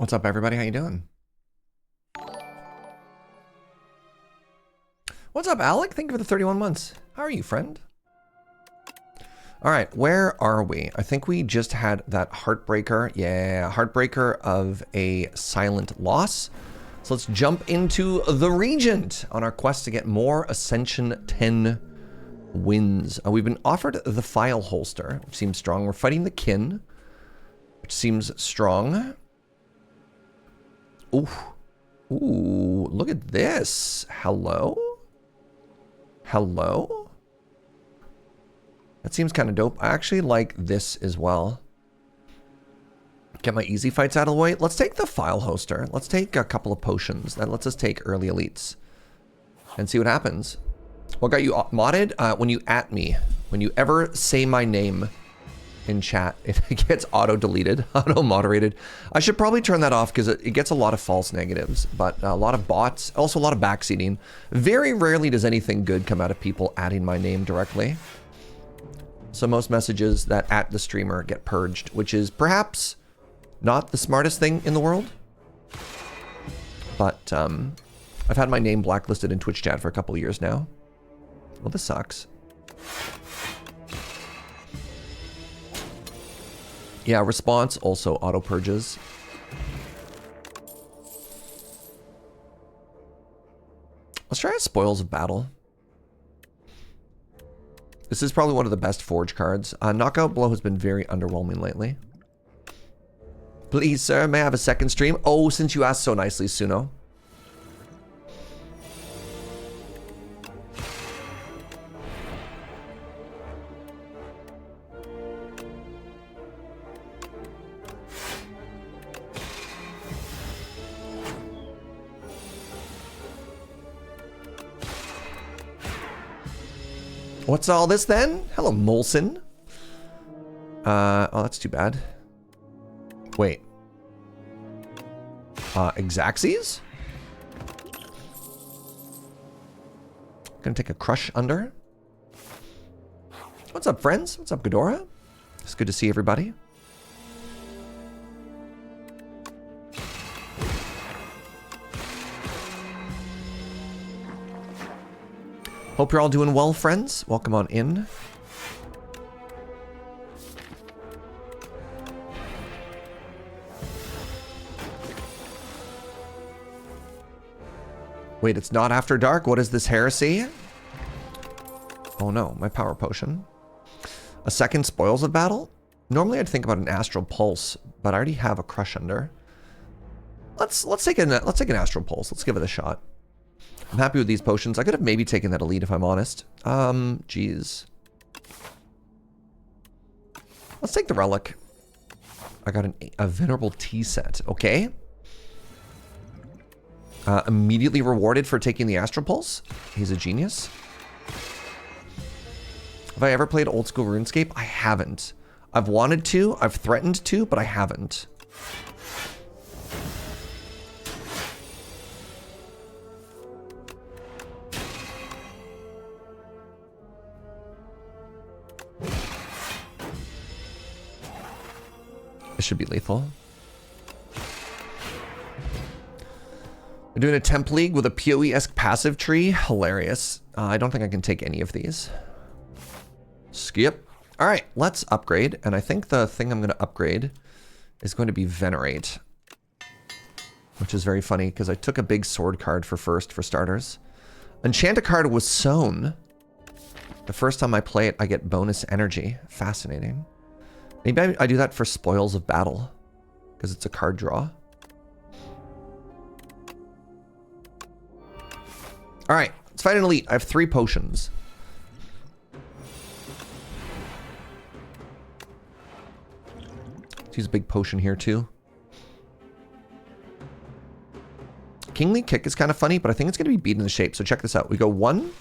What's up, everybody? How you doing? What's up, Alec? Thank you for the 31 months. How are you, friend? All right, where are we? I think we just had that heartbreaker. Yeah, heartbreaker of a silent loss. So let's jump into the Regent on our quest to get more Ascension 10 wins. We've been offered the file holster, which seems strong. We're fighting the kin, which seems strong. Ooh, ooh, look at this. Hello? Hello? That seems kind of dope. I actually like this as well. Get my easy fights out of the way. Let's take the file holster. Let's take a couple of potions. That lets us take early elites and see what happens. What got you modded? When you at me, when you ever say my name in chat, it gets auto-deleted, auto-moderated. I should probably turn that off because it gets a lot of false negatives, but a lot of bots, also a lot of backseating. Very rarely does anything good come out of people adding my name directly. So most messages that at the streamer get purged, which is perhaps not the smartest thing in the world. But I've had my name blacklisted in Twitch chat for a couple of years now. Well, this sucks. Yeah, response also auto purges. Let's try Spoils of Battle. This is probably one of the best Forge cards. Knockout Blow has been very underwhelming lately. Please, sir, may I have a second stream? Oh, since you asked so nicely, Suno. What's all this then? Hello, Molson. Oh, that's too bad. Wait. Exaxes? Gonna take a crush under. What's up, friends? What's up, Ghidorah? It's good to see everybody. Hope you're all doing well, friends. Welcome on in. Wait, it's not after dark? What is this heresy? Oh no, my power potion. A second Spoils of Battle? Normally I'd think about an Astral Pulse, but I already have a Crush Under. Let's take an Astral Pulse. Let's give it a shot. I'm happy with these potions. I could have maybe taken that elite if I'm honest. Geez. Let's take the relic. I got a venerable tea set. Okay. Immediately rewarded for taking the Astral Pulse. He's a genius. Have I ever played old school RuneScape? I haven't. I've wanted to. I've threatened to, but I haven't. Should be lethal. We're doing a temp league with a PoE-esque passive tree. Hilarious. I don't think I can take any of these. Skip. All right, let's upgrade. And I think the thing I'm going to upgrade is going to be Venerate. Which is very funny because I took a big sword card for first for starters. Enchant a card was sown. The first time I play it, I get bonus energy. Fascinating. Maybe I do that for Spoils of Battle, because it's a card draw. All right, let's fight an elite. I have 3 potions. Let's use a big potion here too. Kingly Kick is kind of funny, but I think it's going to be beaten in the shape. So check this out. We go 1,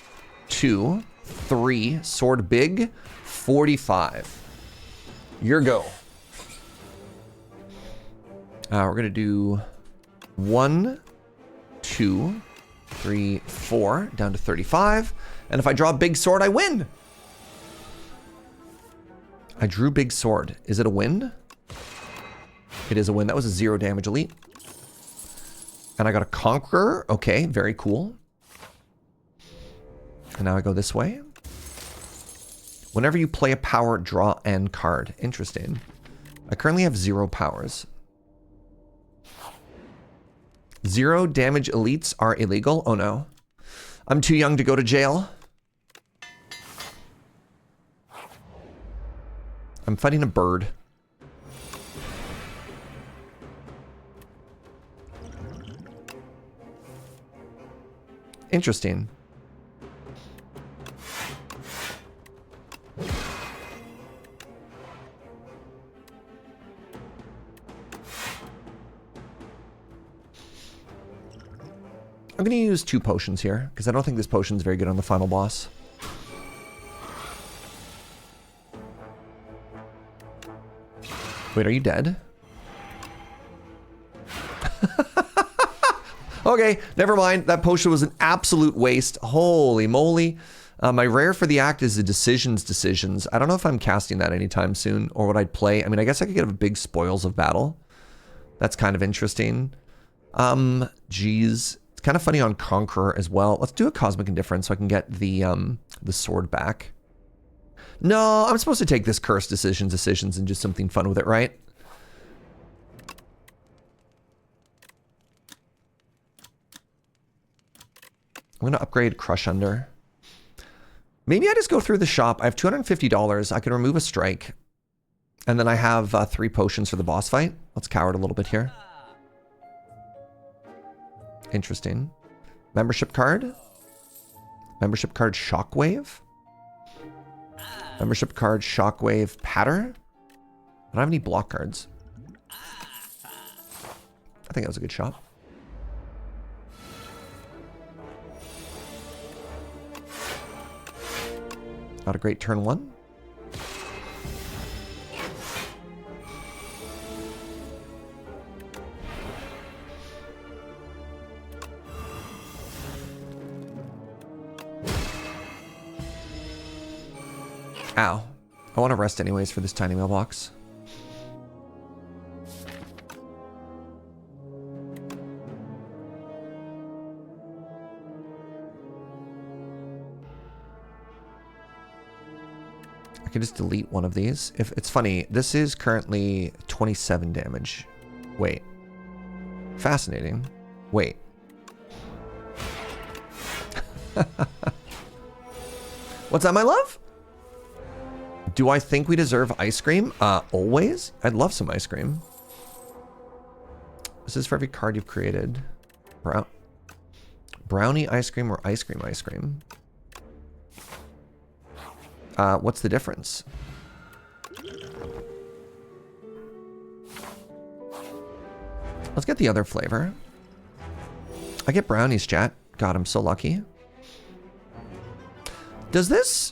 2, 3, sword big, 45. Your go. We're going to do 1, 2, 3, 4, down to 35. And if I draw a big sword, I win. I drew big sword. Is it a win? It is a win. That was a 0 damage elite. And I got a Conqueror. Okay, very cool. And now I go this way. Whenever you play a power, draw an card. Interesting. I currently have 0 powers. 0 damage elites are illegal? Oh no. I'm too young to go to jail. I'm fighting a bird. Interesting. I'm going to use 2 potions here, because I don't think this potion's very good on the final boss. Wait, are you dead? Okay, never mind. That potion was an absolute waste. Holy moly. My rare for the act is the decisions. I don't know if I'm casting that anytime soon, or what I'd play. I mean, I guess I could get a big spoils of battle. That's kind of interesting. Geez. It's kind of funny on Conqueror as well. Let's do a Cosmic Indifference so I can get the sword back. No, I'm supposed to take this Cursed decisions and do something fun with it, right? I'm going to upgrade Crush Under. Maybe I just go through the shop. I have $250. I can remove a strike. And then I have 3 potions for the boss fight. Let's cower it a little bit here. Interesting. Membership card. Membership card Shockwave. Membership card Shockwave Patter. I don't have any block cards. I think that was a good shot. Not a great turn 1. Ow. I want to rest anyways for this tiny mailbox. I can just delete one of these. If it's funny, this is currently 27 damage. Wait. Fascinating. Wait. What's that, my love? Do I think we deserve ice cream? Always? I'd love some ice cream. This is for every card you've created. Brownie ice cream or ice cream ice cream? What's the difference? Let's get the other flavor. I get brownies, chat. God, I'm so lucky. Does this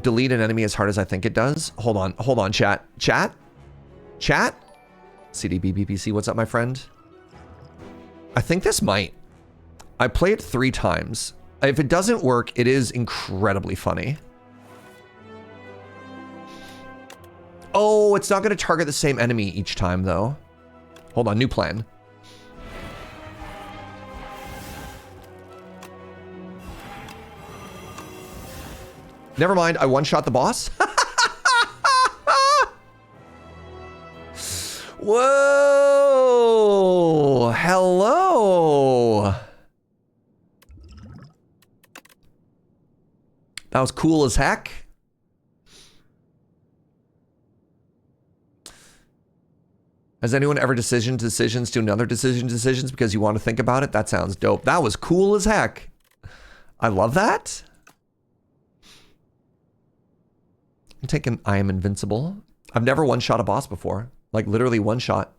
delete an enemy as hard as I think it does? Hold on, chat. Chat? CDBBPC, what's up, my friend? I think this might. I play it 3 times. If it doesn't work, it is incredibly funny. Oh, it's not going to target the same enemy each time, though. Hold on, new plan. Never mind, I one-shot the boss. Whoa! Hello! That was cool as heck. Has anyone ever decisions to another decisions because you want to think about it? That sounds dope. That was cool as heck. I love that. I'm taking I am invincible. I've never one-shot a boss before. Like literally one shot.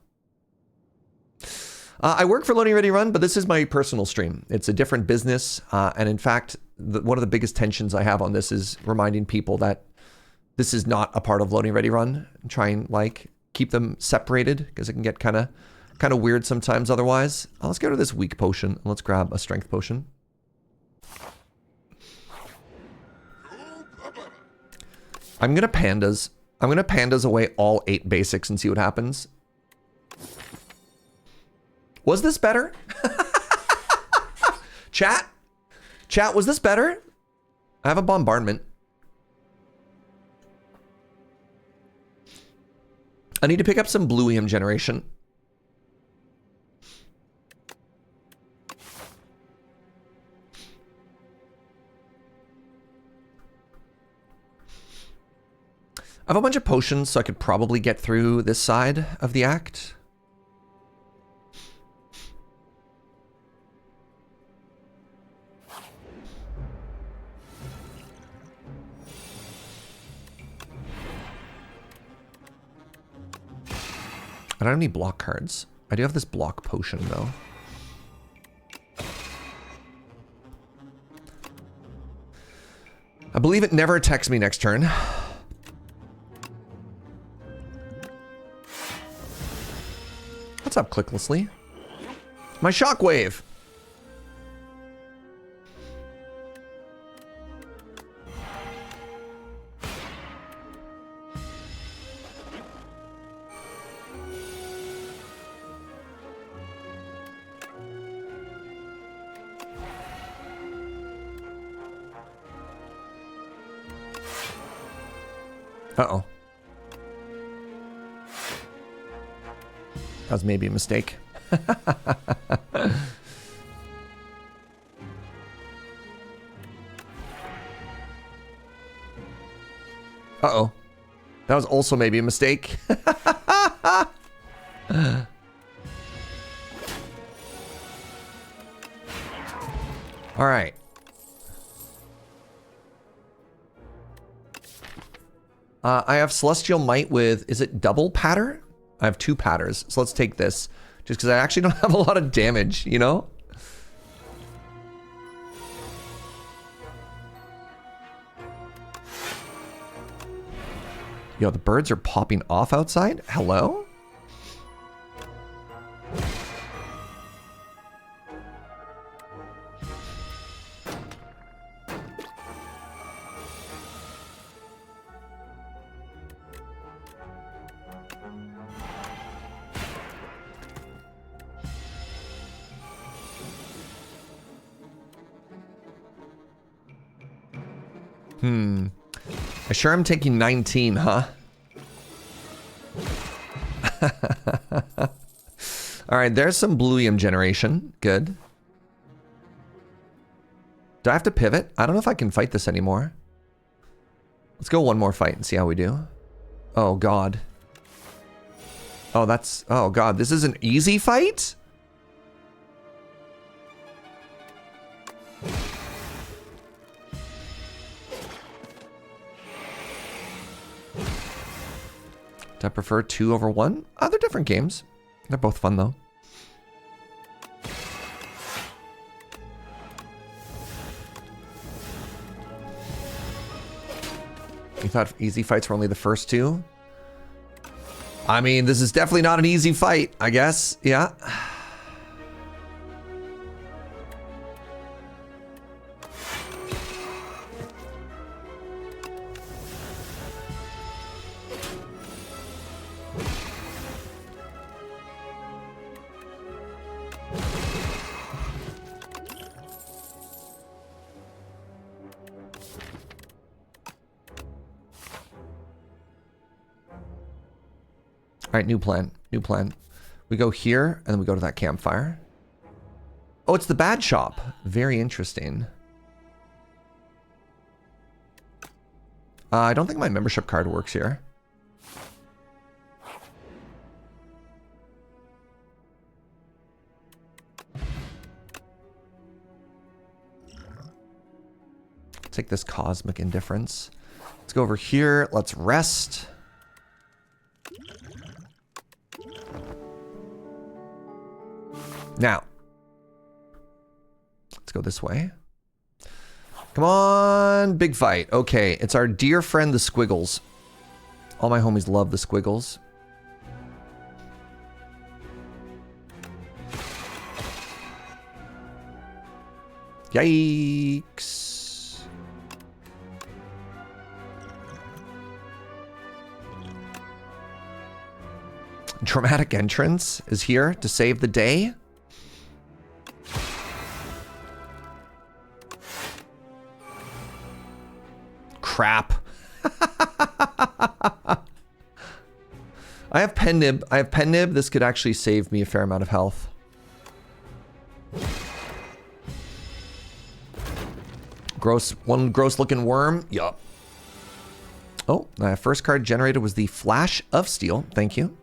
I work for Loading Ready Run, but this is my personal stream. It's a different business. And in fact, one of the biggest tensions I have on this is reminding people that this is not a part of Loading Ready Run. And try and like keep them separated because it can get kind of weird sometimes otherwise. Let's go to this weak potion and let's grab a strength potion. I'm gonna pandas away all 8 basics and see what happens. Was this better? Chat? Chat, was this better? I have a bombardment. I need to pick up some bluium generation. I have a bunch of potions, so I could probably get through this side of the act. I don't have any block cards. I do have this block potion, though. I believe it never attacks me next turn. What's up, Clicklessly? My shockwave! Uh-oh. That was maybe a mistake. Uh-oh. That was also maybe a mistake. All right. I have Celestial Might with, is it double patter? I have 2 patters, so let's take this. Just because I actually don't have a lot of damage, you know? Yo, the birds are popping off outside? Hello? I sure am taking 19, huh? All right, there's some bluium generation. Good. Do I have to pivot? I don't know if I can fight this anymore. Let's go one more fight and see how we do. Oh, God. Oh, that's... Oh, God. This is an easy fight? I prefer 2 over 1. They're different games. They're both fun, though. You thought easy fights were only the first 2? I mean, this is definitely not an easy fight, I guess. Yeah. All right, new plan. New plan. We go here, and then we go to that campfire. Oh, it's the bad shop. Very interesting. I don't think my membership card works here. Take this cosmic indifference. Let's go over here. Let's rest. Now, let's go this way. Come on, big fight. Okay, it's our dear friend, the Squiggles. All my homies love the Squiggles. Yikes. Dramatic entrance is here to save the day. crap. I have pen nib. I have pen nib. This could actually save me a fair amount of health. One gross looking worm. Yup. Oh, my first card generated was the Flash of Steel. Thank you.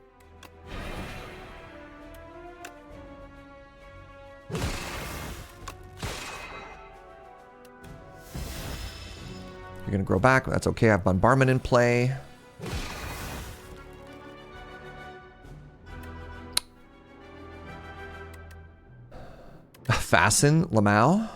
You're gonna grow back. That's okay. I have Bombardment in play. Fasten, Lamau.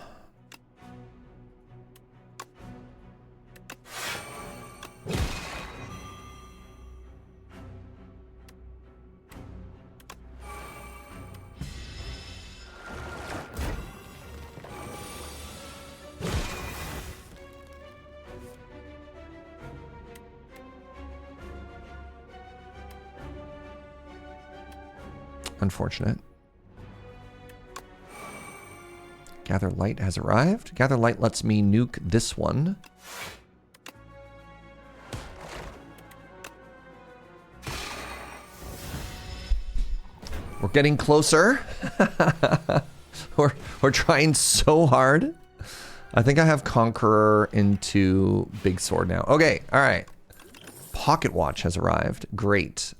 Unfortunate. Gather Light has arrived. Gather Light lets me nuke this one. We're getting closer. We're trying so hard. I think I have Conqueror into Big Sword now. Okay, all right. Pocket Watch has arrived. Great.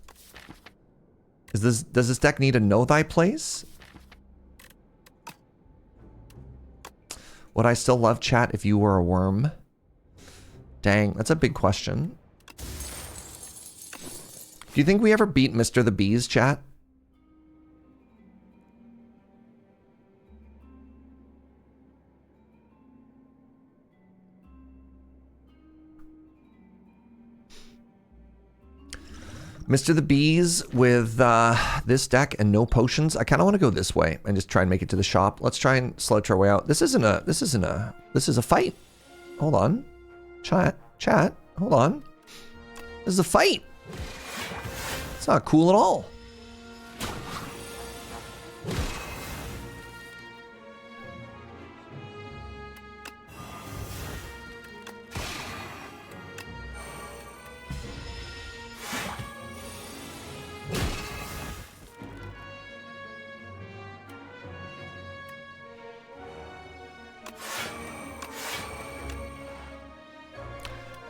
Does this deck need a Know Thy Place? Would I still love chat if you were a worm? Dang, that's a big question. Do you think we ever beat Mr. the Bees, chat? Mr. the Bees with this deck and no potions. I kind of want to go this way and just try and make it to the shop. Let's try and slouch our way out. This is a fight. Hold on. Chat, hold on. This is a fight. It's not cool at all.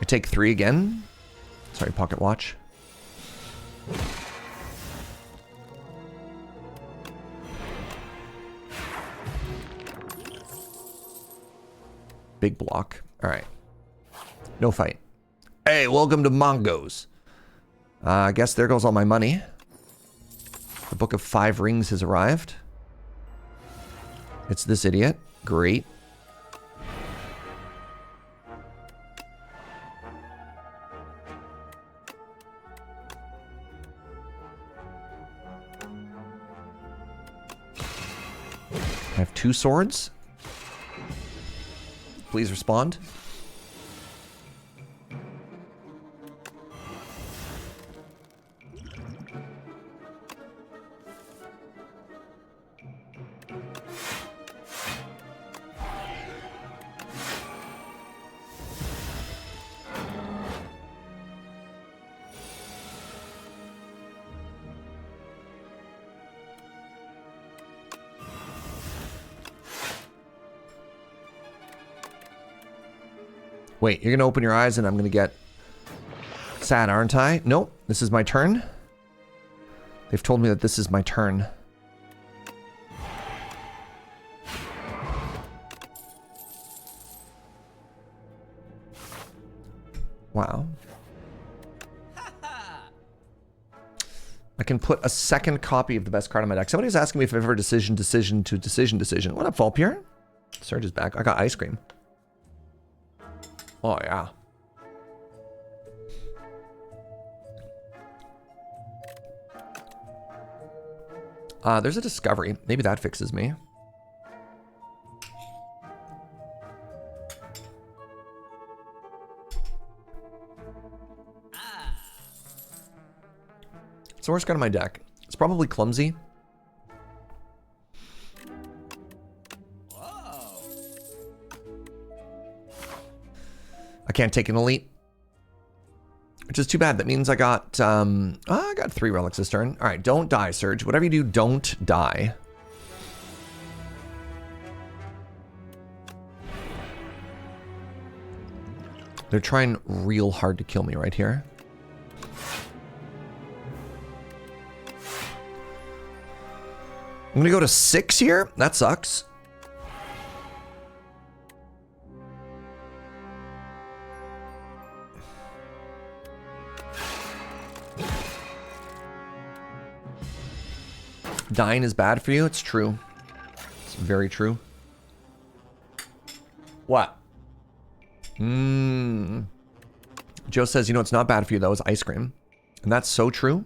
Take 3 again. Sorry, Pocket Watch. Big block. All right. No fight. Hey, welcome to Mongos. I guess there goes all my money. The Book of 5 Rings has arrived. It's this idiot. Great. I have 2 swords. Please respond. Wait, you're gonna open your eyes and I'm gonna get sad, aren't I? Nope, this is my turn. They've told me that this is my turn. Wow. I can put a second copy of the best card on my deck. Somebody's asking me if I've ever decision. What up, Volpier? Surge is back. I got ice cream. Oh, yeah. There's a discovery. Maybe that fixes me. It's the worst card on my deck. It's probably clumsy. I can't take an elite. Which is too bad. That means I got 3 relics this turn. All right, don't die, Surge. Whatever you do, don't die. They're trying real hard to kill me right here. I'm gonna go to 6 here. That sucks. Dying is bad for you. It's true. It's very true. What? Joe says, you know, it's not bad for you, though, is ice cream. And that's so true.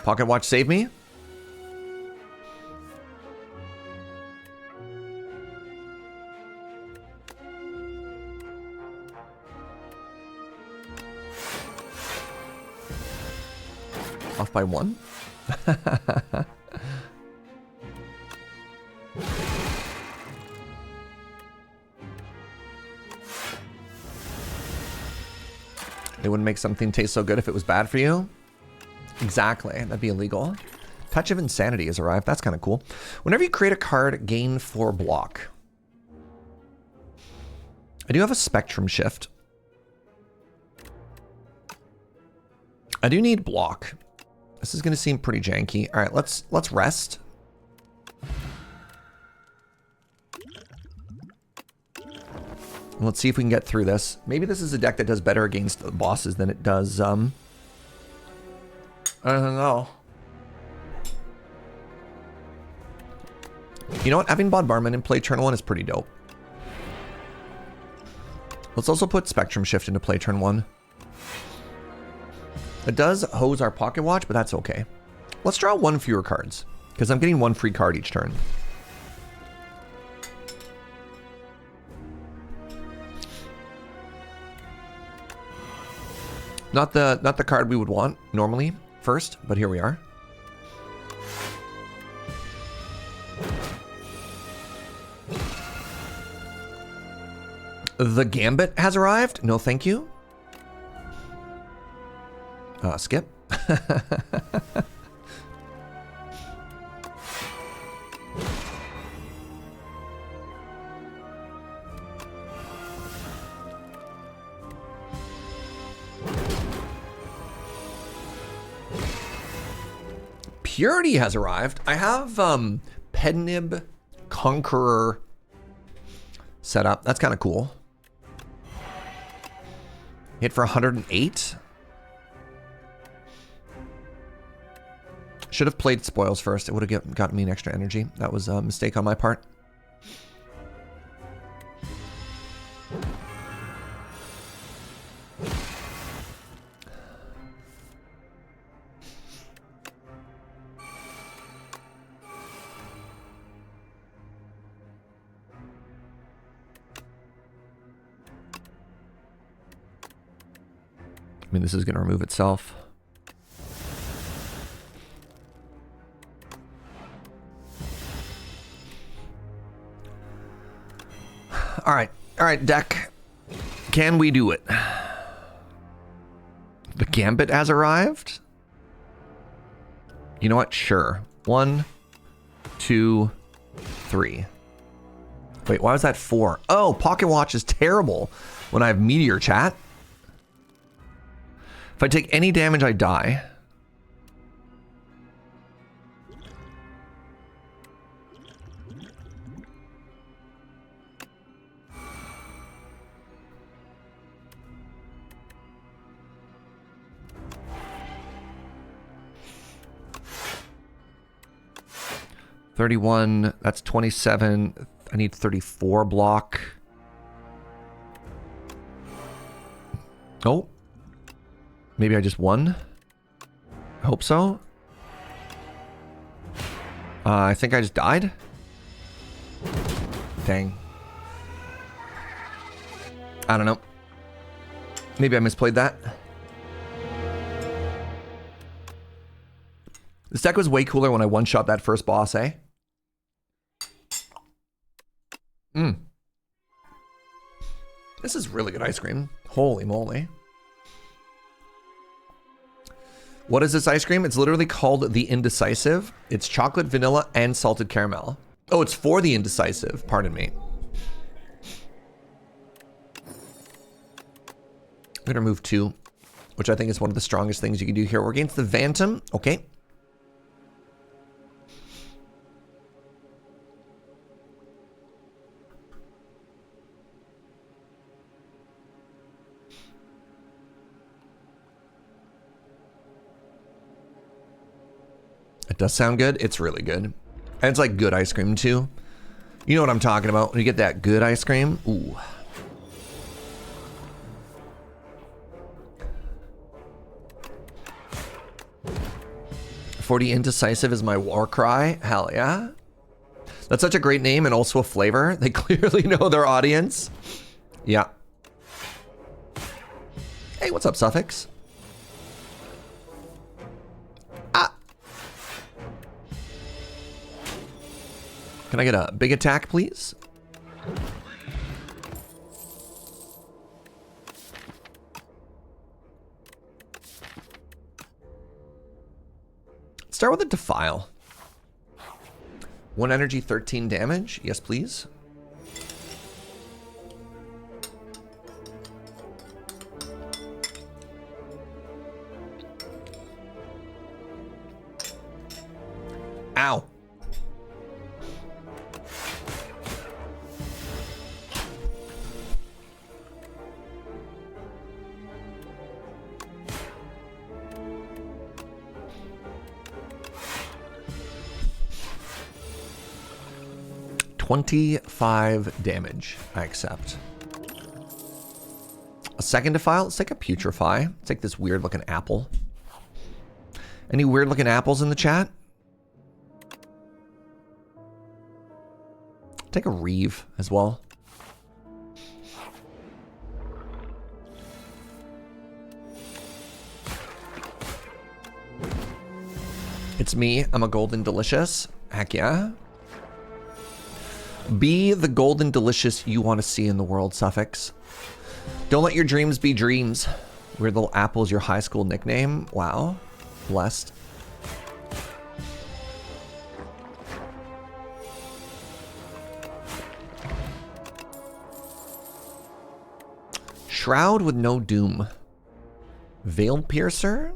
Pocket watch save me. Off by 1. They wouldn't make something taste so good if it was bad for you. Exactly. That'd be illegal. Touch of Insanity has arrived. That's kind of cool. Whenever you create a card, gain 4 block. I do have a Spectrum Shift. I do need block. This is going to seem pretty janky. All right, let's rest. Let's see if we can get through this. Maybe this is a deck that does better against the bosses than it does, I don't know. You know what? Having Bombardment and play turn 1 is pretty dope. Let's also put Spectrum Shift into play turn 1. It does hose our Pocket Watch, but that's okay. Let's draw 1 fewer cards, because I'm getting 1 free card each turn. Not the card we would want normally first, but here we are. The Gambit has arrived. No, thank you. Skip. Purity has arrived. I have Pednib Conqueror set up. That's kind of cool. Hit for 108. Should have played Spoils first. It would have gotten me an extra energy. That was a mistake on my part. I mean, this is going to remove itself. All right, deck. Can we do it? The Gambit has arrived. You know what? Sure. 1, 2, 3. Wait, why was that 4? Oh, Pocket Watch is terrible when I have Meteor Chat. If I take any damage, I die. $31, that's 27. I need 34 block. Oh. Maybe I just won? I hope so. I think I just died. Dang. I don't know. Maybe I misplayed that. This deck was way cooler when I one-shot that first boss, eh? This is really good ice cream. Holy moly. What is this ice cream? It's literally called the Indecisive. It's chocolate, vanilla, and salted caramel. Oh, it's for the Indecisive. Pardon me. I'm going to remove 2, which I think is one of the strongest things you can do here. We're against the Phantom. Okay. It does sound good. It's really good. And it's like good ice cream too. You know what I'm talking about. When you get that good ice cream. Ooh. "40 Indecisive is my war cry." Hell yeah. That's such a great name and also a flavor. They clearly know their audience. Yeah. Hey, what's up, Suffix? Can I get a big attack, please? Start with a Defile. 1 energy, 13 damage. Yes, please. Ow. $25 damage. I accept. A second Defile. Let's take a Putrefy. Let's take this weird looking apple. Any weird looking apples in the chat? Take a Reeve as well. It's me. I'm a golden delicious. Heck yeah. Be the golden delicious you want to see in the world, Suffix. Don't let your dreams be dreams. Weird Little Apple is your high school nickname. Wow. Blessed. Shroud with no doom. Veil Piercer?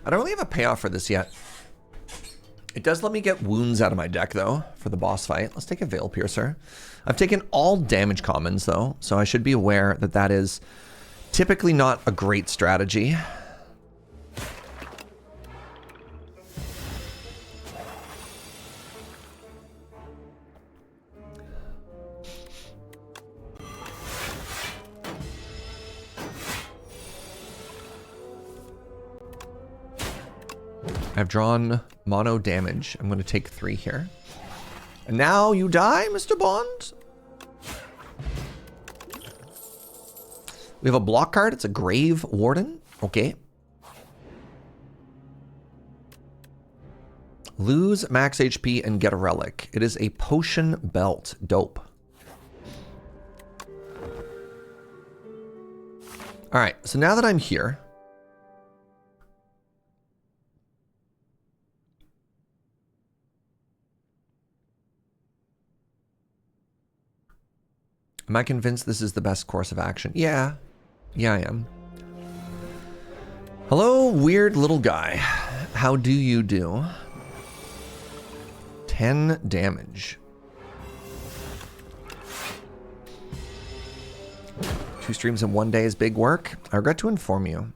I don't really have a payoff for this yet. It does let me get wounds out of my deck, though, for the boss fight. Let's take a Veil Piercer. I've taken all damage commons, though, so I should be aware that that is typically not a great strategy. I've drawn mono damage. I'm going to take 3 here. And now you die, Mr. Bond? We have a block card. It's a Grave Warden. Okay. Lose max HP and get a relic. It is a potion belt. Dope. All right. So now that I'm here, am I convinced this is the best course of action? Yeah. Yeah, I am. Hello, weird little guy. How do you do? 10 damage. 2 streams in 1 day is big work. I regret to inform you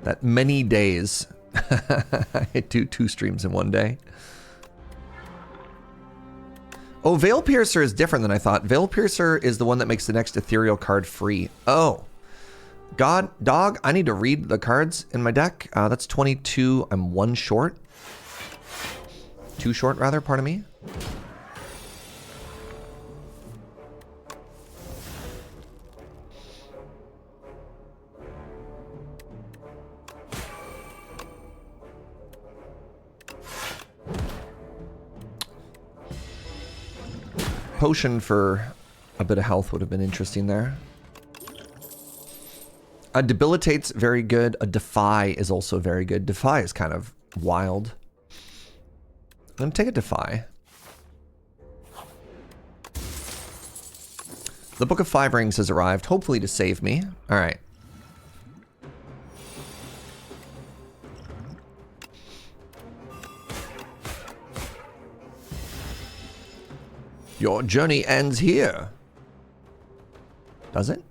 that many days I do 2 streams in 1 day. Oh, Veil Piercer is different than I thought. Veil Piercer is the one that makes the next ethereal card free. Oh. God, dog, I need to read the cards in my deck. That's 22. I'm 1 short. 2 short, rather, pardon me. potion for a bit of health would have been interesting there. A debilitate's very good. A defy is also very good. Defy is kind of wild. I'm gonna take a defy. The Book of Five Rings has arrived, hopefully to save me. All right. Your journey ends here. Does it?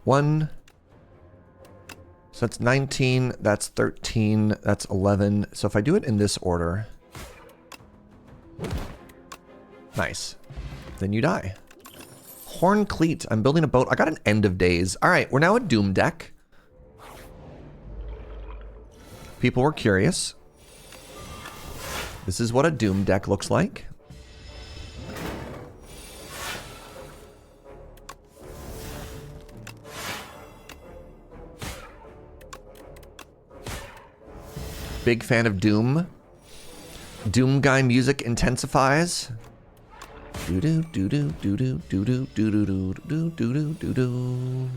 One. So that's 19, that's 13, that's 11. So if I do it in this order. Nice. Then you die. Horn Cleat. I'm building a boat. I got an End of Days. All right, we're now a Doom deck. People were curious. This is what a Doom deck looks like. Big fan of Doom. Doom guy music intensifies. Do do do do do do do do do do do do do do do.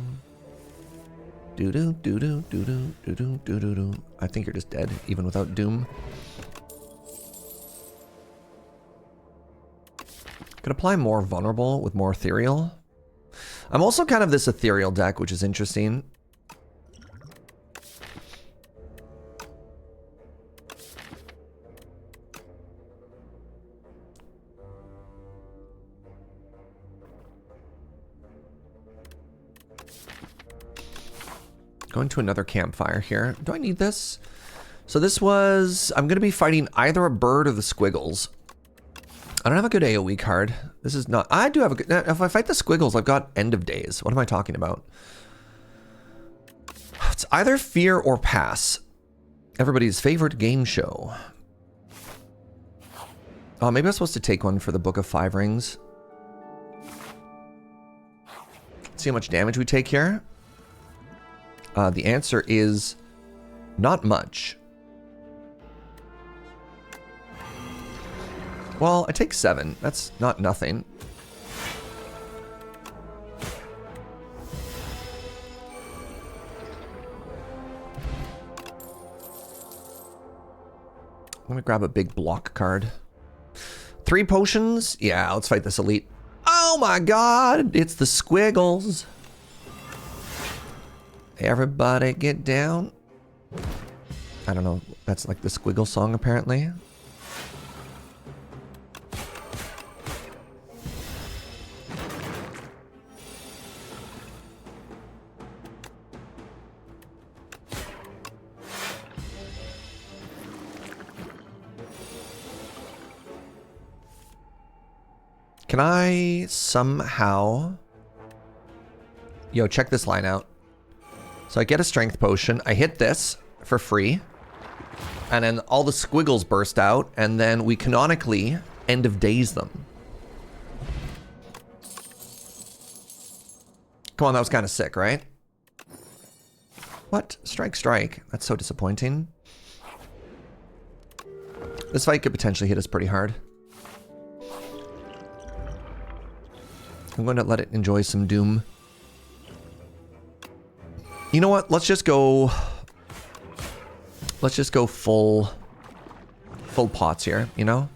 Do do do do do do do do do do. I think you're just dead, even without Doom. Could apply more vulnerable with more ethereal. I'm also kind of this ethereal deck, which is interesting. Going to another campfire here. Do I need this? So this was... I'm going to be fighting either a bird or the squiggles. I don't have a good AoE card. This is not... I do have a good... If I fight the squiggles, I've got End of Days. What am I talking about? It's either fear or pass. Everybody's favorite game show. Oh, maybe I'm supposed to take one for the Book of Five Rings. Let's see how much damage we take here. The answer is not much. Well, I take 7. That's not nothing. I'm gonna grab a big block card. 3 potions? Yeah, let's fight this elite. Oh my god, it's the squiggles. Everybody get down. I don't know. That's like the squiggle song, apparently. Can I somehow... Yo, check this line out. So I get a strength potion, I hit this for free, and then all the squiggles burst out, and then we canonically End of Days them. Come on, that was kind of sick, right? What? Strike, strike. That's so disappointing. This fight could potentially hit us pretty hard. I'm going to let it enjoy some Doom. You know what? Let's just go full pots here, you know?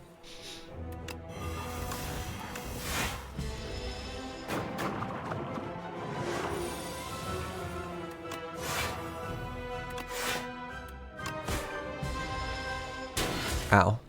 Ow.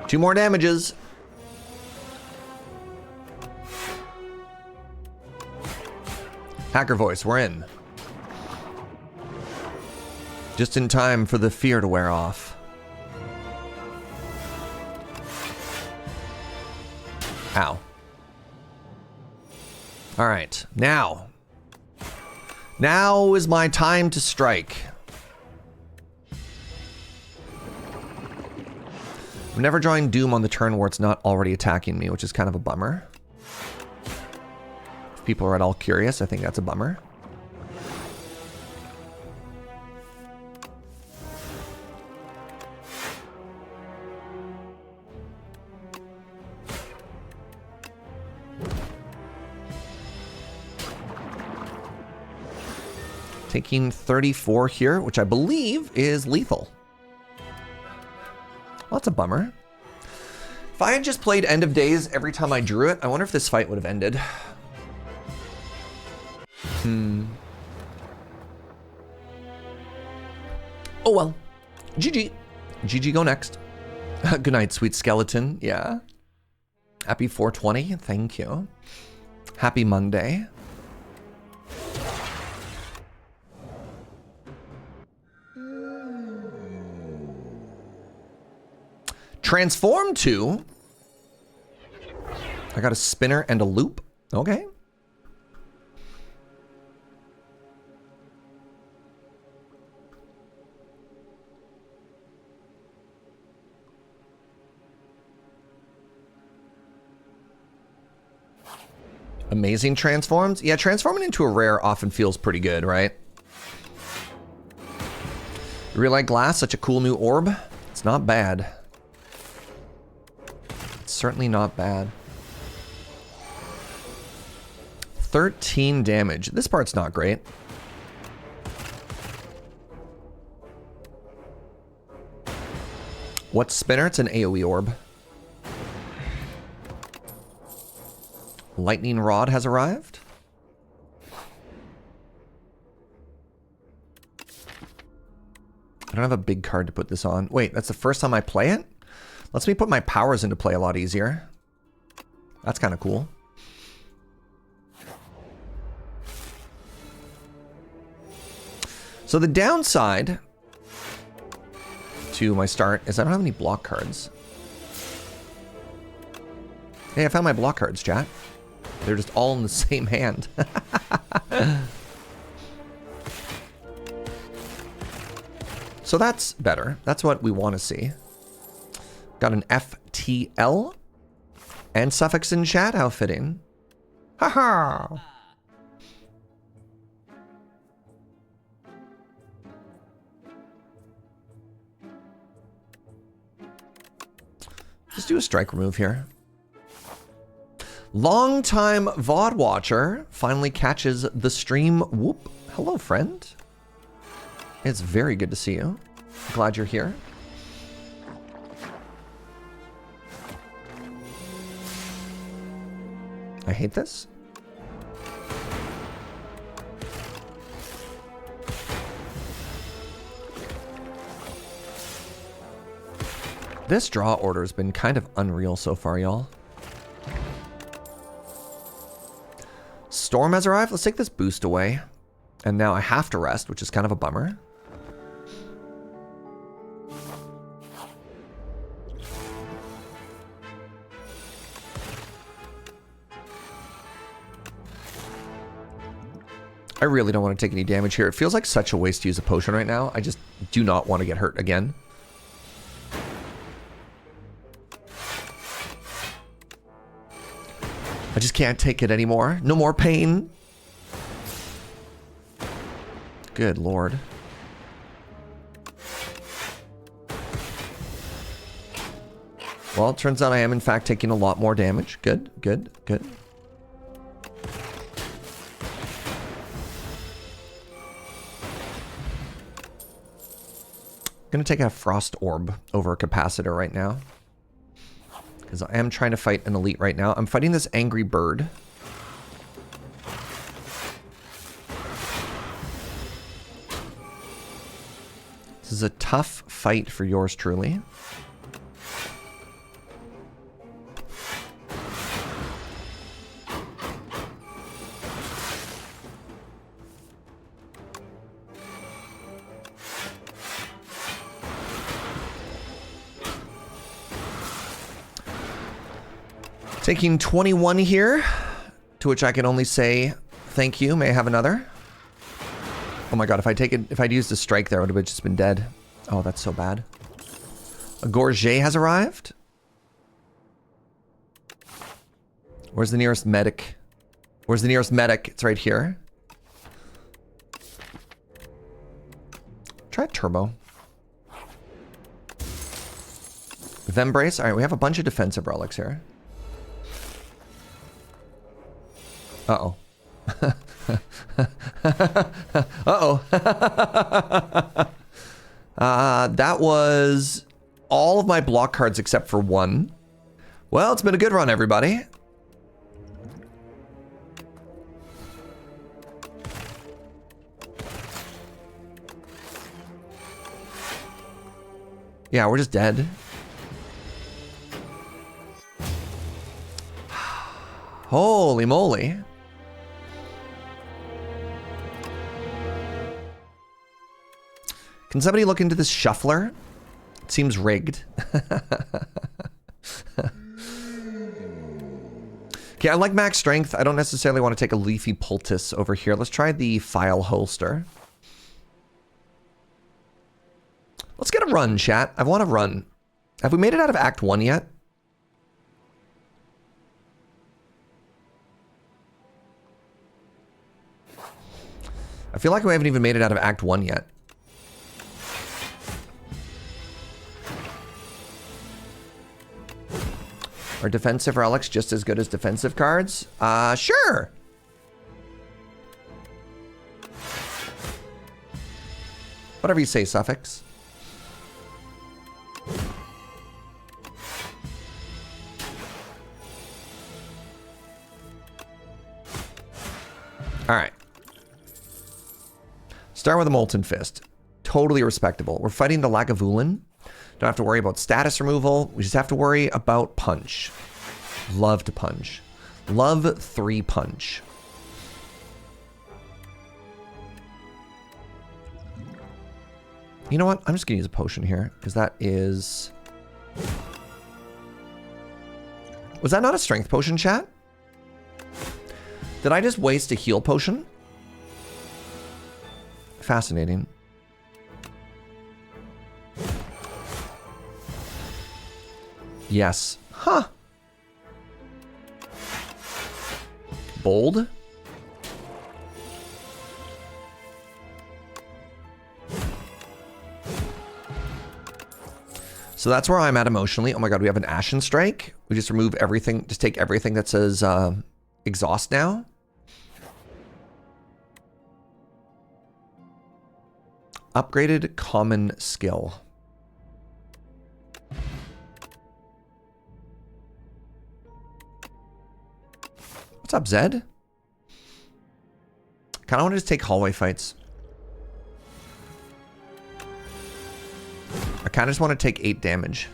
Two more damages. Hacker voice, we're in. Just in time for the fear to wear off. Ow. All right, now. Now is my time to strike. I'm never drawing Doom on the turn where it's not already attacking me, which is kind of a bummer. If people are at all curious, I think that's a bummer. Taking 34 here, which I believe is lethal. Well, that's a bummer. If I had just played End of Days every time I drew it, I wonder if this fight would have ended. Oh well. GG. GG, go next. Good night, sweet skeleton. Yeah. Happy 420. Thank you. Happy Monday. Transform to. I got a spinner and a loop. Okay. Amazing transforms. Yeah, transforming into a rare often feels pretty good, right? You really like glass? Such a cool new orb. It's not bad. Certainly not bad. 13 damage. This part's not great. What's spinner? It's an AoE orb. Lightning rod has arrived. I don't have a big card to put this on. Wait, that's the first time I play it? Lets me put my powers into play a lot easier. That's kind of cool. So the downside to my start is I don't have any block cards. Hey, I found my block cards, chat. They're just all in the same hand. So that's better. That's what we want to see. Got an FTL and suffix in chat. How fitting. Haha. Let's do a strike remove here. Longtime VOD watcher finally catches the stream. Whoop. Hello, friend. It's very good to see you. Glad you're here. I hate this. This draw order has been kind of unreal so far, y'all. Storm has arrived. Let's take this boost away. And now I have to rest, which is kind of a bummer. I really don't want to take any damage here. It feels like such a waste to use a potion right now. I just do not want to get hurt again. I just can't take it anymore. No more pain. Good Lord. Well, it turns out I am in fact taking a lot more damage. Good, good, good. I'm gonna take a frost orb over a capacitor right now. Because I am trying to fight an elite right now. I'm fighting this angry bird. This is a tough fight for yours truly. Taking 21 here, to which I can only say thank you. May I have another? Oh my god, if I'd used a strike there, I would have just been dead. Oh, that's so bad. A Gorget has arrived. Where's the nearest medic? Where's the nearest medic? It's right here. Try turbo. Vembrace. Alright, we have a bunch of defensive relics here. Uh-oh. Uh-oh. That was all of my block cards except for one. Well, it's been a good run, everybody. Yeah, we're just dead. Holy moly. Can somebody look into this shuffler? It seems rigged. Okay, I like max strength. I don't necessarily want to take a leafy poultice over here. Let's try the file holster. Let's get a run, chat. I want to run. Have we made it out of Act 1 yet? I feel like we haven't even made it out of Act 1 yet. Are defensive relics just as good as defensive cards? Sure. Whatever you say, Suffix. All right. Start with a Molten Fist. Totally respectable. We're fighting the Lagavulin. Don't have to worry about status removal. We just have to worry about punch. Love to punch. Love 3 punch. You know what? I'm just going to use a potion here, because that is... Was that not a strength potion, chat? Did I just waste a heal potion? Fascinating. Yes. Huh. Bold. So that's where I'm at emotionally. Oh my god, we have an Ashen Strike. We just remove everything, just take everything that says exhaust now. Upgraded common skill. What's up, Zed? Kind of want to just take hallway fights. I kind of just want to take 8 damage.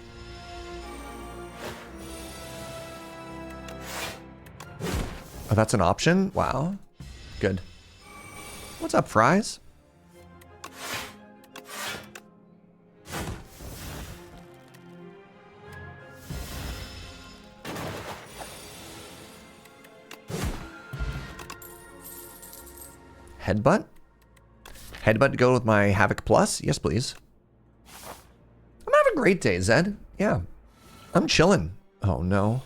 Oh, that's an option? Wow. Good. What's up, Fries? Headbutt? Headbutt to go with my Havoc Plus? Yes, please. I'm having a great day, Zed. Yeah. I'm chilling. Oh, no.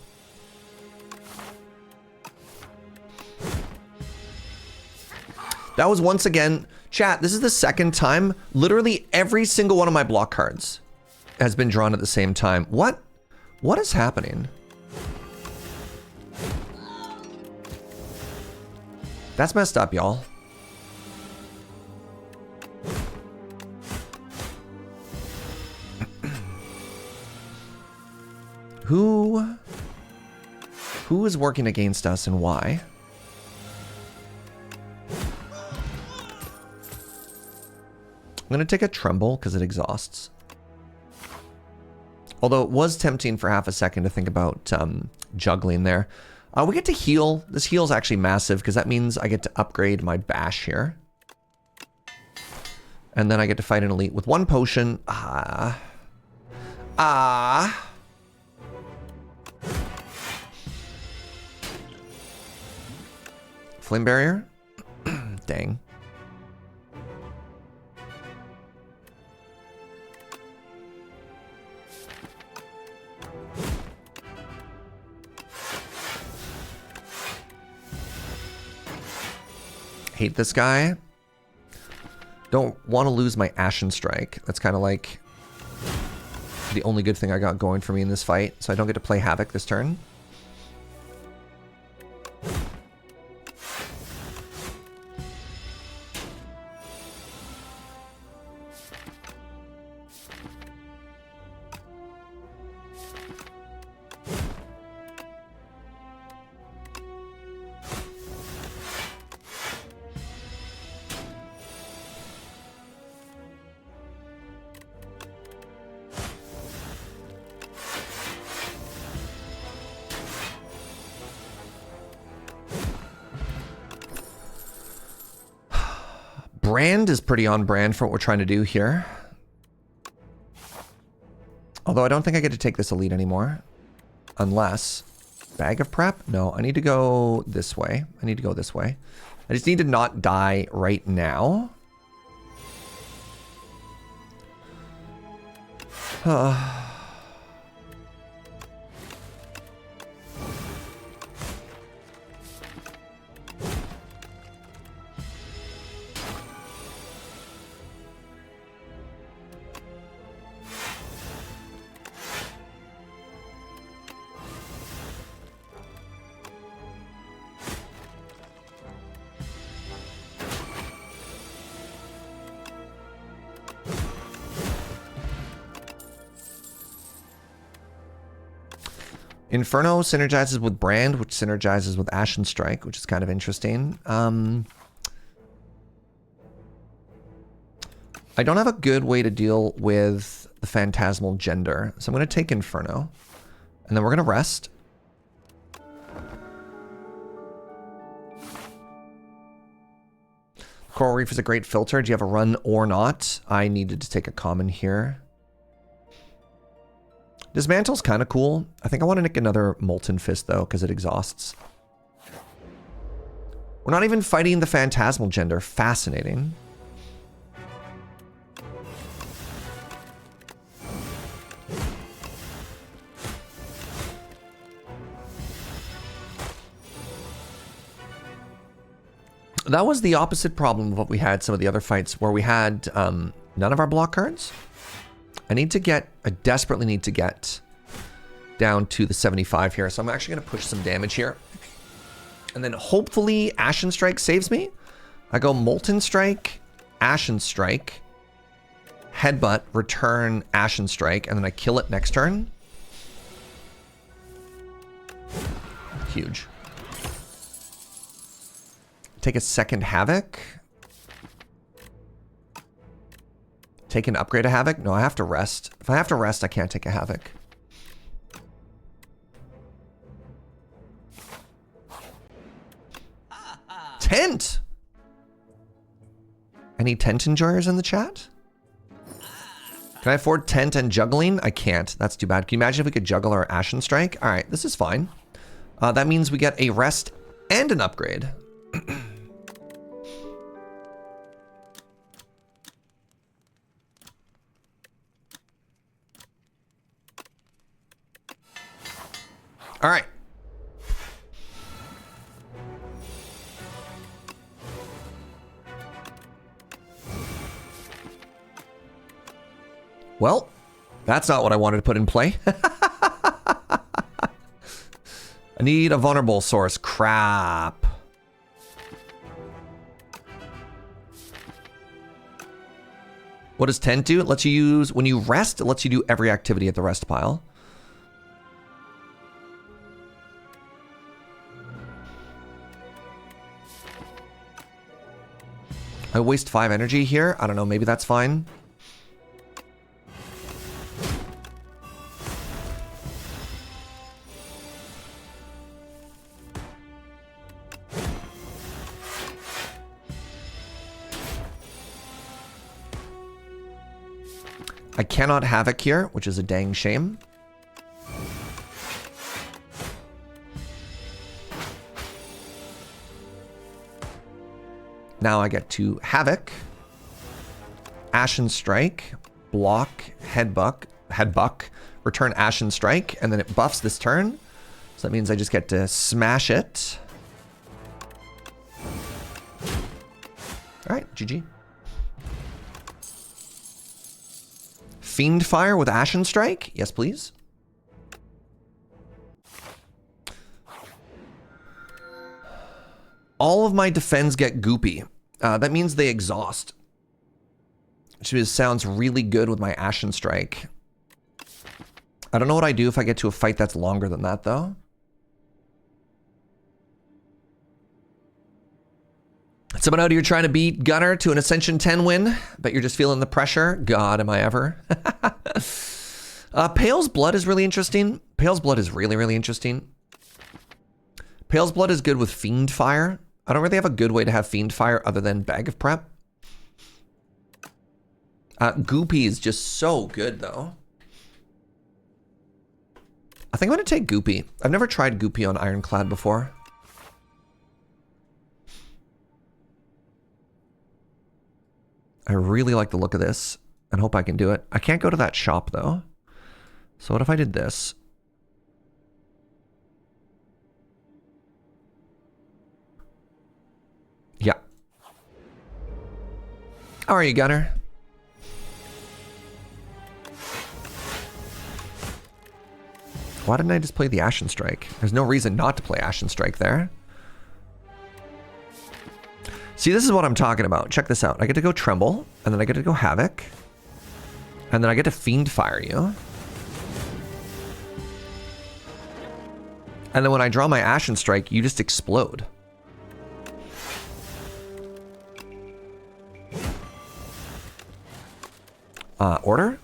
That was once again... Chat, this is the second time. Literally every single one of my block cards has been drawn at the same time. What? What is happening? That's messed up, y'all. Who is working against us and why? I'm going to take a Tremble because it exhausts. Although it was tempting for half a second to think about juggling there. We get to heal. This heal is actually massive because that means I get to upgrade my Bash here. And then I get to fight an elite with 1 potion. Flame barrier. Dang. Hate this guy. Don't want to lose my Ashen Strike. That's kind of like the only good thing I got going for me in this fight. So I don't get to play Havoc this turn. Brand is pretty on brand for what we're trying to do here. Although I don't think I get to take this elite anymore. Unless... Bag of prep? No, I need to go this way. I need to go this way. I just need to not die right now. Inferno synergizes with Brand, which synergizes with Ashen Strike, which is kind of interesting. I don't have a good way to deal with the Phantasmal Gender, so I'm going to take Inferno, and then we're going to rest. Coral Reef is a great filter. Do you have a run or not? I needed to take a common here. Dismantle's kind of cool. I think I want to nick another Molten Fist, though, because it exhausts. We're not even fighting the Phantasmal Gender. Fascinating. That was the opposite problem of what we had some of the other fights, where we had none of our block cards. I desperately need to get down to the 75 here. So I'm actually going to push some damage here. And then hopefully Ashen Strike saves me. I go Molten Strike, Ashen Strike, Headbutt, return Ashen Strike, and then I kill it next turn. Huge. Take a second Havoc. Take an upgrade of Havoc? No, I have to rest. If I have to rest, I can't take a Havoc. Tent! Any tent enjoyers in the chat? Can I afford tent and juggling? I can't. That's too bad. Can you imagine if we could juggle our Ashen Strike? All right, this is fine. That means we get a rest and an upgrade. All right. Well, that's not what I wanted to put in play. I need a vulnerable source. Crap. What does tent do? It lets you use, when you rest, it lets you do every activity at the rest pile. I waste 5 energy here. I don't know, maybe that's fine. I cannot Havoc here, which is a dang shame. Now I get to Havoc, Ashen Strike, block, headbuck, return Ashen Strike, and then it buffs this turn. So that means I just get to smash it. All right, GG. Fiend Fire with Ashen Strike? Yes, please. All of my defends get goopy. That means they exhaust. Which sounds really good with my Ashen Strike. I don't know what I do if I get to a fight that's longer than that, though. Someone out here trying to beat Gunner to an Ascension 10 win, but you're just feeling the pressure. God, am I ever. Pale's Blood is really interesting. Pale's Blood is really, really interesting. Pale's Blood is good with Fiend Fire. I don't really have a good way to have Fiend Fire other than Bag of Prep. Goopy is just so good, though. I think I'm going to take Goopy. I've never tried Goopy on Ironclad before. I really like the look of this and hope I can do it. I can't go to that shop, though. So what if I did this? Yeah. How are you, Gunner? Why didn't I just play the Ashen Strike? There's no reason not to play Ashen Strike there. See, this is what I'm talking about. Check this out. I get to go Tremble, and then I get to go Havoc, and then I get to Fiend Fire you. And then when I draw my Ashen Strike, you just explode. Order?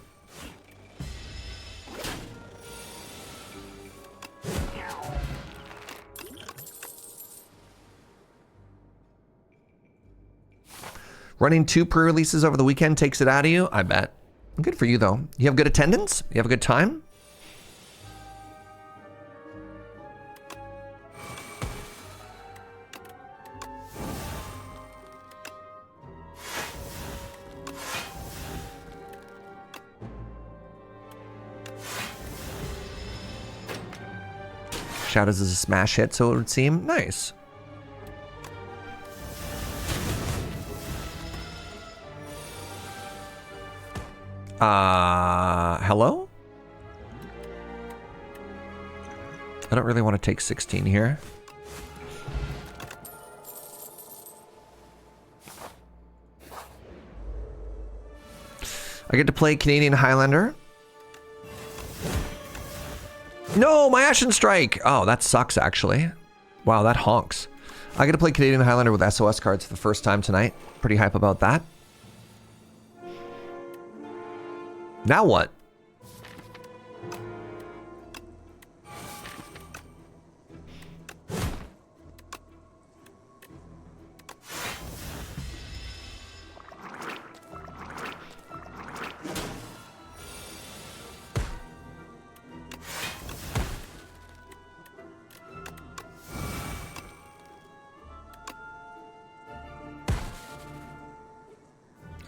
Running 2 pre-releases over the weekend takes it out of you? I bet. Good for you, though. You have good attendance? You have a good time? Shadows is a smash hit, so it would seem. Nice. Hello? I don't really want to take 16 here. I get to play Canadian Highlander. No, my Ashen Strike! Oh, that sucks, actually. Wow, that honks. I get to play Canadian Highlander with SOS cards for the first time tonight. Pretty hype about that. Now what?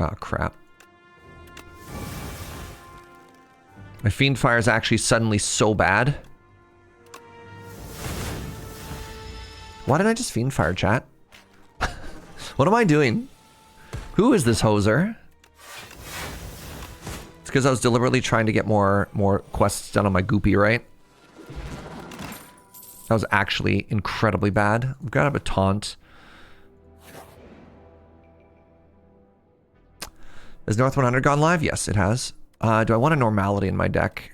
Oh, crap. My Fiend Fire is actually suddenly so bad. Why did I just Fiend Fire, chat? What am I doing? Who is this hoser? It's because I was deliberately trying to get more quests done on my Goopy, right? That was actually incredibly bad. I've got to have a taunt. Has North 100 gone live? Yes, it has. Do I want a Normality in my deck?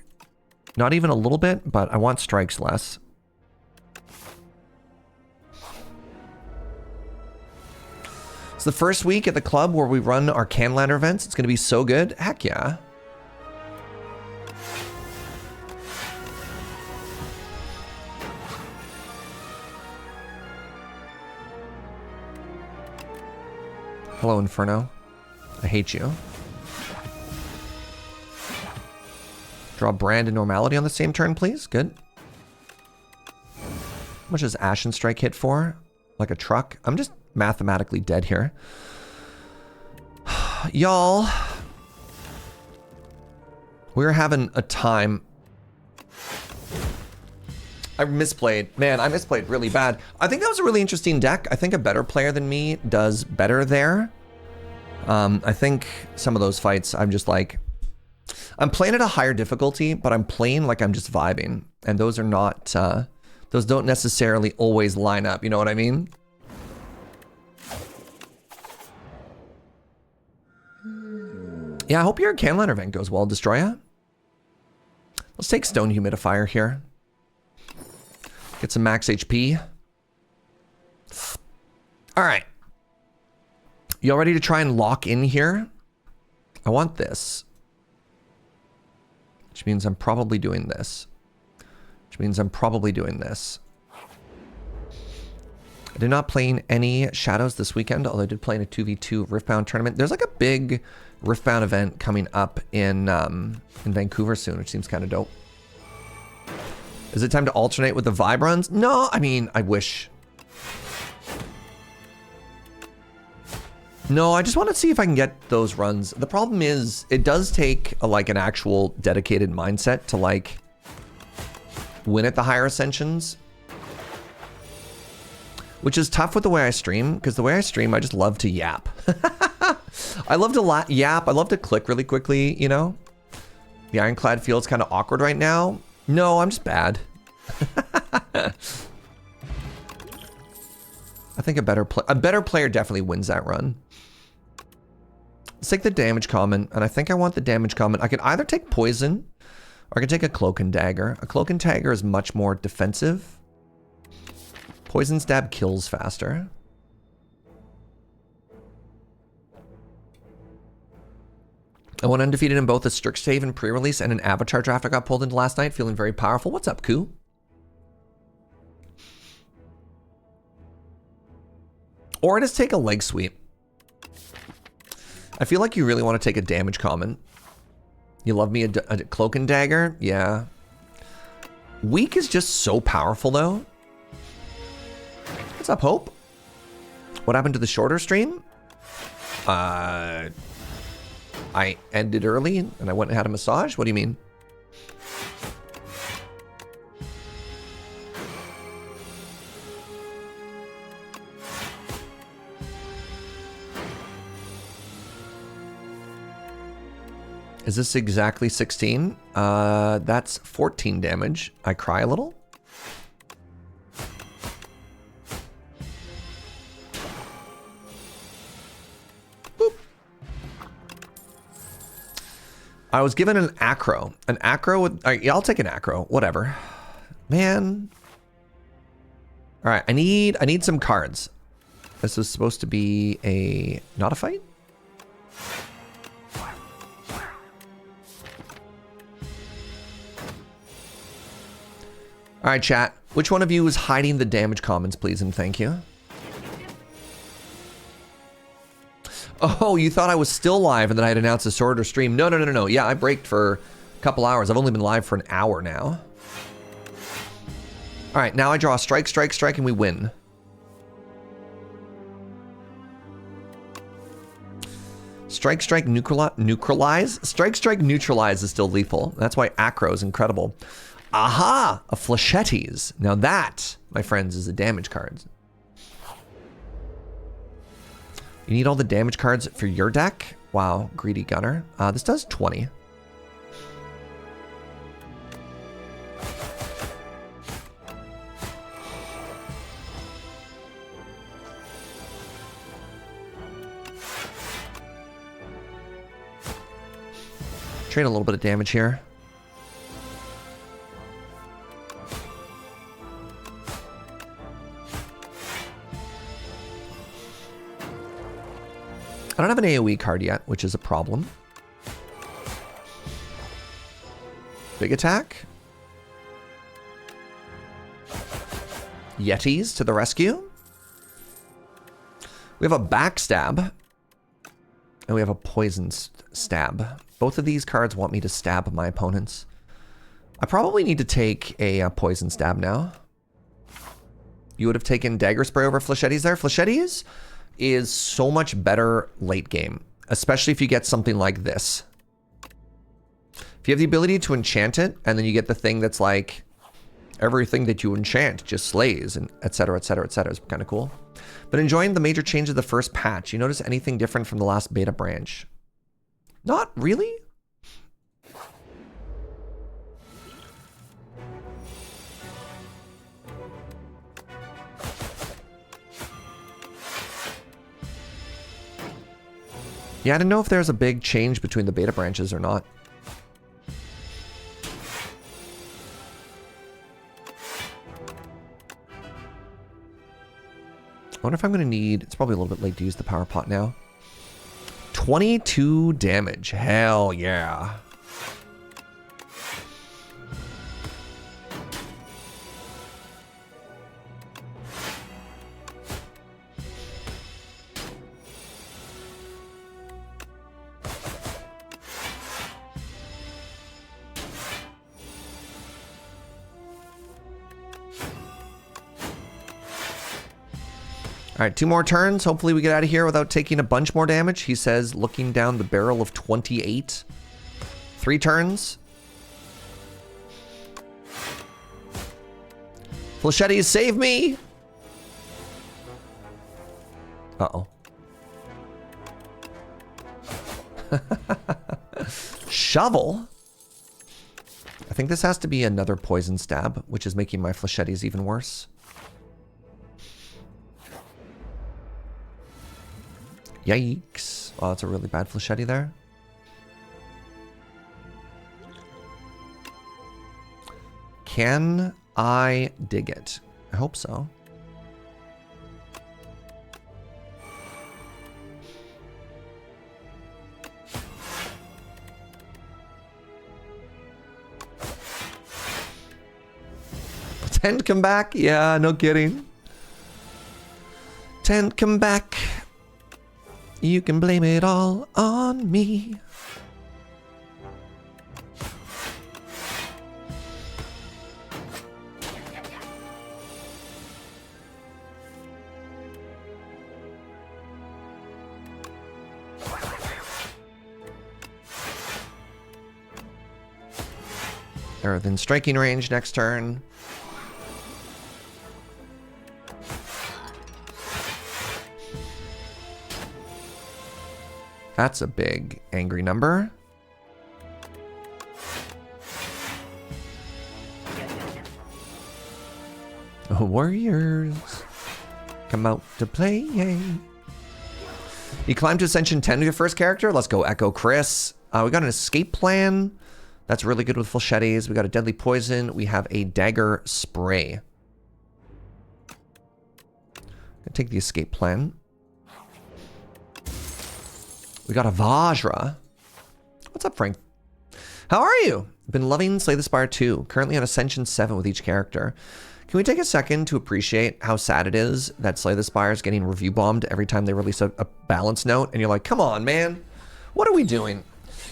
Not even a little bit, but I want strikes less. It's the first week at the club where we run our Canlander events. It's going to be so good. Heck yeah. Hello, Inferno. I hate you. Draw Brand and Normality on the same turn, please. Good. How much does Ashen Strike hit for? Like a truck? I'm just mathematically dead here. Y'all, we're having a time. I misplayed. Man, I misplayed really bad. I think that was a really interesting deck. I think a better player than me does better there. I think some of those fights, I'm just like, I'm playing at a higher difficulty, but I'm playing like I'm just vibing. And those are not, those don't necessarily always line up. You know what I mean? Yeah, I hope your can liner event goes well, Destroya. Let's take Stone Humidifier here. Get some max HP. All right. Y'all ready to try and lock in here? I want this. Which means I'm probably doing this. Which means I'm probably doing this. I did not play in any Shadows this weekend, although I did play in a 2v2 Riftbound tournament. There's like a big Riftbound event coming up in Vancouver soon, which seems kind of dope. Is it time to alternate with the vibe runs? No, I mean, I wish. No, I just want to see if I can get those runs. The problem is, it does take like an actual dedicated mindset to like win at the higher ascensions. Which is tough with the way I stream, because the way I stream, I just love to yap. I love to yap, I love to click really quickly, you know? The Ironclad feels kind of awkward right now. No, I'm just bad. I think a better player definitely wins that run. Let's take the damage common, and I think I want the damage common. I could either take poison, or I could take a cloak and dagger. A cloak and dagger is much more defensive. Poison stab kills faster. I went undefeated in both a Strixhaven pre-release and an Avatar draft I got pulled into last night, feeling very powerful. What's up, Koo? Or just take a leg sweep. I feel like you really want to take a damage common. You love me a cloak and dagger? Yeah. Weak is just so powerful though. What's up, Hope? What happened to the shorter stream? I ended early and I went and had a massage? What do you mean? Is this exactly 16? That's 14 damage. I cry a little. Boop. I was given an acro. An acro with, yeah, I'll take an acro, whatever. Man. All right, I need some cards. This is supposed to be not a fight? All right, chat. Which one of you is hiding the damage commons, please, and thank you. Oh, you thought I was still live and then I'd announced a shorter stream. No. Yeah, I braked for a couple hours. I've only been live for an hour now. All right, now I draw a strike, strike, strike, and we win. Strike, strike, neutralize? Strike, strike, neutralize is still lethal. That's why acro is incredible. Aha! A Flechettes. Now that, my friends, is a damage card. You need all the damage cards for your deck? Wow, greedy gunner. This does 20. Trade a little bit of damage here. I don't have an AoE card yet, which is a problem. Big attack. Yetis to the rescue. We have a backstab. And we have a poison stab. Both of these cards want me to stab my opponents. I probably need to take a poison stab now. You would have taken Dagger Spray over Flechettes there. Flechettes is so much better late game, especially if you get something like this. If you have the ability to enchant it, and then you get the thing that's like, everything that you enchant just slays, and etc., etc., etc. is kind of cool. But enjoying the major change of the first patch. You notice anything different from the last beta branch? Not really. Yeah, I didn't know if there's a big change between the beta branches or not. I wonder if I'm going to need... It's probably a little bit late to use the power pot now. 22 damage. Hell yeah. All right, 2 more turns. Hopefully we get out of here without taking a bunch more damage. He says, looking down the barrel of 28. 3 turns. Flechettes, save me! Uh-oh. Shovel? I think this has to be another poison stab, which is making my Flechettes even worse. Yikes. Oh, that's a really bad Flechette there. Can I dig it? I hope so. Tent come back? Yeah, no kidding. Tent come back. You can blame it all on me. They're within striking range next turn. That's a big angry number. Warriors, come out to play. You climb to Ascension 10 with your first character. Let's go, Echo Chris. We got an escape plan. That's really good with Flechettes. We got a deadly poison. We have a dagger spray. I'll take the escape plan. We got a Vajra. What's up, Frank? How are you? Been loving Slay the Spire 2. Currently on Ascension 7 with each character. Can we take a second to appreciate how sad it is that Slay the Spire is getting review bombed every time they release a balance note? And you're like, come on, man. What are we doing?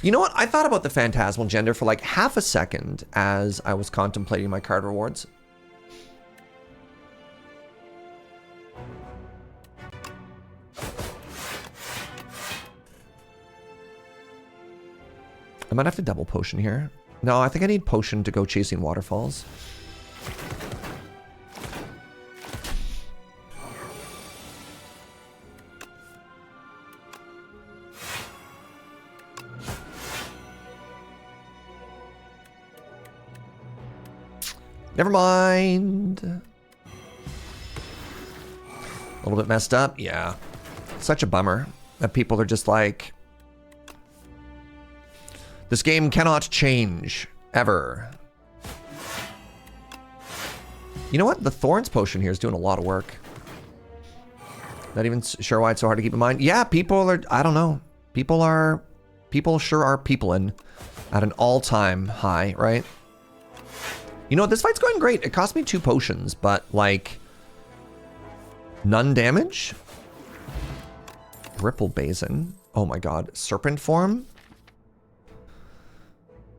You know what? I thought about the Phantasmal Gender for like half a second as I was contemplating my card rewards. I might have to double potion here. No, I think I need potion to go chasing waterfalls. Never mind. A little bit messed up. Yeah. Such a bummer that people are just like, this game cannot change, ever. You know what? The Thorns potion here is doing a lot of work. Not even sure why it's so hard to keep in mind. Yeah, people are, I don't know. People sure are peopling at an all-time high, right? You know what? This fight's going great. It cost me 2 potions, but like, none damage? Ripple Basin. Oh my god. Serpent form?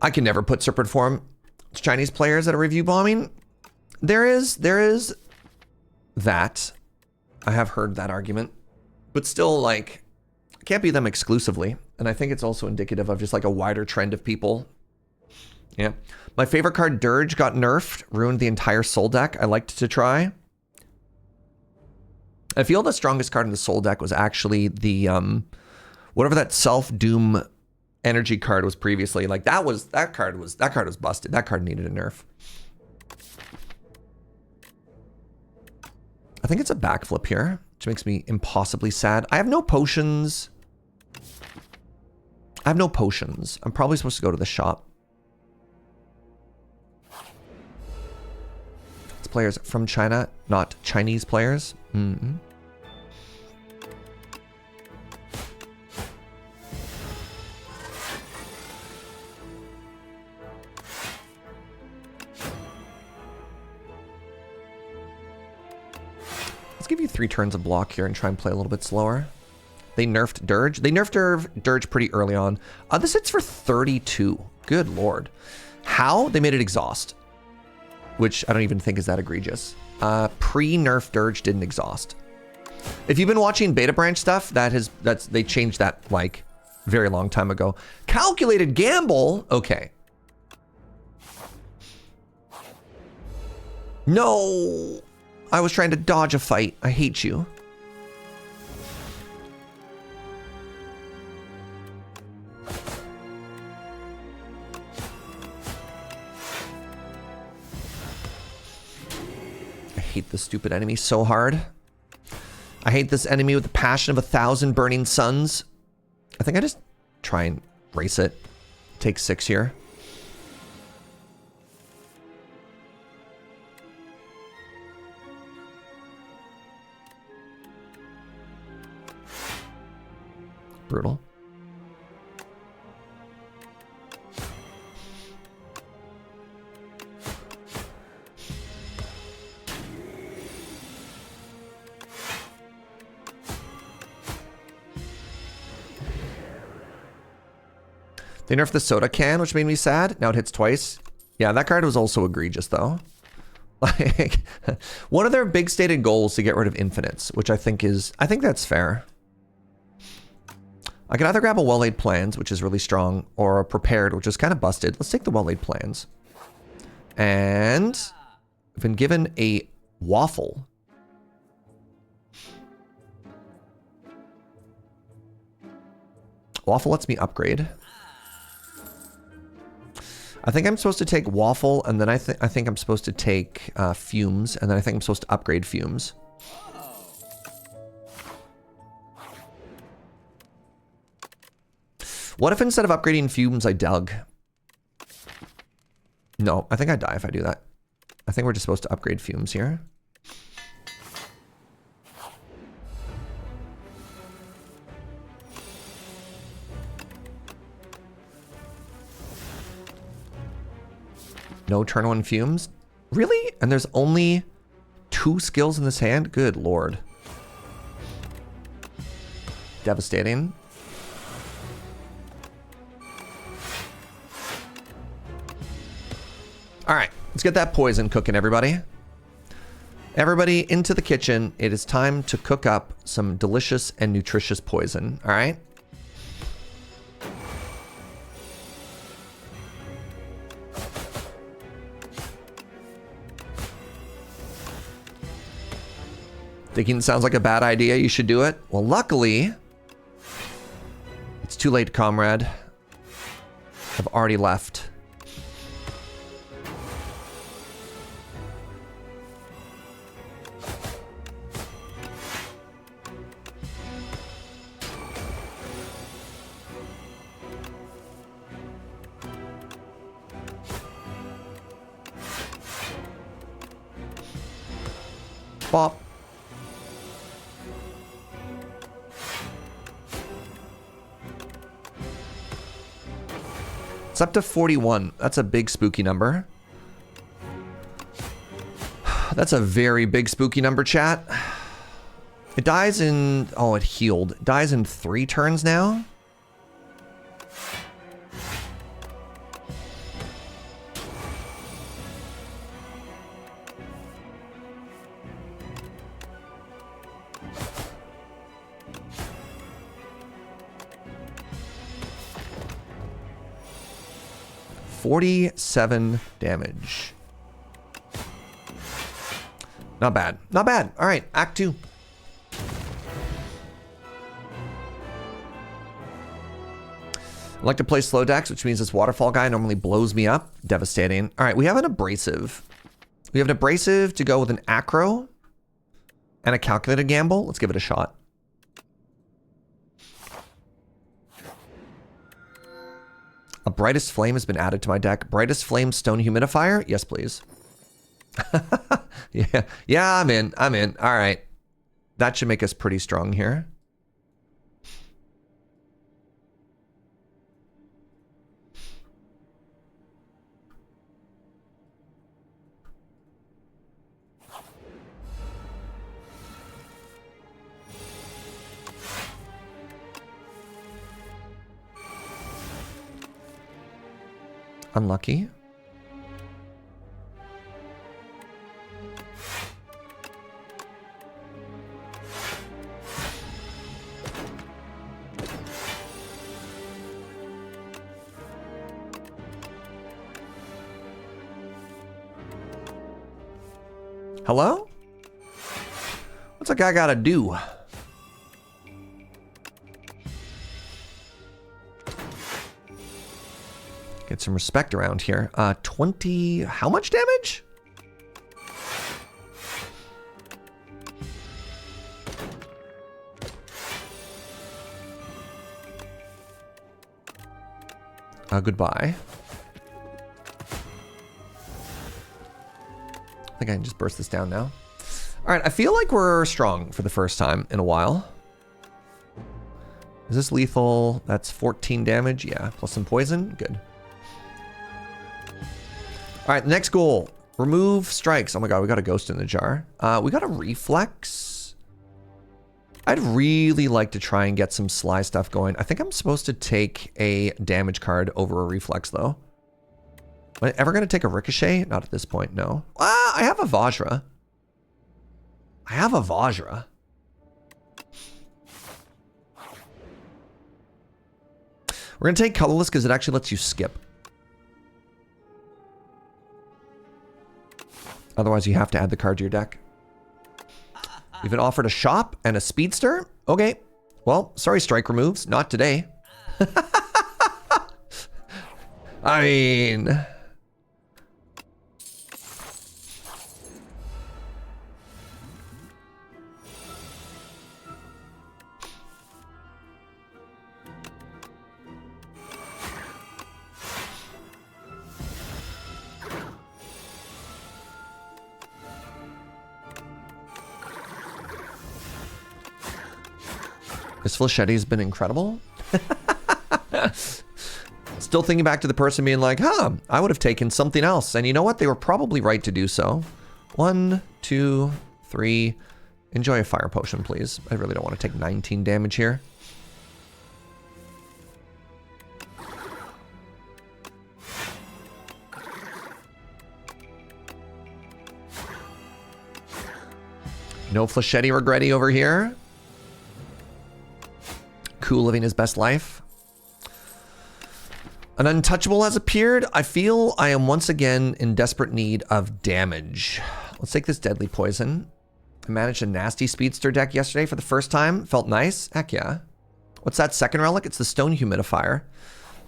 I can never put Serpent form to Chinese players that are review bombing. There is that. I have heard that argument. But still, like, can't be them exclusively. And I think it's also indicative of just like a wider trend of people. Yeah. My favorite card, Dirge, got nerfed, ruined the entire soul deck. I liked to try. I feel the strongest card in the soul deck was actually the whatever that self-doom energy card was previously. Like that card was busted. That card needed a nerf. I think it's a backflip here, which makes me impossibly sad. I have no potions. I'm probably supposed to go to the shop. It's players from China, not Chinese players. Mm-hmm. Let's give you 3 turns of block here and try and play a little bit slower. They nerfed Dirge. They nerfed Dirge pretty early on. This hits for 32. Good lord. How? They made it exhaust, which I don't even think is that egregious. Pre-nerf Dirge didn't exhaust. If you've been watching Beta Branch stuff, they changed that like very long time ago. Calculated gamble? Okay. No. I was trying to dodge a fight. I hate you. I hate this stupid enemy so hard. I hate this enemy with the passion of 1,000 burning suns. I think I just try and race it. Take 6 here. Brutal. They nerfed the soda can, which made me sad. Now it hits twice. Yeah, that card was also egregious, though. Like, one of their big stated goals to get rid of infinites, which I think that's fair. I can either grab a well-laid plans, which is really strong, or a prepared, which is kind of busted. Let's take the well-laid plans. And I've been given a waffle. Waffle lets me upgrade. I think I'm supposed to take waffle, and then I think I'm supposed to take fumes, and then I think I'm supposed to upgrade fumes. What if instead of upgrading fumes, I dug? No, I think I die if I do that. I think we're just supposed to upgrade fumes here. No turn 1 fumes? Really? And there's only 2 skills in this hand? Good lord. Devastating. All right, let's get that poison cooking, everybody. Everybody into the kitchen. It is time to cook up some delicious and nutritious poison, all right? Thinking it sounds like a bad idea, you should do it? Well, luckily, it's too late, comrade. I've already left. Bop. It's up to 41. That's a big spooky number. That's a very big spooky number, chat. It dies in... Oh, it healed. It dies in 3 turns now? 47 damage. Not bad. Not bad. All right, Act 2. I like to play slow decks, which means this waterfall guy normally blows me up. Devastating. All right, we have an abrasive. We have an abrasive to go with an acro and a calculated gamble. Let's give it a shot. A brightest flame has been added to my deck. Brightest flame stone humidifier? Yes, please. Yeah, I'm in. I'm in. All right. That should make us pretty strong here. Unlucky. Hello? What's a guy gotta do? Get some respect around here. 20, how much damage? Goodbye. I think I can just burst this down now. All right, I feel like we're strong for the first time in a while. Is this lethal? That's 14 damage. Yeah, plus some poison. Good. All right, next goal. Remove strikes. Oh my god, we got a ghost in the jar. We got a reflex. I'd really like to try and get some sly stuff going. I think I'm supposed to take a damage card over a reflex, though. Am I ever going to take a ricochet? Not at this point, no. I have a Vajra. I have a Vajra. We're going to take colorless because it actually lets you skip. Otherwise, you have to add the card to your deck. We've been offered a shop and a speedster. Okay. Well, sorry, strike removes. Not today. I mean... This Flechetti's been incredible. Still thinking back to the person being like, huh, I would have taken something else. And you know what? They were probably right to do so. 1, 2, 3. Enjoy a fire potion, please. I really don't want to take 19 damage here. No Flechetti regretty over here. Cool living his best life. An untouchable has appeared. I feel I am once again in desperate need of damage. Let's take this deadly poison. I managed a nasty speedster deck yesterday for the first time. Felt nice. Heck yeah. What's that second relic? It's the stone humidifier.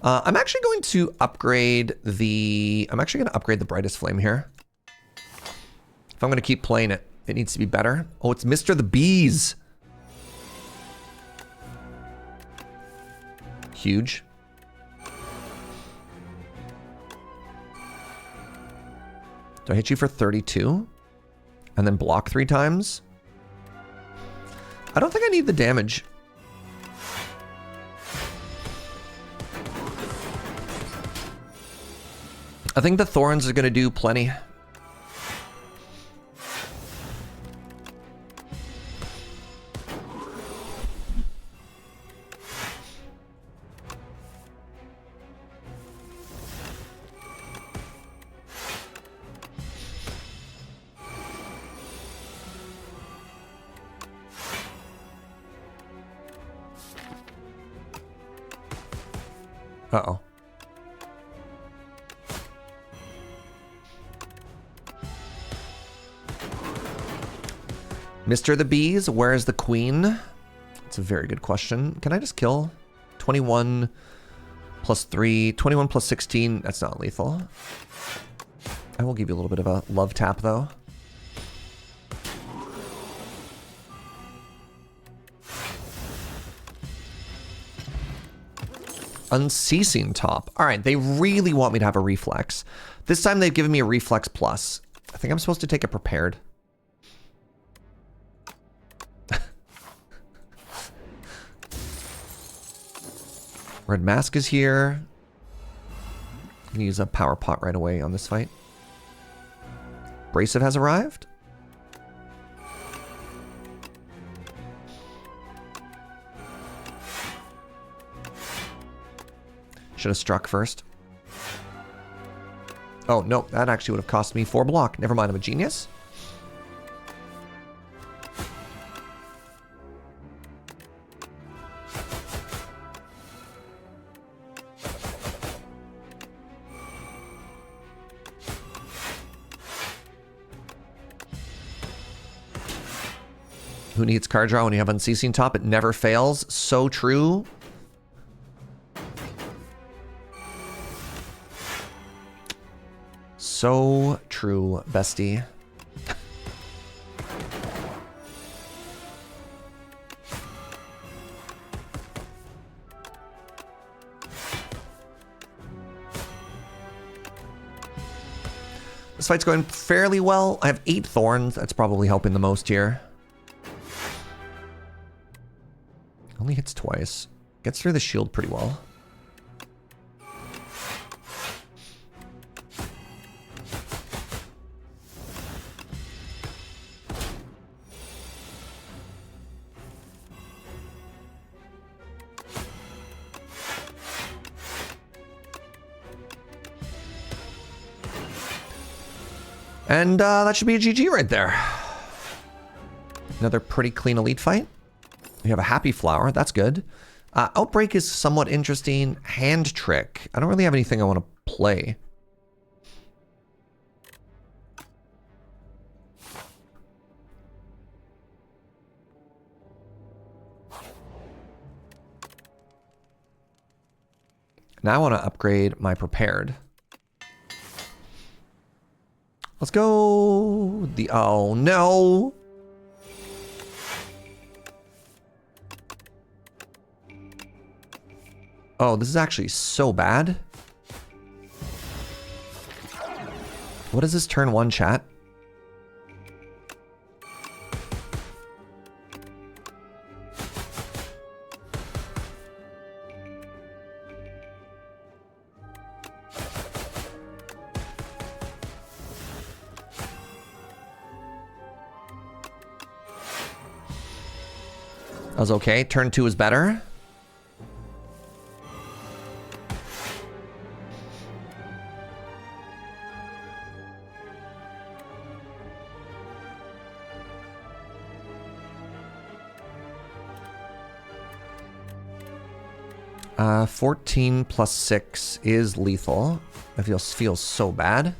I'm actually going to upgrade the... the brightest flame here. If I'm going to keep playing it, it needs to be better. Oh, it's Mr. the Bees. Huge. Do I hit you for 32? And then block 3 times? I don't think I need the damage. I think the Thorns are going to do plenty. Uh-oh. Mr. the Bees, where's the queen? It's a very good question. Can I just kill? 21 plus 3, 21 plus 16. That's not lethal. I will give you a little bit of a love tap, though. Unceasing top. All right, they really want me to have a reflex. This time they've given me a reflex plus. I think I'm supposed to take a prepared. Red Mask is here. I'm gonna use a power pot right away on this fight. Abrasive has arrived. Should have struck first. Oh, no, that actually would have cost me 4 block. Never mind, I'm a genius. Who needs card draw when you have Unceasing Top? It never fails. So true. So true, bestie. This fight's going fairly well. I have 8 thorns. That's probably helping the most here. Only hits twice. Gets through the shield pretty well. And that should be a GG right there. Another pretty clean elite fight. We have a happy flower. That's good. Outbreak is somewhat interesting. Hand trick. I don't really have anything I want to play. Now I want to upgrade my prepared. Let's go. Oh no. Oh, this is actually so bad. What is this turn 1 chat? That was okay. Turn 2 is better. Uh, 14 plus 6 is lethal. That feels so bad.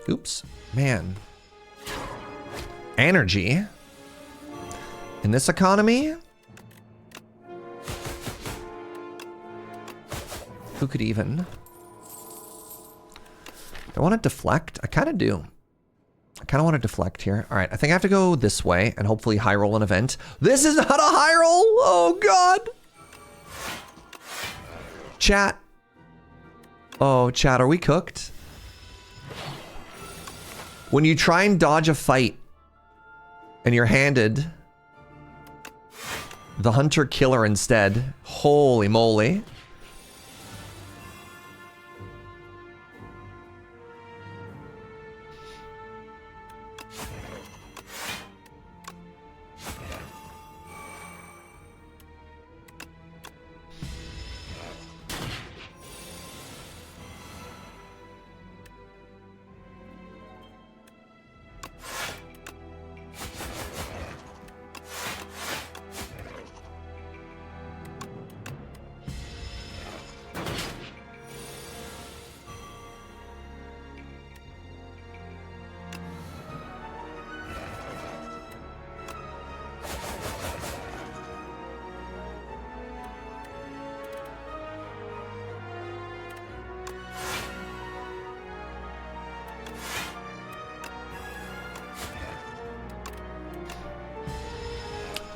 Oops, man. Energy in this economy? Who could even? Do I want to deflect? I kind of do. I kind of want to deflect here. All right, I think I have to go this way and hopefully high roll an event. This is not a high roll! Oh, God! Chat. Oh, chat, are we cooked? When you try and dodge a fight and you're handed the Hunter Killer instead, holy moly.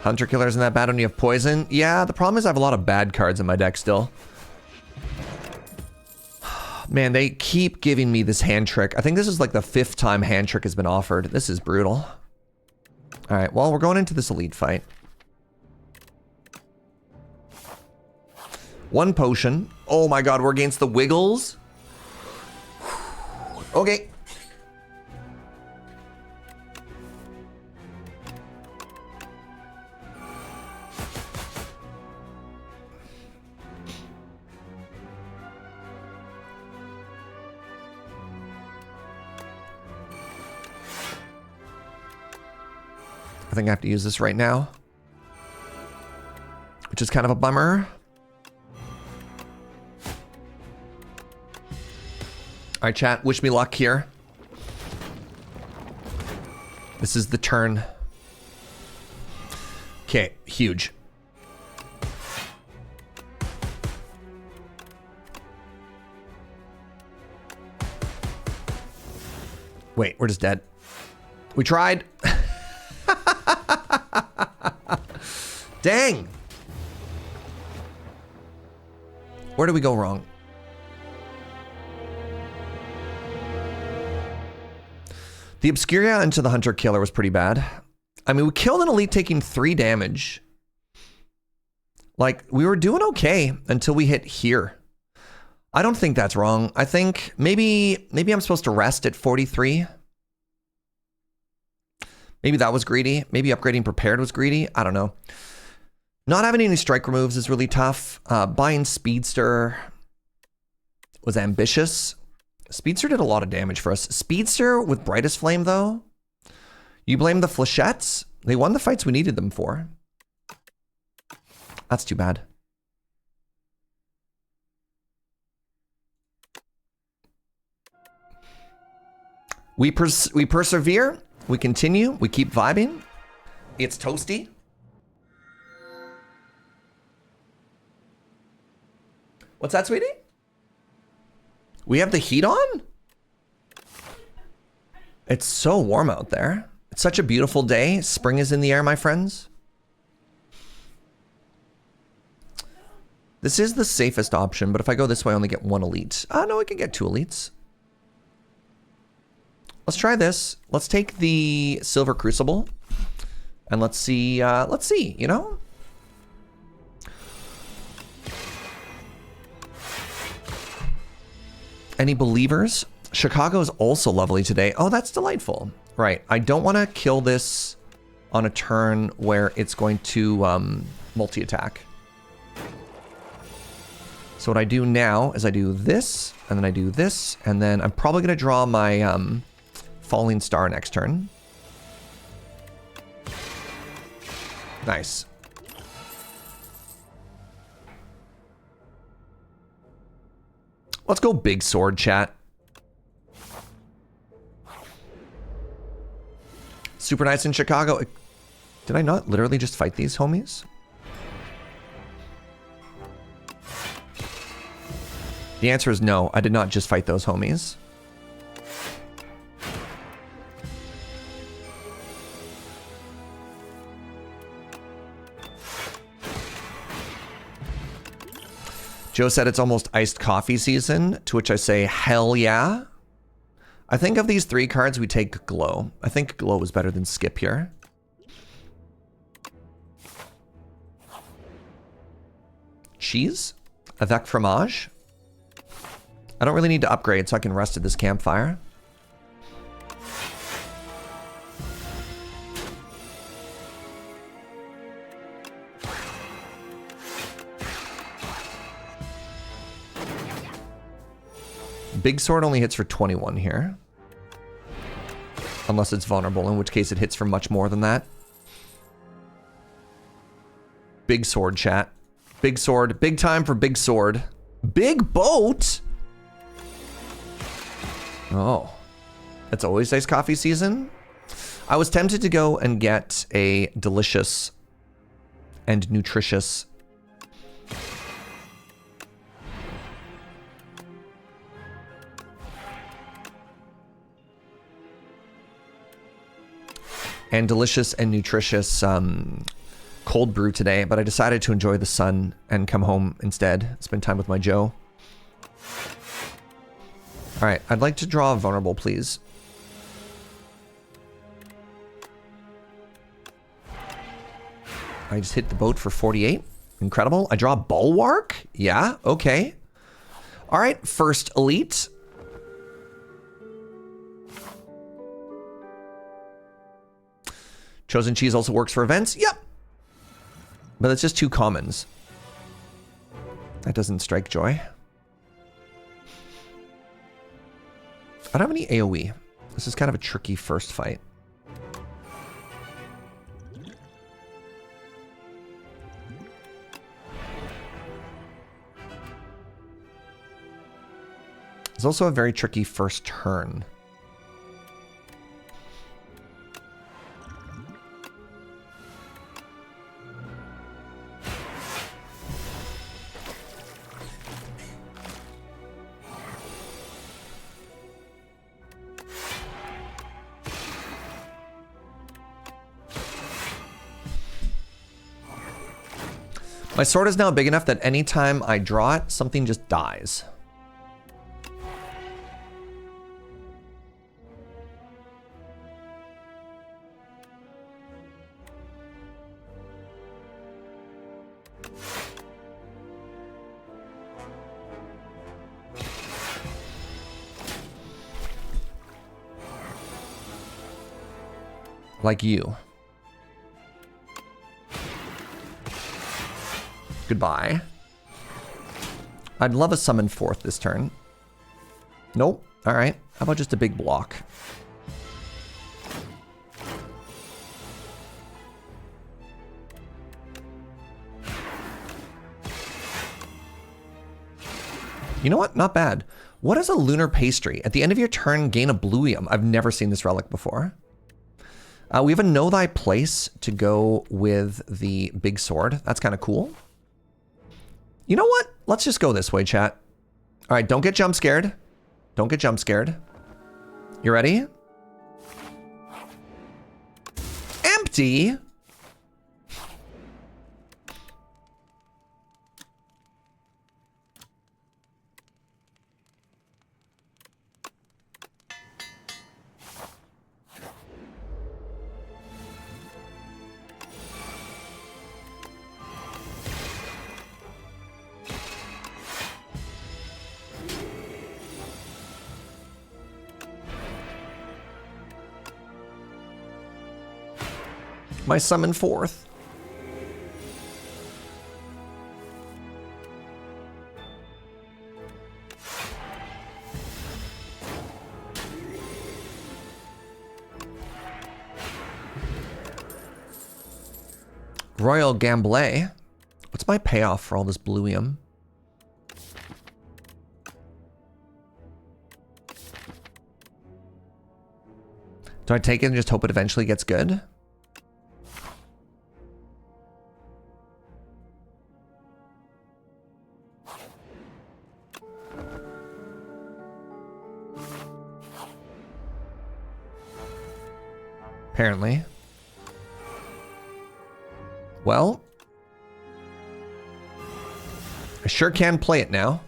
Hunter Killer isn't that bad when you have poison. Yeah, the problem is I have a lot of bad cards in my deck still. Man, they keep giving me this hand trick. I think this is like the 5th time hand trick has been offered. This is brutal. All right, well, we're going into this elite fight. 1 potion. Oh my god, we're against the Wiggles. Okay. I think I have to use this right now, which is kind of a bummer. All right, chat, wish me luck here. This is the turn. Okay, huge. Wait, we're just dead. We tried. Dang. Where did we go wrong? The Obscuria into the Hunter Killer was pretty bad. I mean, we killed an elite taking 3 damage. Like, we were doing okay until we hit here. I don't think that's wrong. I think maybe I'm supposed to rest at 43. Maybe that was greedy. Maybe upgrading prepared was greedy. I don't know. Not having any strike removes is really tough. Buying Speedster was ambitious. Speedster did a lot of damage for us. Speedster with Brightest Flame, though. You blame the Flechettes? They won the fights we needed them for. That's too bad. We persevere. We continue. We keep vibing. It's toasty. What's that, sweetie? We have the heat on? It's so warm out there. It's such a beautiful day. Spring is in the air, my friends. This is the safest option, but if I go this way, I only get 1 elite. No, I can get 2 elites. Let's try this. Let's take the Silver Crucible. And let's see, you know? Any believers? Chicago is also lovely today. Oh, that's delightful. Right. I don't want to kill this on a turn where it's going to multi-attack. So what I do now is I do this, and then I do this, and then I'm probably going to draw my Falling Star next turn. Nice. Let's go big sword, chat. Super nice in Chicago. Did I not literally just fight these homies? The answer is no, I did not just fight those homies. Joe said it's almost iced coffee season, to which I say, hell yeah. I think of these 3 cards, we take Glow. I think Glow is better than Skip here. Cheese? Avec fromage? I don't really need to upgrade, so I can rest at this campfire. Big sword only hits for 21 here. Unless it's vulnerable, in which case it hits for much more than that. Big sword, chat. Big sword. Big time for big sword. Big boat? Oh. It's always iced coffee season? I was tempted to go and get a delicious and nutritious cold brew today, but I decided to enjoy the sun and come home instead. Spend time with my Joe. All right, I'd like to draw a vulnerable, please. I just hit the boat for 48. Incredible. I draw a bulwark? Yeah, okay. All right, first elite. Chosen cheese also works for events? Yep. But it's just 2 commons. That doesn't strike joy. I don't have any AoE. This is kind of a tricky first fight. It's also a very tricky first turn. My sword is now big enough that anytime I draw it, something just dies. Like you. Goodbye. I'd love a summon 4th this turn. Nope. All right. How about just a big block? You know what? Not bad. What is a lunar pastry? At the end of your turn, gain a bluium. I've never seen this relic before. We have a know thy place to go with the big sword. That's kind of cool. You know what? Let's just go this way, chat. All right, don't get jump scared. Don't get jump scared. You ready? Empty. My summon 4th. Royal Gamblé. What's my payoff for all this bluium? Do I take it and just hope it eventually gets good? Apparently. Well, I sure can play it now.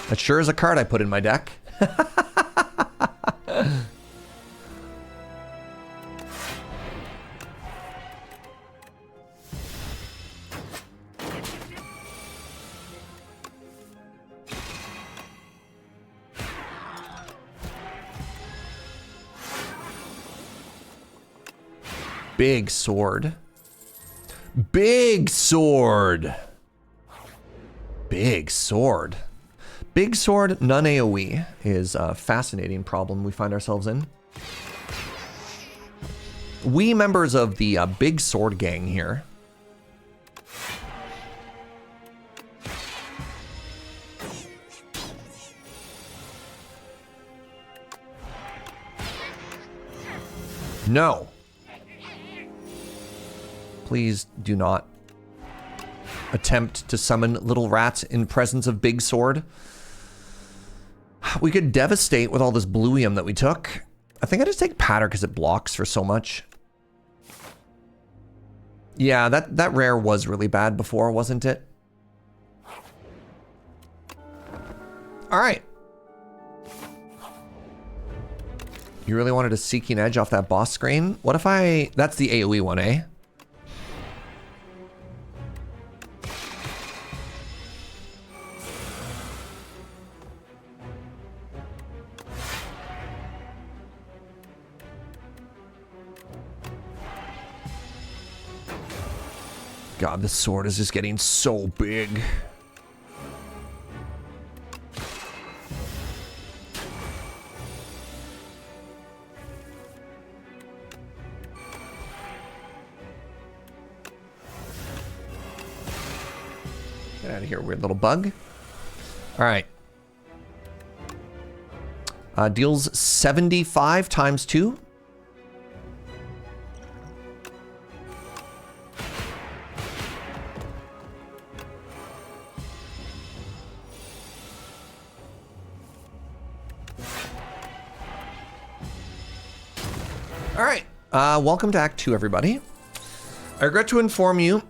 That sure is a card I put in my deck. Big sword. Big sword. Big sword. Big sword, none AoE is a fascinating problem we find ourselves in. We members of the Big Sword gang here. No. Please do not attempt to summon little rats in presence of Big Sword. We could devastate with all this bluium that we took. I think I just take Patter because it blocks for so much. Yeah, that rare was really bad before, wasn't it? All right. You really wanted a Seeking Edge off that boss screen? What if I... That's the AoE one, eh? God, this sword is just getting so big. Get out of here, weird little bug. All right. Deals 75 times 2. All right, welcome to Act 2, everybody. I regret to inform you,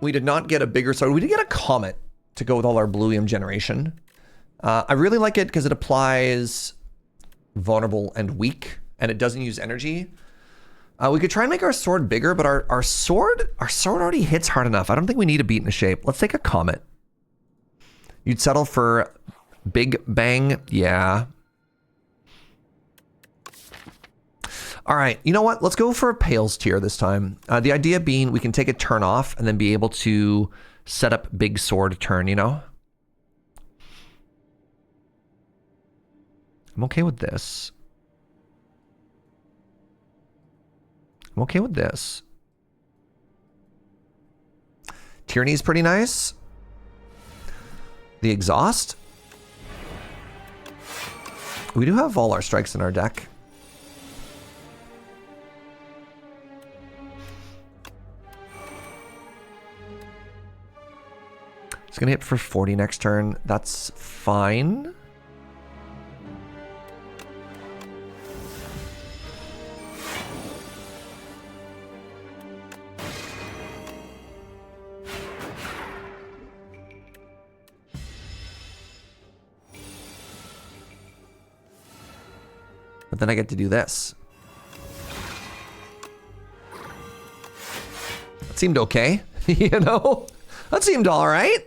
we did not get a bigger sword. We did get a comet to go with all our Bluium generation. I really like it because it applies vulnerable and weak, and it doesn't use energy. We could try and make our sword bigger, but our sword already hits hard enough. I don't think we need a beat into shape. Let's take a comet. You'd settle for Big Bang? Yeah. All right, you know what? Let's go for a Pales tier this time. The idea being we can take a turn off and then be able to set up big sword turn, you know? I'm okay with this. I'm okay with this. Tyranny's pretty nice. The exhaust. We do have all our strikes in our deck. It's gonna hit for 40 next turn. That's fine. But then I get to do this. That seemed okay, you know? That seemed all right.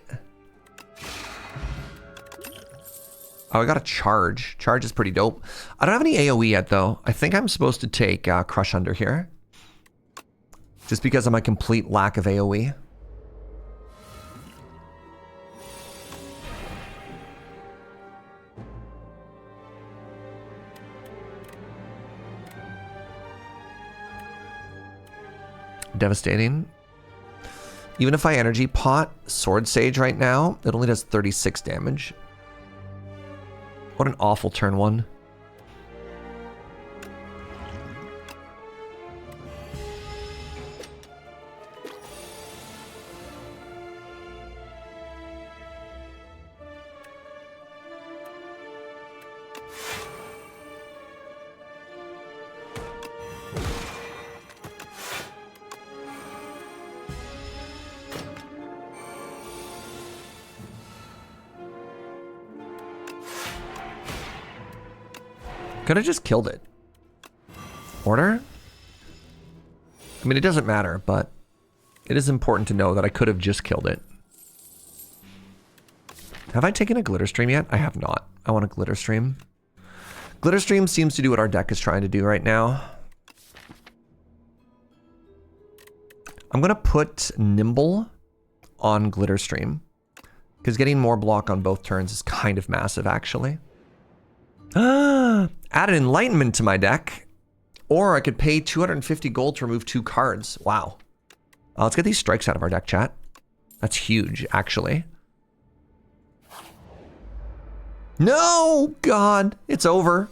Oh, I got a charge. Charge is pretty dope. I don't have any AoE yet, though. I think I'm supposed to take Crush Under here. Just because of my complete lack of AoE. Devastating. Even if I energy pot Sword Sage right now, it only does 36 damage. What an awful turn one. Could have just killed it. Order? I mean, it doesn't matter, but it is important to know that I could have just killed it. Have I taken a Glitter Stream yet? I have not. I want a Glitter Stream. Glitter Stream seems to do what our deck is trying to do right now. I'm going to put Nimble on Glitter Stream, because getting more block on both turns is kind of massive, actually. Add an Enlightenment to my deck. Or I could pay 250 gold to remove 2 cards. Wow. Let's get these strikes out of our deck, chat. That's huge, actually. No! God, it's over.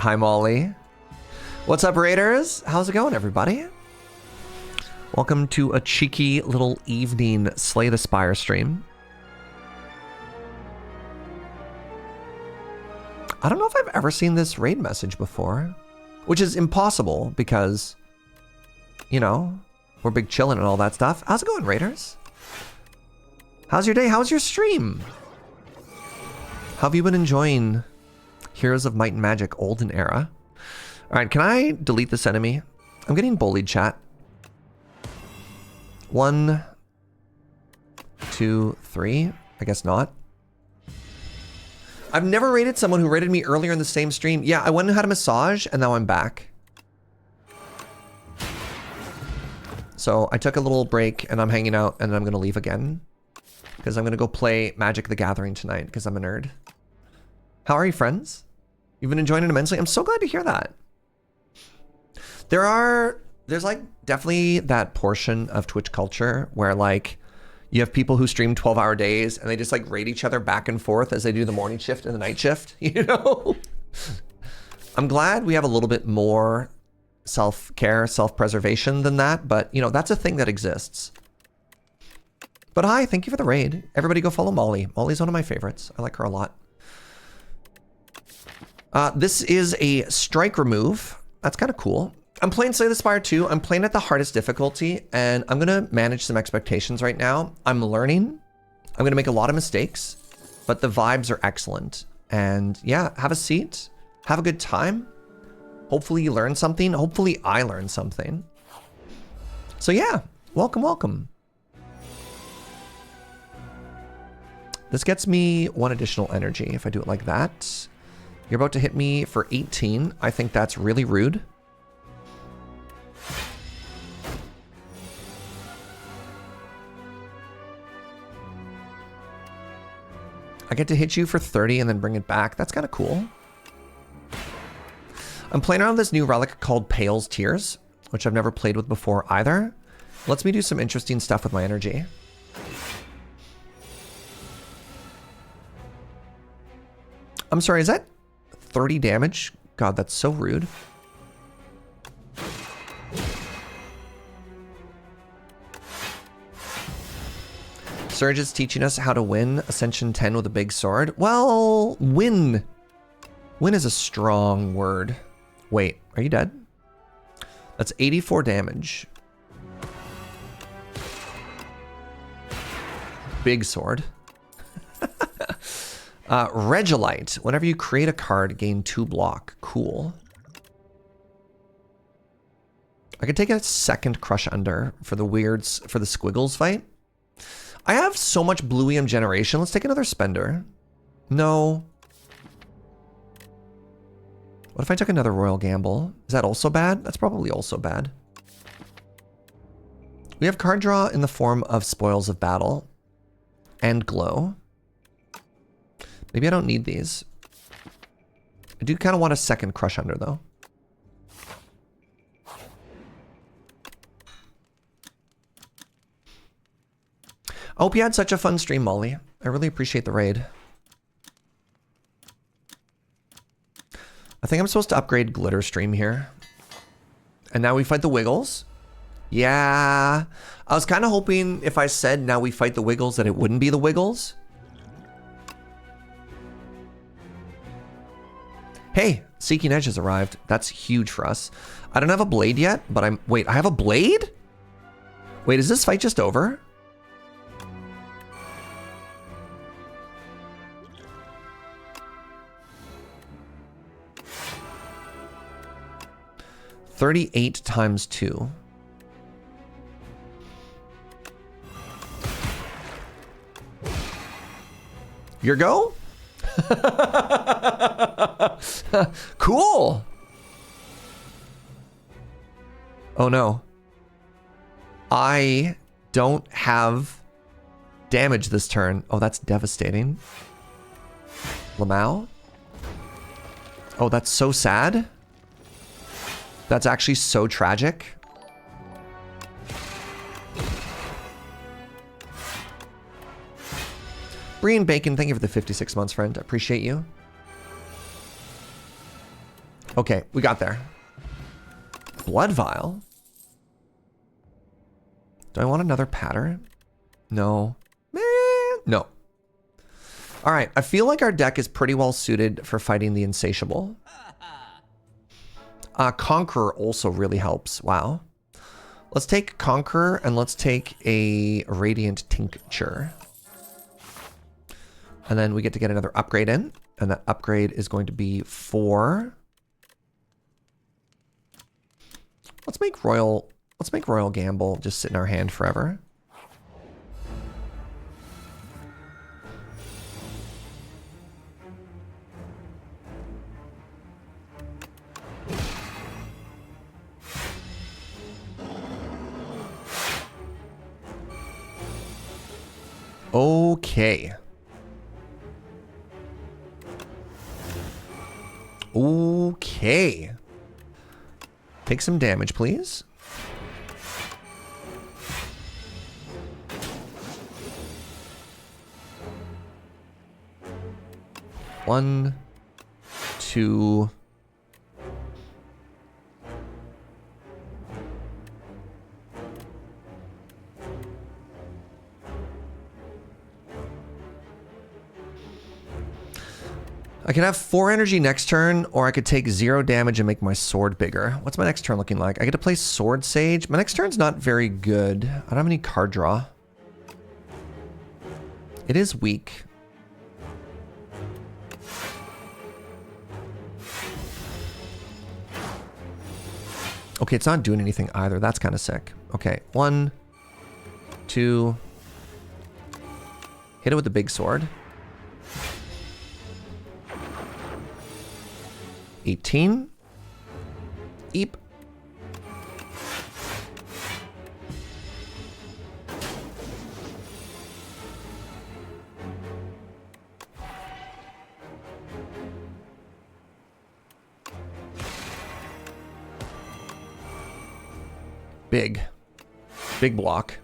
Hi, Molly. What's up, Raiders? How's it going, everybody? Welcome to a cheeky little evening Slay the Spire stream. I don't know if I've ever seen this raid message before, which is impossible because, you know, we're big chillin' and all that stuff. How's it going, Raiders? How's your day? How's your stream? How have you been enjoying Heroes of Might and Magic Olden Era? All right, can I delete this enemy? I'm getting bullied, chat. 1, 2, 3. I guess not. I've never raided someone who raided me earlier in the same stream. Yeah, I went and had a massage, and now I'm back. So I took a little break, and I'm hanging out, and I'm going to leave again. Because I'm going to go play Magic the Gathering tonight, because I'm a nerd. How are you, friends? You've been enjoying it immensely? I'm so glad to hear that. There's like definitely that portion of Twitch culture where like you have people who stream 12-hour days and they just like raid each other back and forth as they do the morning shift and the night shift, you know? I'm glad we have a little bit more self-care, self-preservation than that, but you know, that's a thing that exists. But hi, thank you for the raid. Everybody go follow Molly. Molly's one of my favorites. I like her a lot. This is a strike remove. That's kind of cool. I'm playing Slay the Spire 2. I'm playing at the hardest difficulty, and I'm going to manage some expectations right now. I'm learning. I'm going to make a lot of mistakes, but the vibes are excellent. And yeah, have a seat. Have a good time. Hopefully you learn something. Hopefully I learn something. So yeah, welcome, welcome. This gets me 1 additional energy if I do it like that. You're about to hit me for 18. I think that's really rude. I get to hit you for 30 and then bring it back. That's kind of cool. I'm playing around with this new relic called Pale's Tears, which I've never played with before either. Lets me do some interesting stuff with my energy. I'm sorry, is that 30 damage? God, that's so rude. Surge is teaching us how to win Ascension 10 with a big sword. Well, win. Win is a strong word. Wait, are you dead? That's 84 damage. Big sword. Regilite. Whenever you create a card, gain 2 block. Cool. I could take a second Crush Under for the weirds, for the Squiggles fight. I have so much Bluium generation. Let's take another Spender. No. What if I took another Royal Gamble? Is that also bad? That's probably also bad. We have card draw in the form of Spoils of Battle and Glow. Maybe I don't need these. I do kind of want a second Crush Under, though. I hope you had such a fun stream, Molly. I really appreciate the raid. I think I'm supposed to upgrade Glitter Stream here. And now we fight the Wiggles. Yeah. I was kind of hoping if I said now we fight the Wiggles that it wouldn't be the Wiggles. Hey, Seeking Edge has arrived. That's huge for us. I don't have a blade yet, but I'm... Wait, I have a blade? Wait, is this fight just over? $38 times 2. Your go? Cool. Oh no. I don't have damage this turn. Oh, that's devastating. Lamau? Oh, that's so sad. That's actually so tragic. Brian Bacon, thank you for the 56 months, friend. I appreciate you. Okay, we got there. Blood vial. Do I want another pattern? No. No. All right, I feel like our deck is pretty well suited for fighting the Insatiable. Conqueror also really helps. Wow. Let's take Conqueror and let's take a Radiant Tincture. And then we get to get another upgrade in. And that upgrade is going to be 4. Let's make Royal Gamble just sit in our hand forever. Okay. Okay. Take some damage, please. One, two. I can have 4 energy next turn, or I could take 0 damage and make my sword bigger. What's my next turn looking like? I get to play Sword Sage. My next turn's not very good. I don't have any card draw. It is weak. Okay, it's not doing anything either. That's kind of sick. Okay, 1, 2. Hit it with the big sword. 18. Eep. Big block.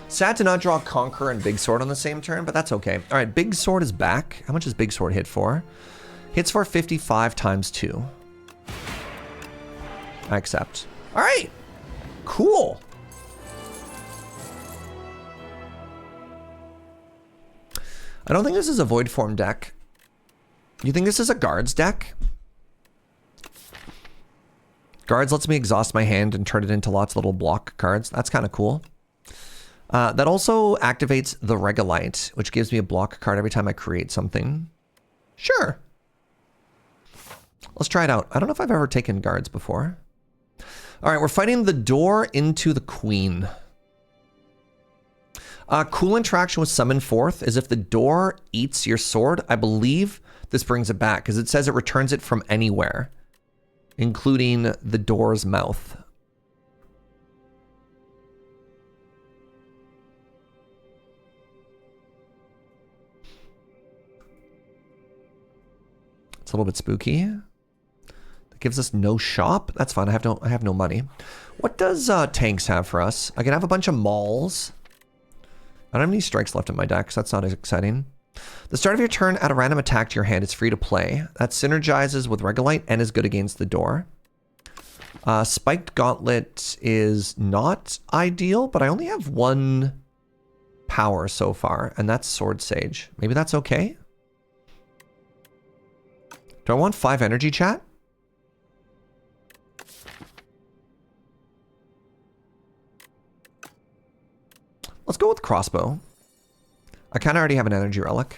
Sad to not draw Conqueror and Big Sword on the same turn, but that's okay. All right, Big Sword is back. How much does Big Sword hit for? Hits for 55 times 2. I accept. All right. Cool. I don't think this is a Void Form deck. You think this is a Guards deck? Guards lets me exhaust my hand and turn it into lots of little block cards. That's kind of cool. That also activates the Regolite, which gives me a block card every time I create something. Sure. Let's try it out. I don't know if I've ever taken Guards before. All right, we're fighting the door into the Queen. Cool interaction with Summon Forth is if the door eats your sword. I believe this brings it back because it says it returns it from anywhere, including the door's mouth. It's a little bit spooky. That gives us no shop. That's fine. I have no money. What does tanks have for us? I can have a bunch of mauls. I don't have any strikes left in my deck, so that's not as exciting. The start of your turn, add a random attack to your hand. It's free to play. That synergizes with Regolite and is good against the door. Spiked Gauntlet is not ideal, but I only have 1 power so far, and that's Sword Sage. Maybe that's okay? Do I want 5 energy, chat? Let's go with Crossbow. I kind of already have an energy relic.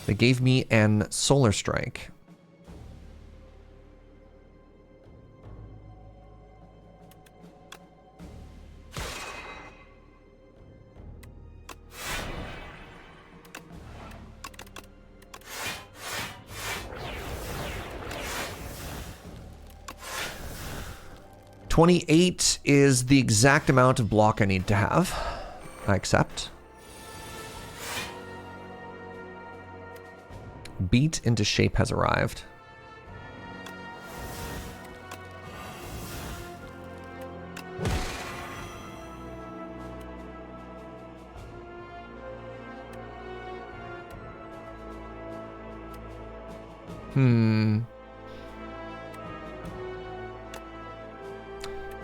They gave me an Solar Strike. $28 is the exact amount of block I need to have. I accept. Beat into shape has arrived.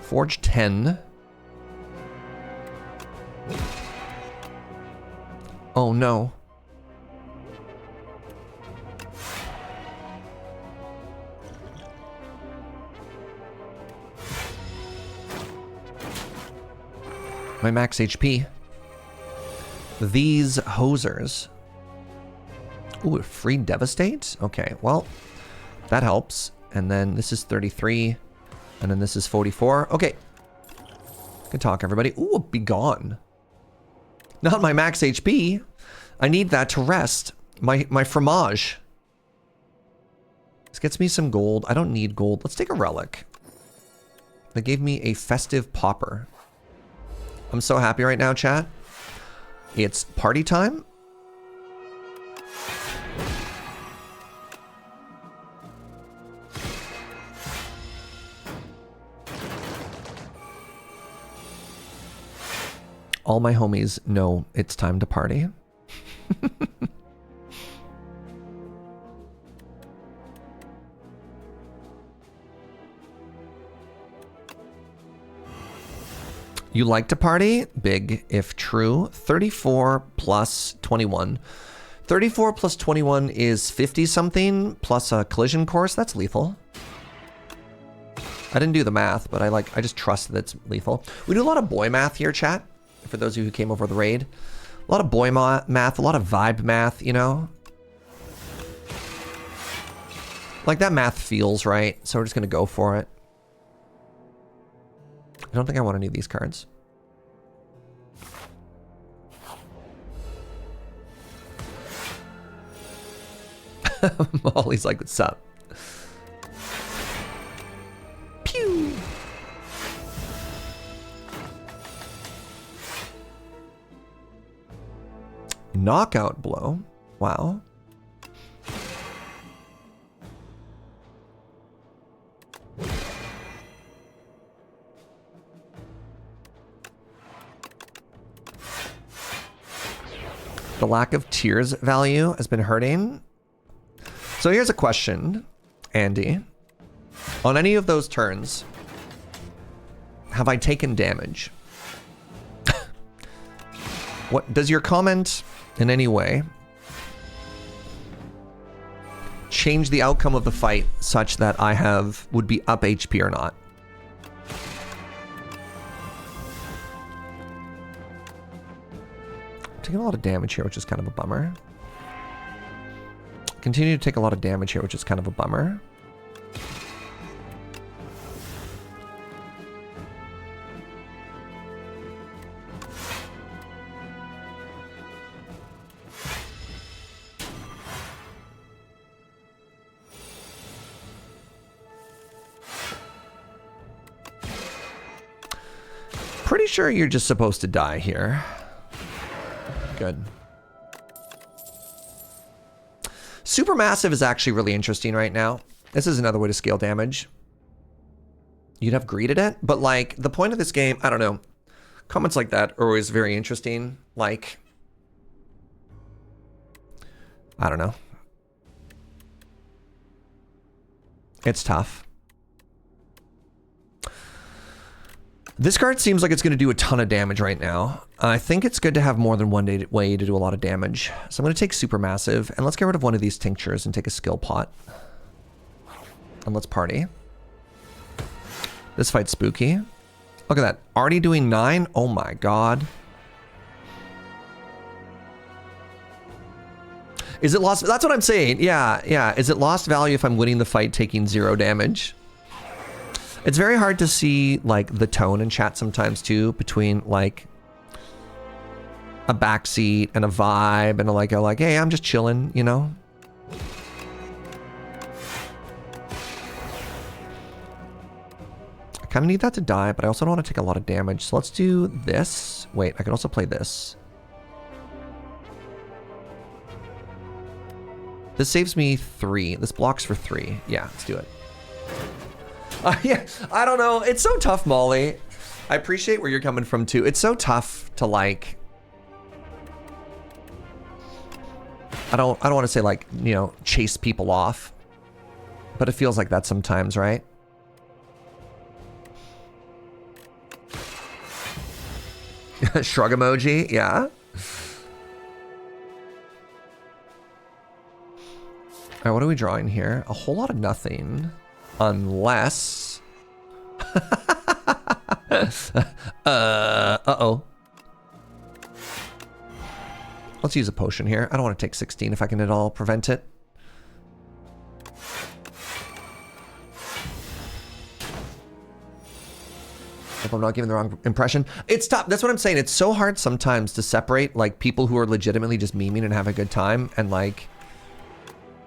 Forge 10. Oh no. My max HP. These hosers. Ooh, free devastate? Okay, well, that helps. And then this is 33. And then this is 44. Okay. Good talk, everybody. Ooh, be gone. Not my max HP. I need that to rest. My fromage. This gets me some gold. I don't need gold. Let's take a relic. They gave me a festive popper. I'm so happy right now, chat. It's party time. All my homies know it's time to party. You like to party? Big if true. 34 plus 21. 34 plus 21 is 50 something plus a collision course. That's lethal. I didn't do the math, but I just trust that it's lethal. We do a lot of boy math here, chat. For those of you who came over the raid. A lot of boy math, a lot of vibe math, you know? Like that math feels right, so we're just gonna go for it. I don't think I want any of these cards. Molly's like, what's up? Pew! Knockout blow. Wow. The lack of tears value has been hurting. So here's a question, Andy. On any of those turns, have I taken damage? What does your comment in any way change the outcome of the fight such that I would be up HP or not? Taking a lot of damage here, which is kind of a bummer. Continue to take a lot of damage here, which is kind of a bummer. Pretty sure you're just supposed to die here. Good. Supermassive is actually really interesting right now. This is another way to scale damage. You'd have greeted it, but like the point of this game, I don't know. Comments like that are always very interesting. Like, I don't know. It's tough. This card seems like it's going to do a ton of damage right now. I think it's good to have more than one way to do a lot of damage. So I'm going to take Supermassive, and let's get rid of one of these tinctures and take a skill pot. And let's party. This fight's spooky. Look at that. Already doing 9? Oh my god. Is it lost? That's what I'm saying. Yeah. Is it lost value if I'm winning the fight taking 0 damage? It's very hard to see, like, the tone in chat sometimes, too, between, like, a backseat and a vibe and like, hey, I'm just chilling, you know? I kind of need that to die, but I also don't want to take a lot of damage. So let's do this. Wait, I can also play this. This saves me 3. This blocks for 3. Yeah, let's do it. Yeah, I don't know. It's so tough, Molly. I appreciate where you're coming from, too. It's so tough to, like... I don't want to say, like, you know, chase people off. But it feels like that sometimes, right? Shrug emoji, yeah. All right, what are we drawing here? A whole lot of nothing. Unless... uh-oh. Let's use a potion here. I don't want to take 16 if I can at all prevent it. If I'm not giving the wrong impression. It's tough. That's what I'm saying. It's so hard sometimes to separate like people who are legitimately just memeing and have a good time and like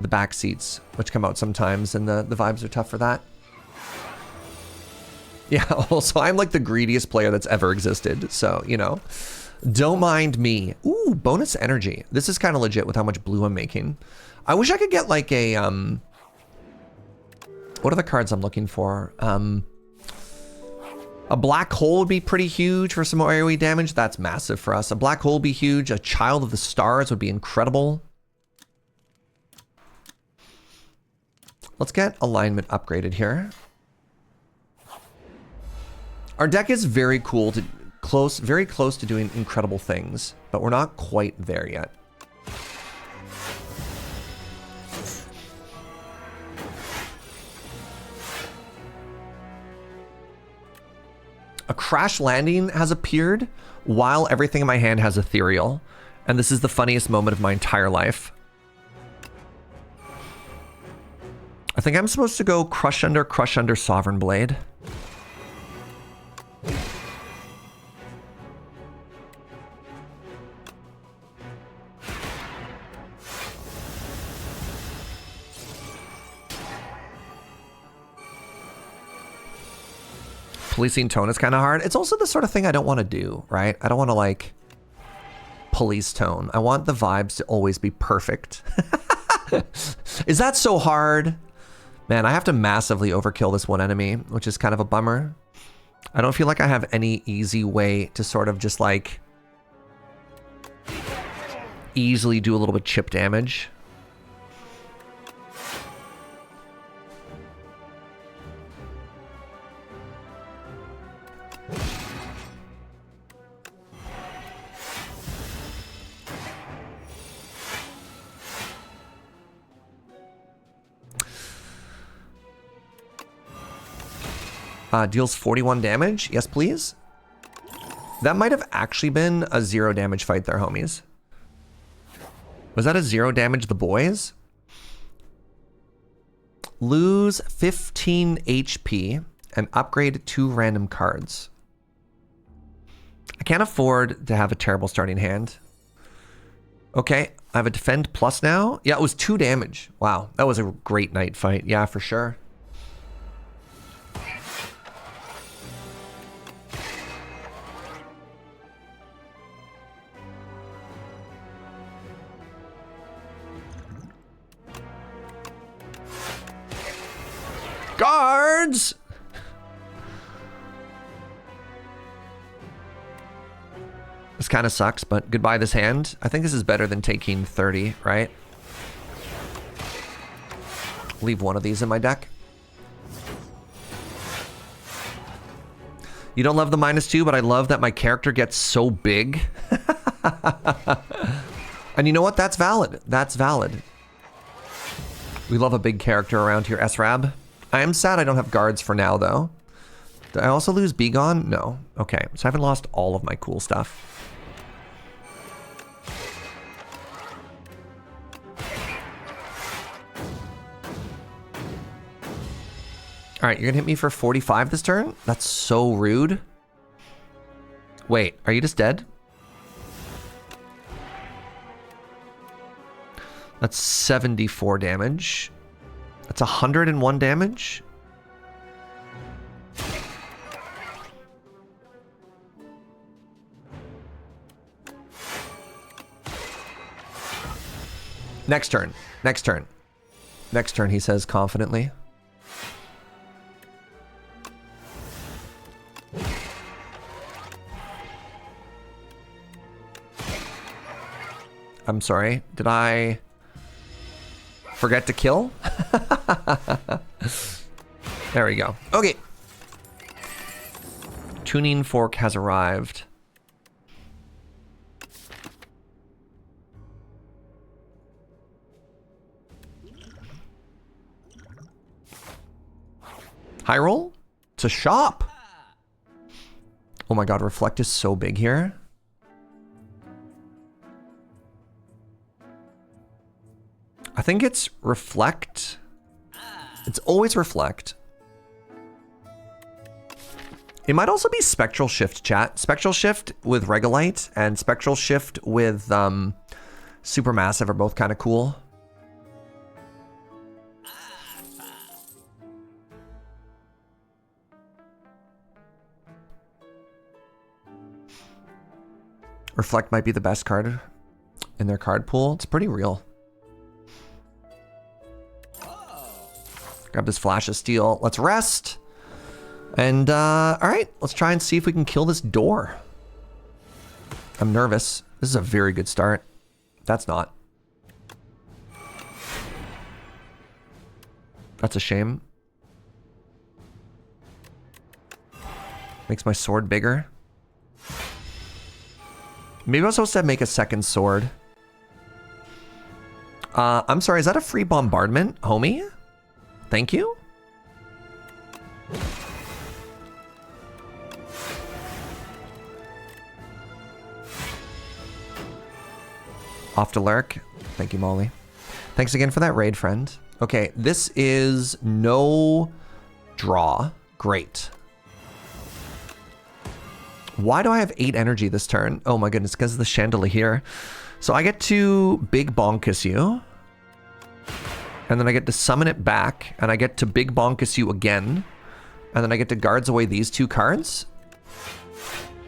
the back seats, which come out sometimes, and the vibes are tough for that. Yeah, also I'm like the greediest player that's ever existed, so you know. Don't mind me. Ooh, bonus energy. This is kind of legit with how much blue I'm making. I wish I could get like a what are the cards I'm looking for? A black hole would be pretty huge for some more AoE damage. That's massive for us. A black hole would be huge. A Child of the Stars would be incredible. Let's get alignment upgraded here. Our deck is very cool to very close to doing incredible things, but we're not quite there yet. A crash landing has appeared while everything in my hand has ethereal, and this is the funniest moment of my entire life. I think I'm supposed to go Crush Under Sovereign Blade. Policing tone is kind of hard. It's also the sort of thing I don't want to do, right? I don't want to like police tone. I want the vibes to always be perfect. Is that so hard? Man, I have to massively overkill this one enemy, which is kind of a bummer. I don't feel like I have any easy way to sort of just like easily do a little bit chip damage. Deals 41 damage. Yes, please. That might have actually been a 0 damage fight there, homies. Was that a 0 damage the boys? Lose 15 HP and upgrade 2 random cards. I can't afford to have a terrible starting hand. Okay, I have a defend plus now. Yeah, it was 2 damage. Wow, that was a great night fight. Yeah, for sure. Guards! This kind of sucks, but goodbye this hand. I think this is better than taking 30, right? Leave one of these in my deck. You don't love the -2, but I love that my character gets so big. And you know what? That's valid. That's valid. We love a big character around here, SRAB. I am sad I don't have guards for now, though. Did I also lose Begone? No. Okay, so I haven't lost all of my cool stuff. All right, you're gonna hit me for 45 this turn? That's so rude. Wait, are you just dead? That's 74 damage. That's 101 damage. Next turn. Next turn. Next turn, he says confidently. I'm sorry. Did I... Forget to kill? There we go. Okay. Tuning fork has arrived. High roll? It's a shop. Oh my god, reflect is so big here. I think it's reflect. It's always reflect. It might also be spectral shift, chat. Spectral shift with Regolite and spectral shift with Supermassive are both kind of cool. Reflect might be the best card in their card pool. It's pretty real. Grab this Flash of Steel. Let's rest. And, all right, let's try and see if we can kill this door. I'm nervous. This is a very good start. That's not. That's a shame. Makes my sword bigger. Maybe I was supposed to make a second sword. I'm sorry, is that a free bombardment, homie? Thank you. Off to lurk. Thank you, Molly. Thanks again for that raid, friend. Okay, this is no draw. Great. Why do I have 8 energy this turn? Oh my goodness, because of the chandelier. So I get to big bonkus you. And then I get to summon it back. And I get to big bonkus you again. And then I get to guards away these 2 cards.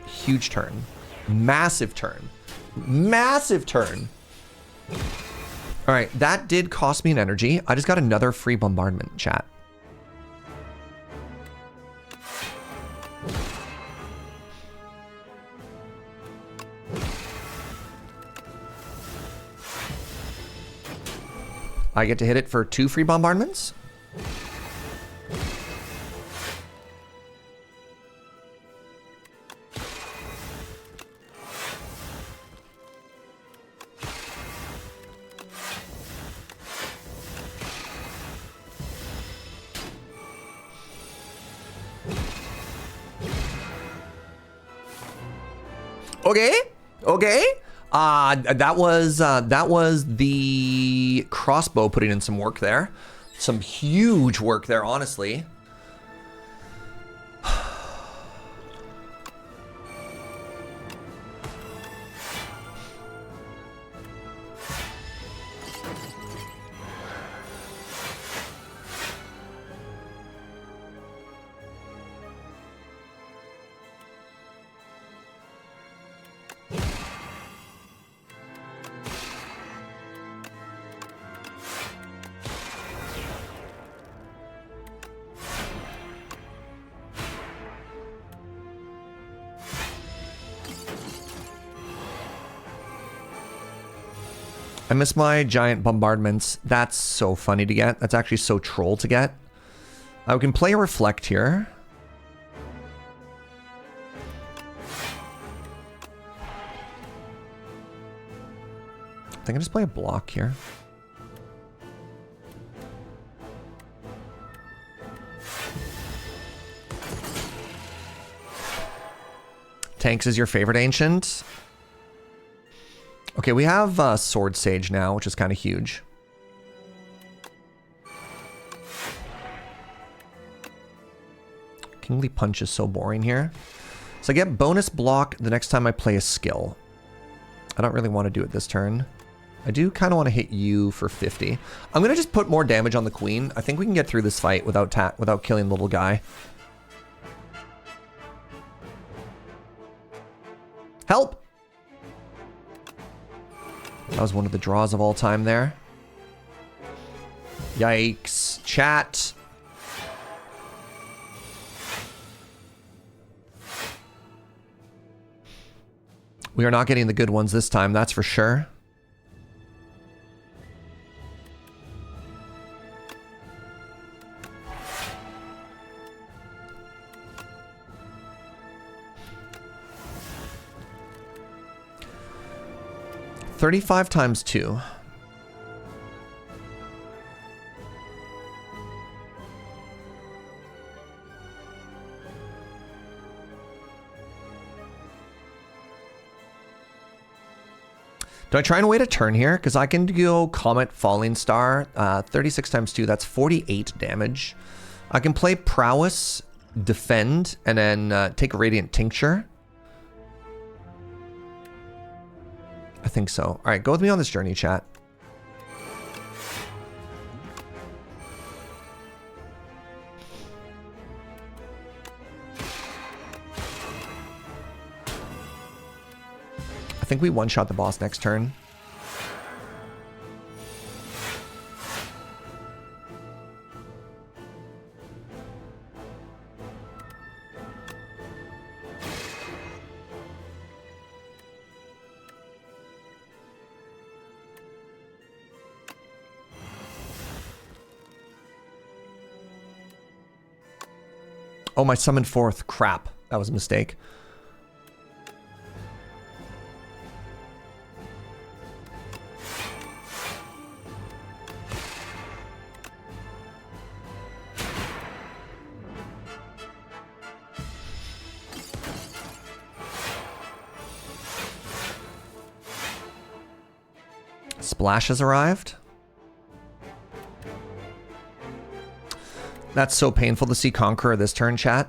Huge turn. Massive turn. Massive turn. All right, that did cost me an energy. I just got another free bombardment, chat. I get to hit it for 2 free bombardments. Okay, okay. That was the crossbow putting in some work there. Some huge work there, honestly. I miss my giant bombardments. That's so funny to get. That's actually so troll to get. I can play a reflect here. I think I just play a block here. Tanks is your favorite ancient? Okay, we have Sword Sage now, which is kind of huge. Kingly Punch is so boring here. So I get bonus block the next time I play a skill. I don't really want to do it this turn. I do kind of want to hit you for 50. I'm going to just put more damage on the queen. I think we can get through this fight without killing the little guy. Help! That was one of the draws of all time there. Yikes. Chat. We are not getting the good ones this time, that's for sure. 35 times 2. Do I try and wait a turn here? Because I can go Comet, Falling Star, 36 times 2, that's 48 damage. I can play Prowess, Defend, and then take a Radiant Tincture. I think so. All right, go with me on this journey, chat. I think we one-shot the boss next turn. Oh, my summoned forth. Crap. That was a mistake. Splash has arrived. That's so painful to see Conqueror this turn, chat.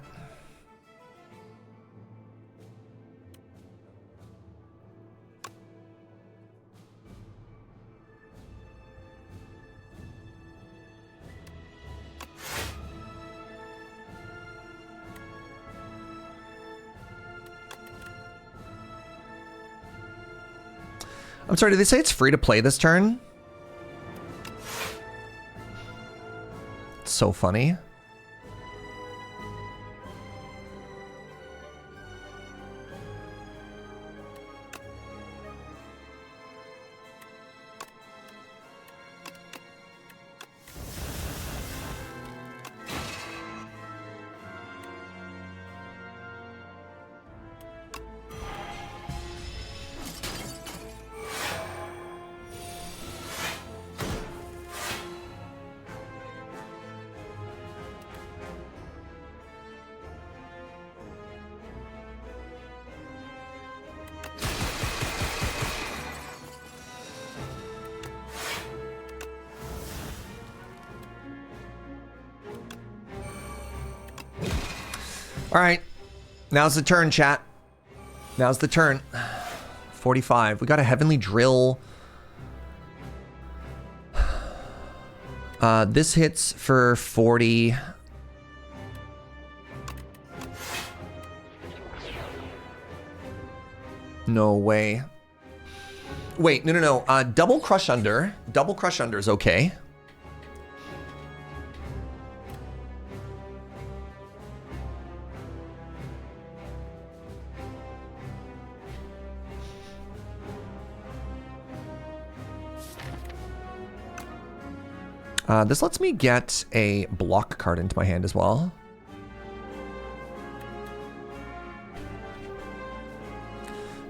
I'm sorry, did they say it's free to play this turn? It's so funny. All right, now's the turn, chat. Now's the turn. 45. We got a Heavenly Drill. This hits for 40. No way. Wait, no. Double Crush Under. Double Crush Under is okay. This lets me get a block card into my hand as well.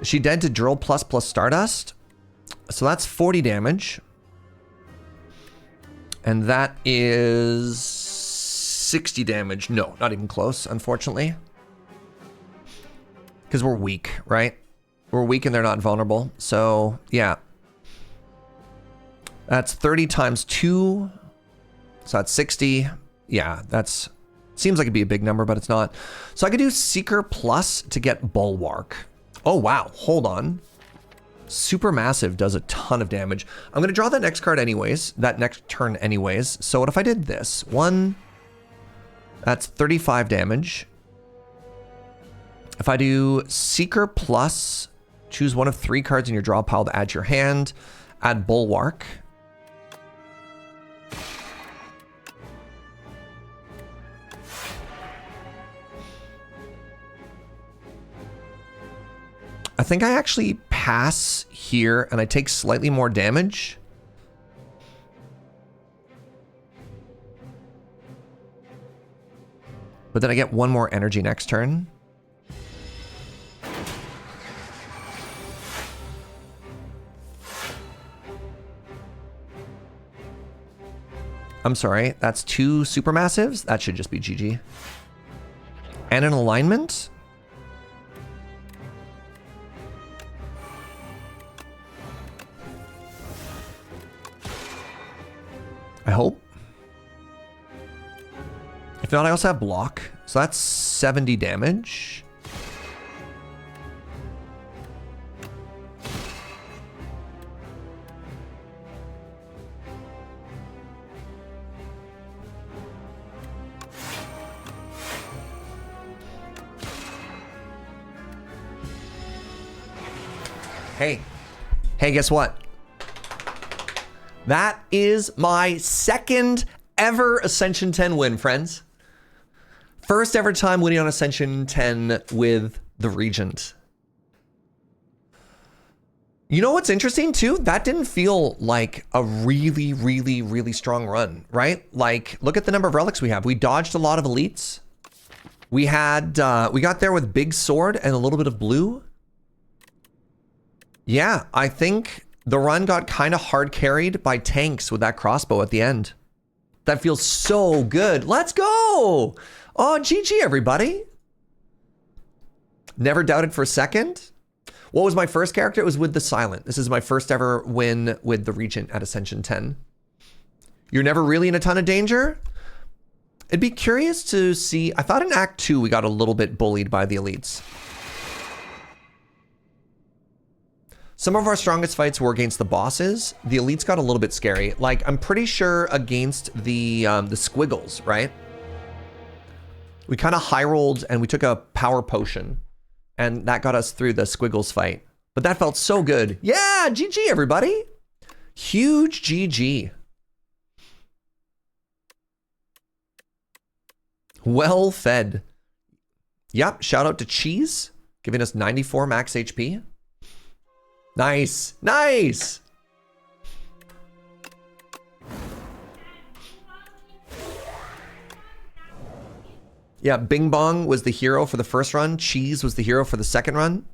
Is she dead to Drill plus Stardust? So that's 40 damage. And that is 60 damage. No, not even close, unfortunately. Because we're weak, right? We're weak and they're not vulnerable. So, yeah. That's 30 times 2. So that's 60. Yeah, that's... Seems like it'd be a big number, but it's not. So I could do Seeker Plus to get Bulwark. Oh, wow. Hold on. Supermassive does a ton of damage. I'm going to draw that next card anyways. That next turn anyways. So what if I did this? 1. That's 35 damage. If I do Seeker Plus, choose one of 3 cards in your draw pile to add to your hand. Add Bulwark. I think I actually pass here and I take slightly more damage. But then I get 1 more energy next turn. I'm sorry, that's 2 supermassives? That should just be GG. And an alignment? I hope. If not, I also have block. So that's 70 damage. Hey, guess what? That is my 2nd ever Ascension 10 win, friends. First ever time winning on Ascension 10 with the Regent. You know what's interesting too? That didn't feel like a really, really, really strong run, right? Like, look at the number of relics we have. We dodged a lot of elites. We had, we got there with big sword and a little bit of blue. Yeah, I think the run got kind of hard carried by tanks with that crossbow at the end. That feels so good. Let's go. Oh, GG, everybody. Never doubted for a second. What was my first character? It was with the Silent. This is my first ever win with the Regent at Ascension 10. You're never really in a ton of danger? I'd be curious to see. I thought in Act 2 we got a little bit bullied by the elites. Some of our strongest fights were against the bosses. The elites got a little bit scary. Like, I'm pretty sure against the squiggles, right? We kind of high rolled and we took a power potion, and that got us through the squiggles fight. But that felt so good. Yeah, GG, everybody. Huge GG. Well fed. Yep, shout out to Cheese, giving us 94 max HP. Nice, nice. Yeah, Bing Bong was the hero for the first run. Cheese was the hero for the second run.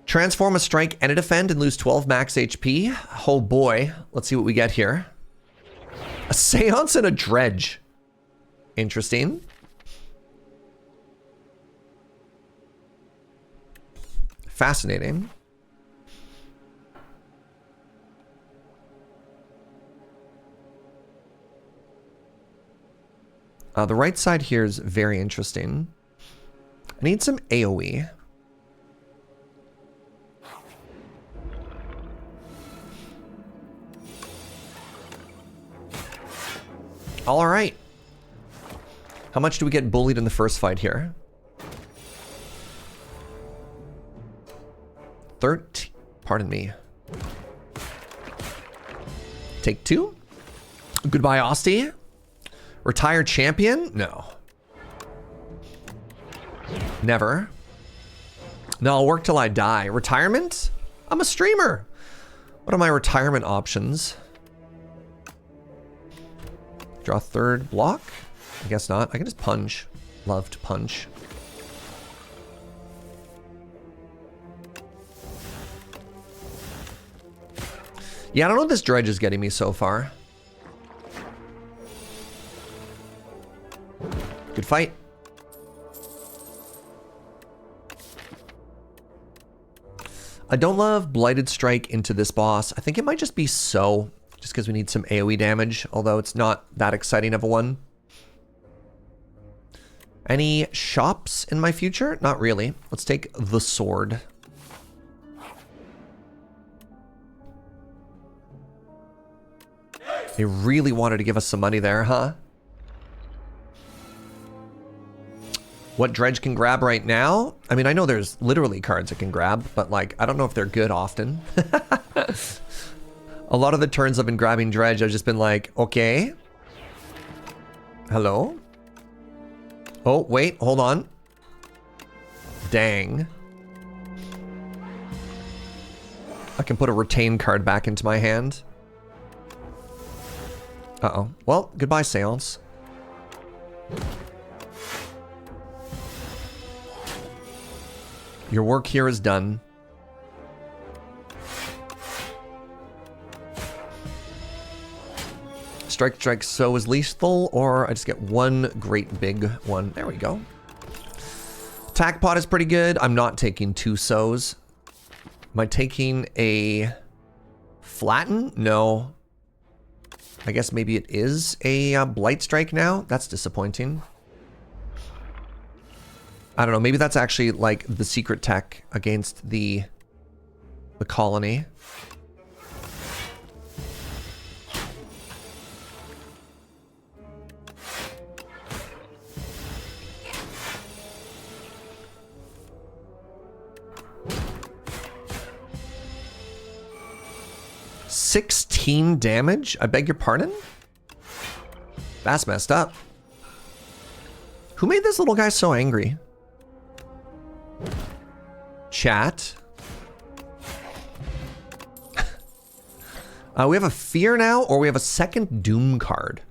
Transform a strike and a defend and lose 12 max HP. Oh boy, let's see what we get here. A Seance and a Dredge. Interesting. Fascinating. The right side here is very interesting. I need some AoE. All right. How much do we get bullied in the first fight here? 13. Pardon me. Take 2. Goodbye, Osty. Retired champion? No. Never. No, I'll work till I die. Retirement? I'm a streamer. What are my retirement options? Draw third block? I guess not. I can just punch. Love to punch. Yeah, I don't know what this dredge is getting me so far. Good fight. I don't love Blighted Strike into this boss. I think it might just be so, just because we need some AoE damage, although it's not that exciting of a one. Any shops in my future? Not really. Let's take the sword. They really wanted to give us some money there, huh? What dredge can grab right now? I mean, I know there's literally cards it can grab, but like, I don't know if they're good often. A lot of the turns I've been grabbing dredge, I've just been like, okay. Hello? Oh, wait, hold on. Dang. I can put a retain card back into my hand. Uh-oh. Well, goodbye, Seance. Your work here is done. Strike, so is lethal, or I just get one great big one. There we go. Attack pot is pretty good. I'm not taking 2 sows. Am I taking a flatten? No. I guess maybe it is a blight strike now. That's disappointing. I don't know. Maybe that's actually like the secret tech against the colony. $16 damage? I beg your pardon? That's messed up. Who made this little guy so angry? Chat. We have a fear now, or we have a second doom card.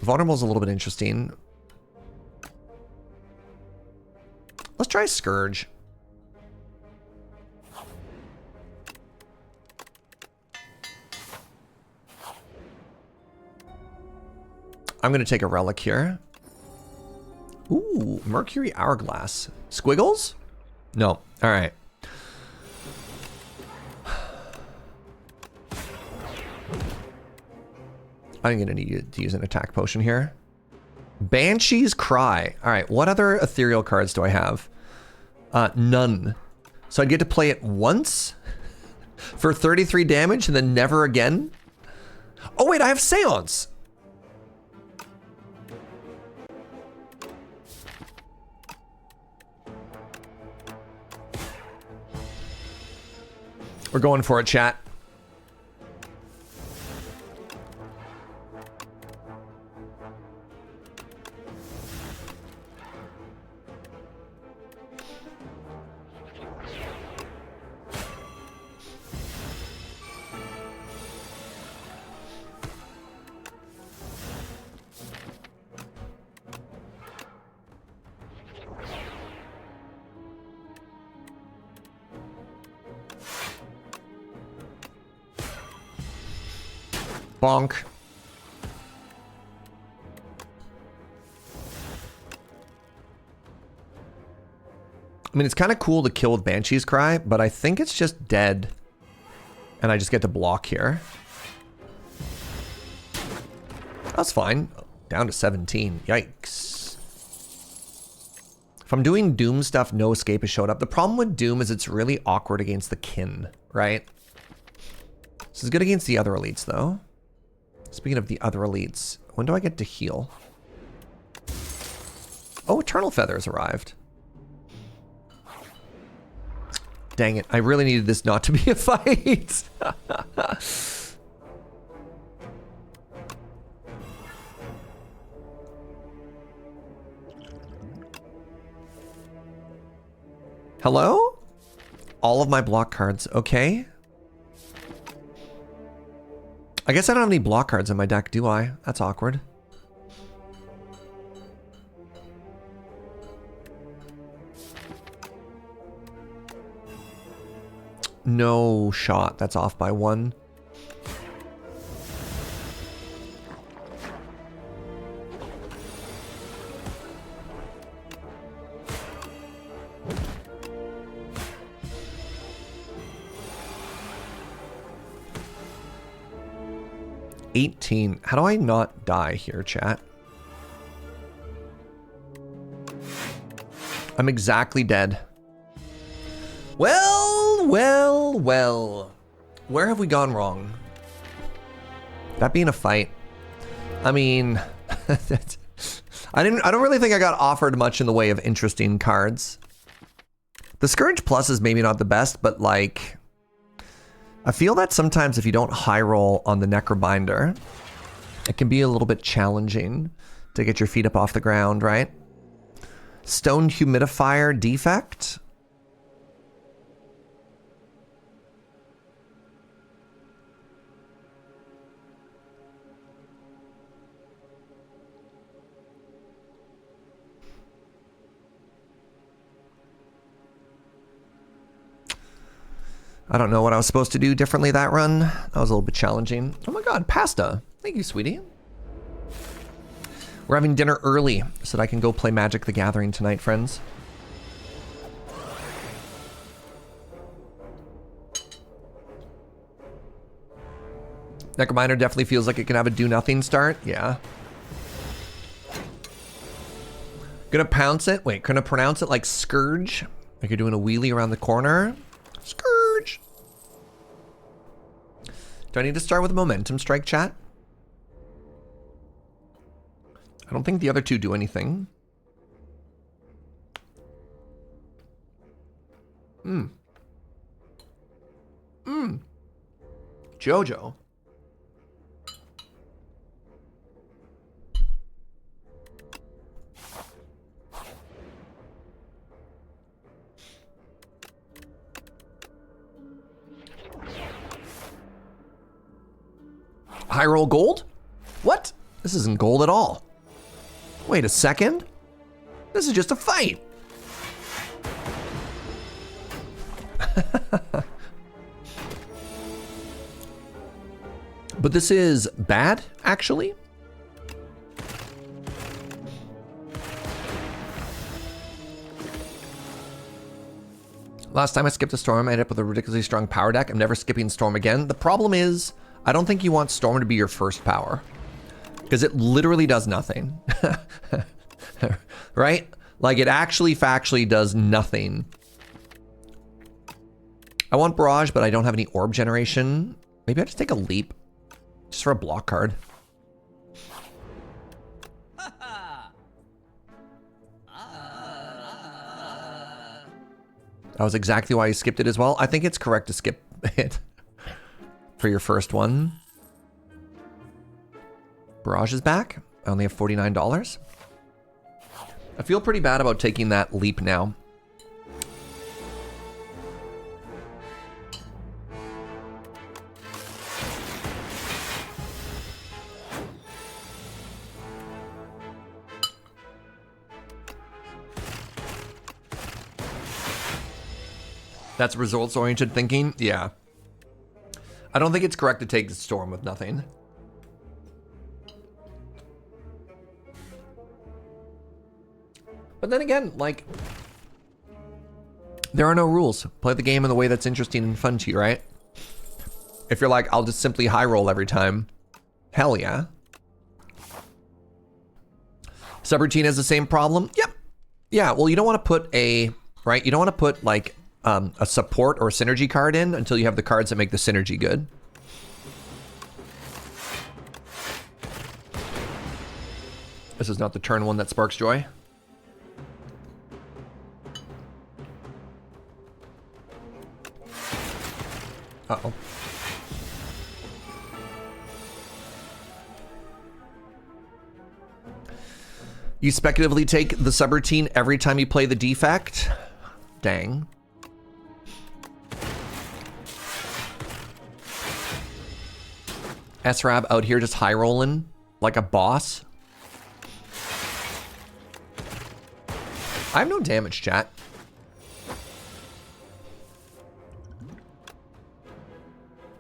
Vulnerable is a little bit interesting. Let's try Scourge. I'm going to take a relic here. Ooh, Mercury Hourglass. Squiggles? No. All right. I'm going to need to use an attack potion here. Banshee's Cry. All right, what other ethereal cards do I have? None. So I'd get to play it once for 33 damage and then never again? Oh wait, I have Seance. We're going for it, chat. Bonk. I mean, it's kind of cool to kill with Banshee's Cry, but I think it's just dead. And I just get to block here. That's fine. Down to 17. Yikes. If I'm doing Doom stuff, no escape has showed up. The problem with Doom is it's really awkward against the kin, right? This is good against the other elites, though. Speaking of the other elites, when do I get to heal? Oh, Eternal Feathers arrived. Dang it, I really needed this not to be a fight. Hello? All of my block cards, okay. I guess I don't have any block cards in my deck, do I? That's awkward. No shot. That's off by 1. $18. How do I not die here, chat? I'm exactly dead. Well, well, well. Where have we gone wrong? That being a fight. I mean, I don't really think I got offered much in the way of interesting cards. The Scourge Plus is maybe not the best, but like, I feel that sometimes if you don't high roll on the Necrobinder, it can be a little bit challenging to get your feet up off the ground, right? Stone Humidifier Defect. I don't know what I was supposed to do differently that run. That was a little bit challenging. Oh my god, pasta. Thank you, sweetie. We're having dinner early so that I can go play Magic the Gathering tonight, friends. Necrobinder definitely feels like it can have a do-nothing start. Yeah. Gonna pounce it. Wait, gonna pronounce it like Scourge? Like you're doing a wheelie around the corner? Scourge! Do I need to start with a Momentum Strike, chat? I don't think the other two do anything. Jojo. High roll gold? What? This isn't gold at all. Wait a second. This is just a fight. But this is bad, actually. Last time I skipped a Storm, I ended up with a ridiculously strong power deck. I'm never skipping Storm again. The problem is, I don't think you want Storm to be your first power. Because it literally does nothing. Right? Like, it actually factually does nothing. I want Barrage, but I don't have any orb generation. Maybe I just take a leap. Just for a block card. That was exactly why you skipped it as well. I think it's correct to skip it for your first one. Barrage is back. I only have $49. I feel pretty bad about taking that leap now. That's results-oriented thinking? Yeah. I don't think it's correct to take the Storm with nothing. But then again, like, there are no rules. Play the game in the way that's interesting and fun to you, right? If you're like, I'll just simply high roll every time. Hell yeah. Subroutine has the same problem? Yep. Yeah, well, you don't want to put a, right? You don't want to put, like, a support or synergy card in until you have the cards that make the synergy good. This is not the turn one that sparks joy. Uh-oh. You speculatively take the subroutine every time you play the defect? Dang. SRAB out here just high rolling like a boss. I have no damage, chat.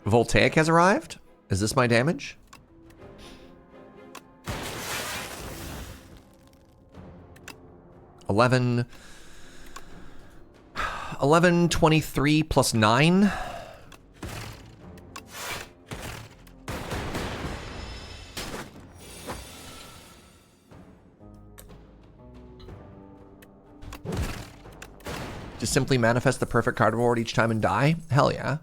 Voltaic has arrived. Is this my damage? $11, 23 plus 9. Just simply manifest the perfect card reward each time and die? Hell yeah.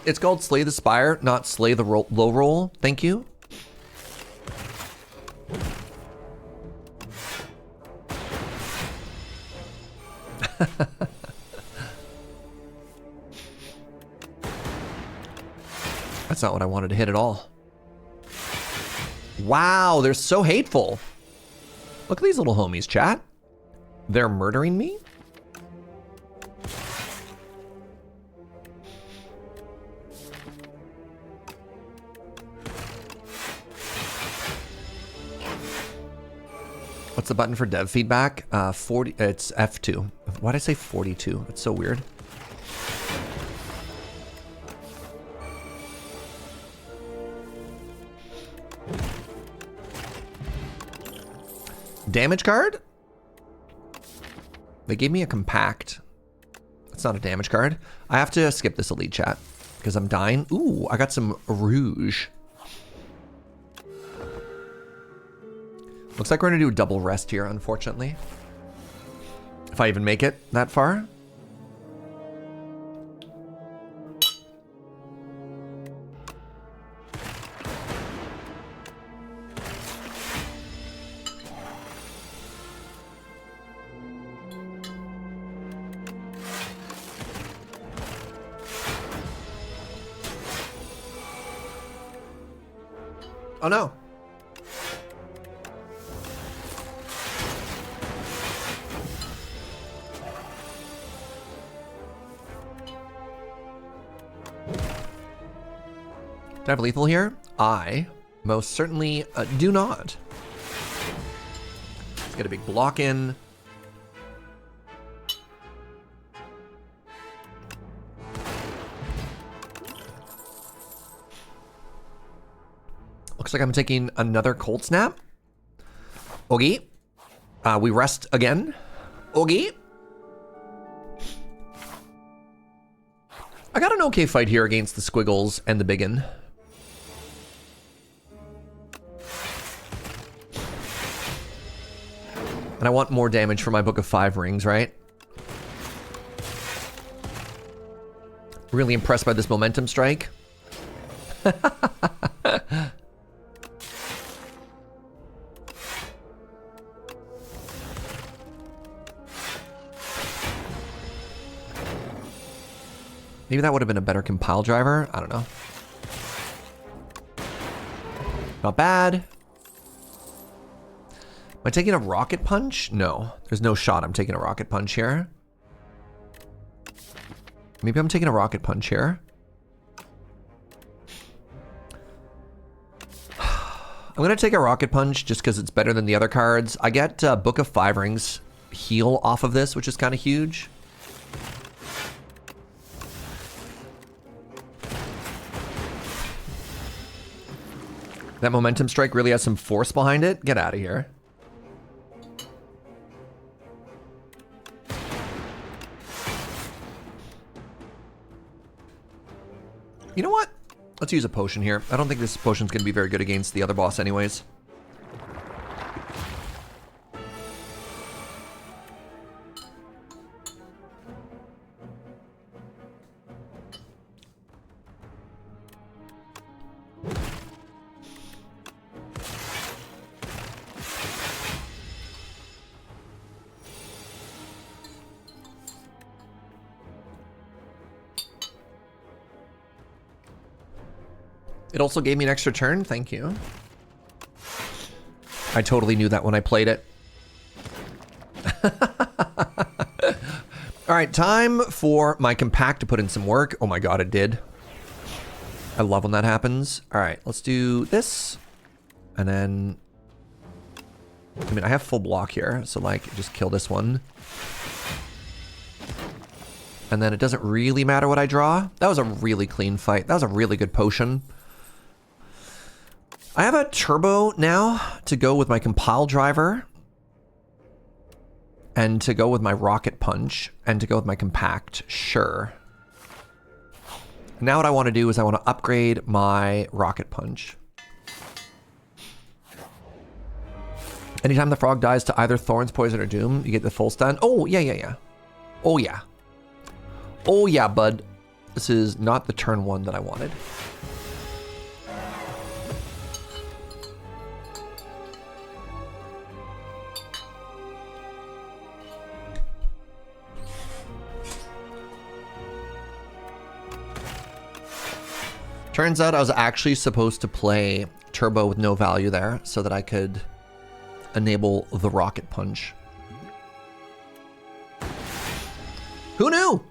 It's called Slay the Spire, not Slay the Low Roll. Thank you. That's not what I wanted to hit at all. Wow, they're so hateful. Look at these little homies, chat. They're murdering me? What's the button for dev feedback? 40. It's F2. Why'd I say 42? That's so weird. Damage card? They gave me a compact. That's not a damage card. I have to skip this elite chat because I'm dying. Ooh, I got some rouge. Looks like we're gonna do a double rest here, unfortunately. If I even make it that far. Oh no. Do I have lethal here? I most certainly do not. Let's get a big block in. Looks like I'm taking another cold snap. Okay. We rest again. Okay. I got an okay fight here against the squiggles and the biggin. And I want more damage for my Book of 5 rings, right? Really impressed by this momentum strike. Maybe that would have been a better compile driver. I don't know. Not bad. Am I taking a rocket punch? No, there's no shot I'm taking a rocket punch here. Maybe I'm taking a rocket punch here. I'm gonna take a rocket punch just because it's better than the other cards. I get Book of 5 rings heal off of this, which is kind of huge. That momentum strike really has some force behind it. Get out of here. You know what? Let's use a potion here. I don't think this potion's gonna be very good against the other boss anyways. It also gave me an extra turn. Thank you. I totally knew that when I played it. All right, time for my compact to put in some work. Oh my god, it did. I love when that happens. All right, let's do this. And then... I mean, I have full block here, so like, just kill this one. And then it doesn't really matter what I draw. That was a really clean fight. That was a really good potion. I have a turbo now to go with my compile driver and to go with my rocket punch and to go with my compact. Sure. Now what I want to do is I want to upgrade my rocket punch. Anytime the frog dies to either Thorns, Poison, or Doom, you get the full stun. Oh, yeah. Oh, yeah. Oh, yeah, bud. This is not the turn one that I wanted. Turns out I was actually supposed to play turbo with no value there so that I could enable the rocket punch. Who knew?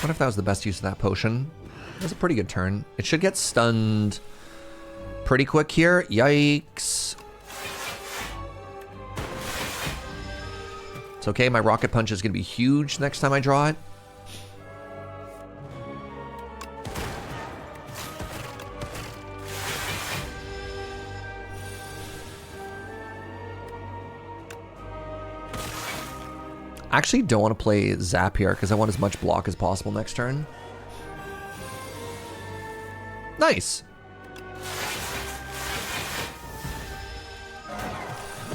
What if that was the best use of that potion? It was a pretty good turn. It should get stunned pretty quick here. Yikes. It's okay, my rocket punch is going to be huge next time I draw it. I actually don't want to play Zap here because I want as much block as possible next turn. Nice.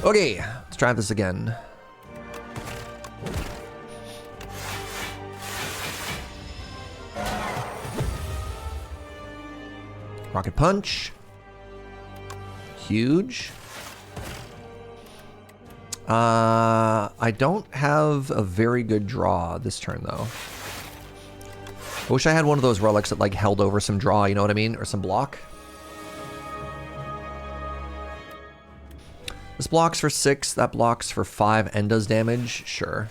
Okay, let's try this again. Rocket punch. Huge. I don't have a very good draw this turn, though. I wish I had one of those relics that, like, held over some draw, you know what I mean? Or some block. This blocks for 6, that blocks for 5 and does damage. Sure.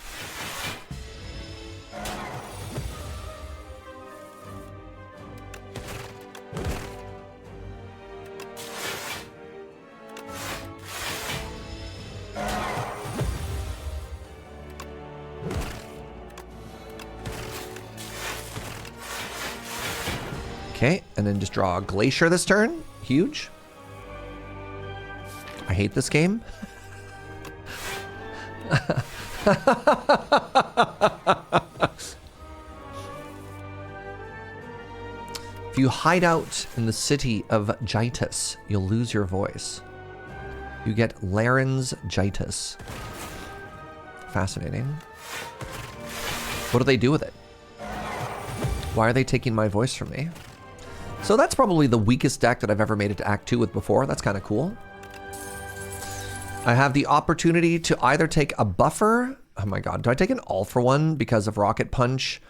Okay, and then just draw a Glacier this turn. Huge. I hate this game. If you hide out in the city of Jitus, you'll lose your voice. You get laryngitis. Fascinating. What do they do with it? Why are they taking my voice from me? So that's probably the weakest deck that I've ever made it to Act 2 with before. That's kind of cool. I have the opportunity to either take a buffer. Oh my god, do I take an all for one because of Rocket Punch,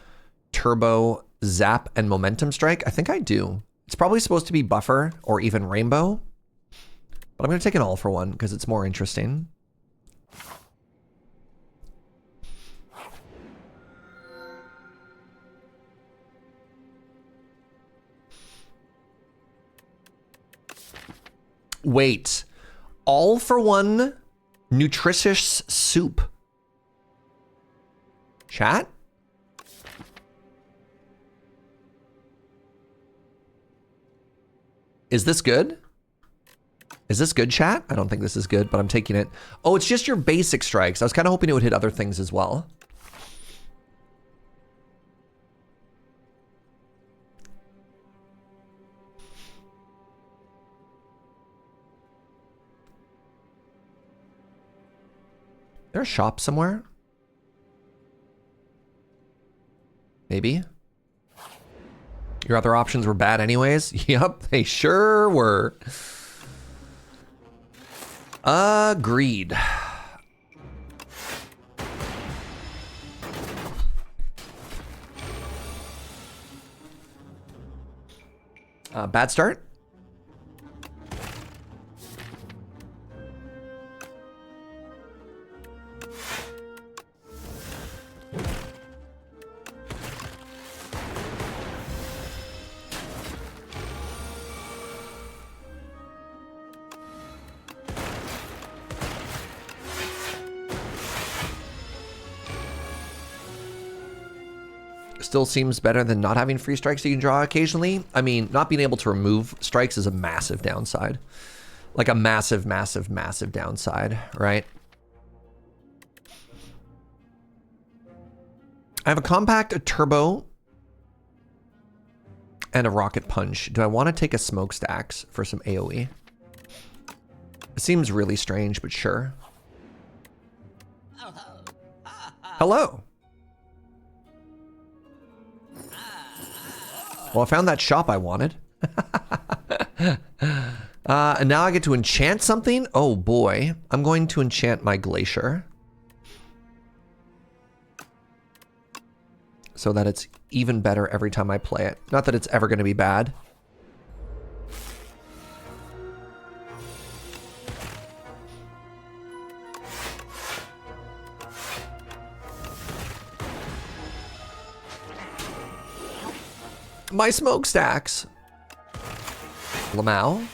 Turbo, Zap, and Momentum Strike? I think I do. It's probably supposed to be buffer or even Rainbow. But I'm going to take an all for one because it's more interesting. Wait, all for one nutritious soup. Chat? Is this good? Is this good, chat? I don't think this is good, but I'm taking it. Oh, it's just your basic strikes. I was kind of hoping it would hit other things as well. There a shop somewhere? Maybe. Your other options were bad anyways? Yep, they sure were. Agreed. Bad start? Still seems better than not having free strikes you can draw occasionally. I mean, not being able to remove strikes is a massive downside. Like a massive, massive, massive downside, right? I have a compact, a turbo, and a rocket punch. Do I want to take a smokestacks for some AoE? It seems really strange, but sure. Hello. Well, I found that shop I wanted. And now I get to enchant something? Oh boy. I'm going to enchant my Glacier. So that it's even better every time I play it. Not that it's ever going to be bad. My smokestacks. Lamau.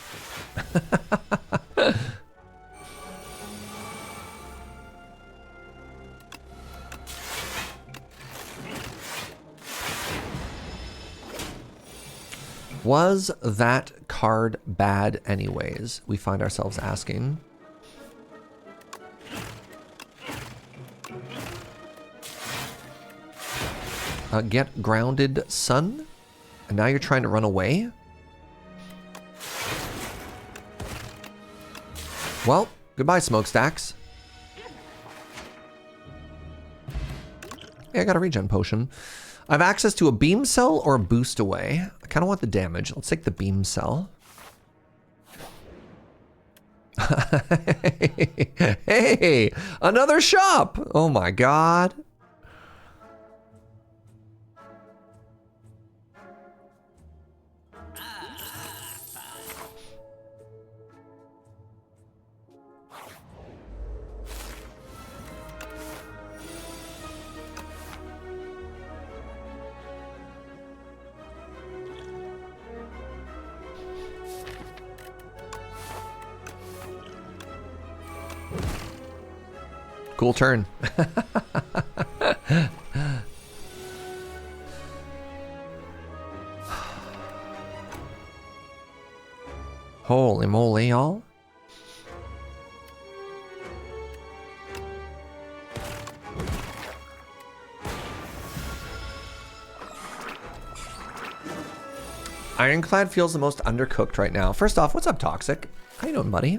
Was that card bad anyways? We find ourselves asking. Get grounded, son. And now you're trying to run away? Well, goodbye, smokestacks. Hey, I got a regen potion. I have access to a beam cell or a boost away. I kind of want the damage. Let's take the beam cell. Hey, another shop. Oh my God. Cool turn. Holy moly, y'all. Ironclad feels the most undercooked right now. First off, what's up, Toxic? How you doing, buddy?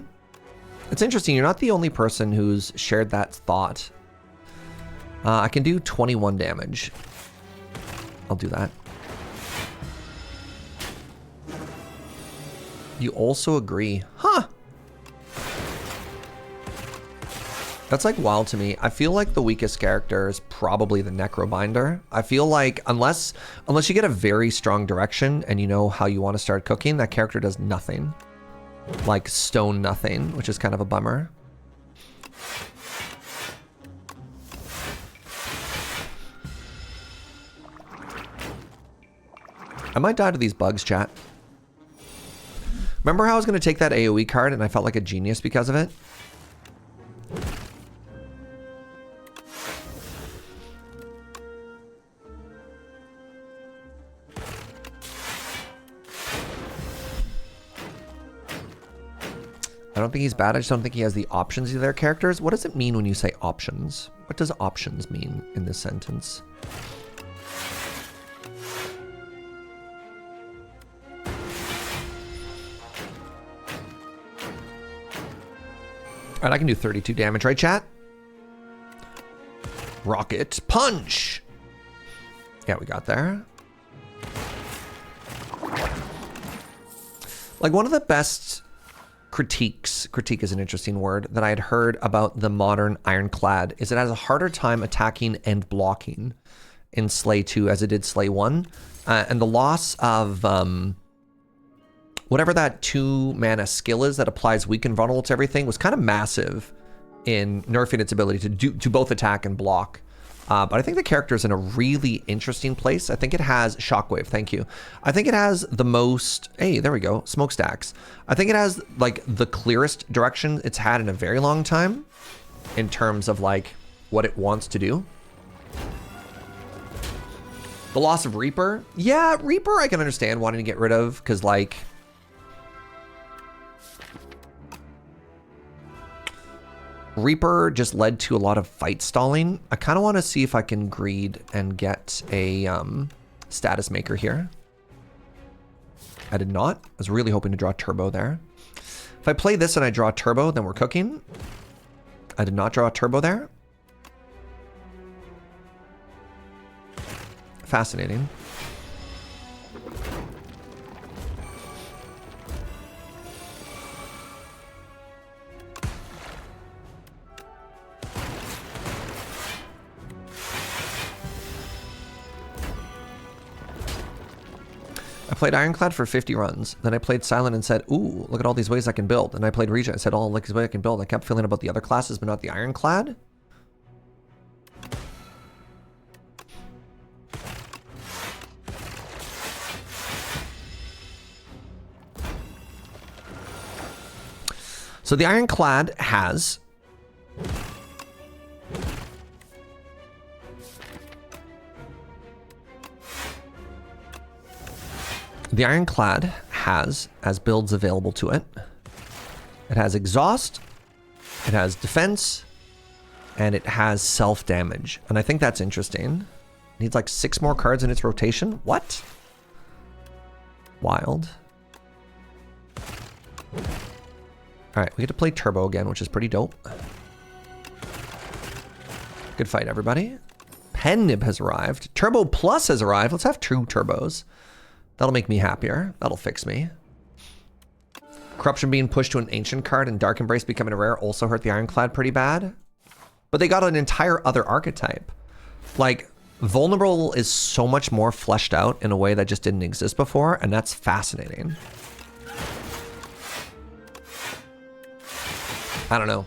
It's interesting, you're not the only person who's shared that thought. I can do 21 damage. I'll do that. You also agree. Huh. That's like wild to me. I feel like the weakest character is probably the Necrobinder. I feel like unless you get a very strong direction and you know how you want to start cooking, that character does nothing. Like stone nothing, which is kind of a bummer. I might die to these bugs, chat. Remember how I was going to take that AoE card and I felt like a genius because of it? I don't think he's bad. I just don't think he has the options of their characters. What does it mean when you say options? What does options mean in this sentence? All right, I can do 32 damage, right, chat? Rocket punch. Yeah, we got there. Like one of the best critique is an interesting word, that I had heard about the modern Ironclad is it has a harder time attacking and blocking in Slay 2 as it did Slay 1. And the loss of whatever that 2-mana skill is that applies weak and vulnerable to everything was kind of massive in nerfing its ability to both attack and block. But I think the character is in a really interesting place. I think it has Shockwave, thank you. I think it has the most, hey, there we go, smokestacks. I think it has like the clearest direction it's had in a very long time in terms of like what it wants to do. The loss of Reaper. Yeah, Reaper I can understand wanting to get rid of because like, Reaper just led to a lot of fight stalling. I kind of want to see if I can greed and get a status maker here. I did not. I was really hoping to draw turbo there. If I play this and I draw turbo, then we're cooking. I did not draw a turbo there. Fascinating. I played Ironclad for 50 runs. Then I played Silent and said, ooh, look at all these ways I can build. And I played Regent and said, oh, look at these ways I can build. I kept feeling about the other classes, but not the Ironclad. So the Ironclad has... The Ironclad has, as builds available to it, it has exhaust, it has defense, and it has self-damage. And I think that's interesting. It needs like 6 more cards in its rotation. What? Wild. Alright, we get to play Turbo again, which is pretty dope. Good fight, everybody. Pen Nib has arrived. Turbo Plus has arrived. Let's have 2 turbos. That'll make me happier. That'll fix me. Corruption being pushed to an ancient card and Dark Embrace becoming a rare also hurt the Ironclad pretty bad. But they got an entire other archetype. Like, Vulnerable is so much more fleshed out in a way that just didn't exist before, and that's fascinating. I don't know.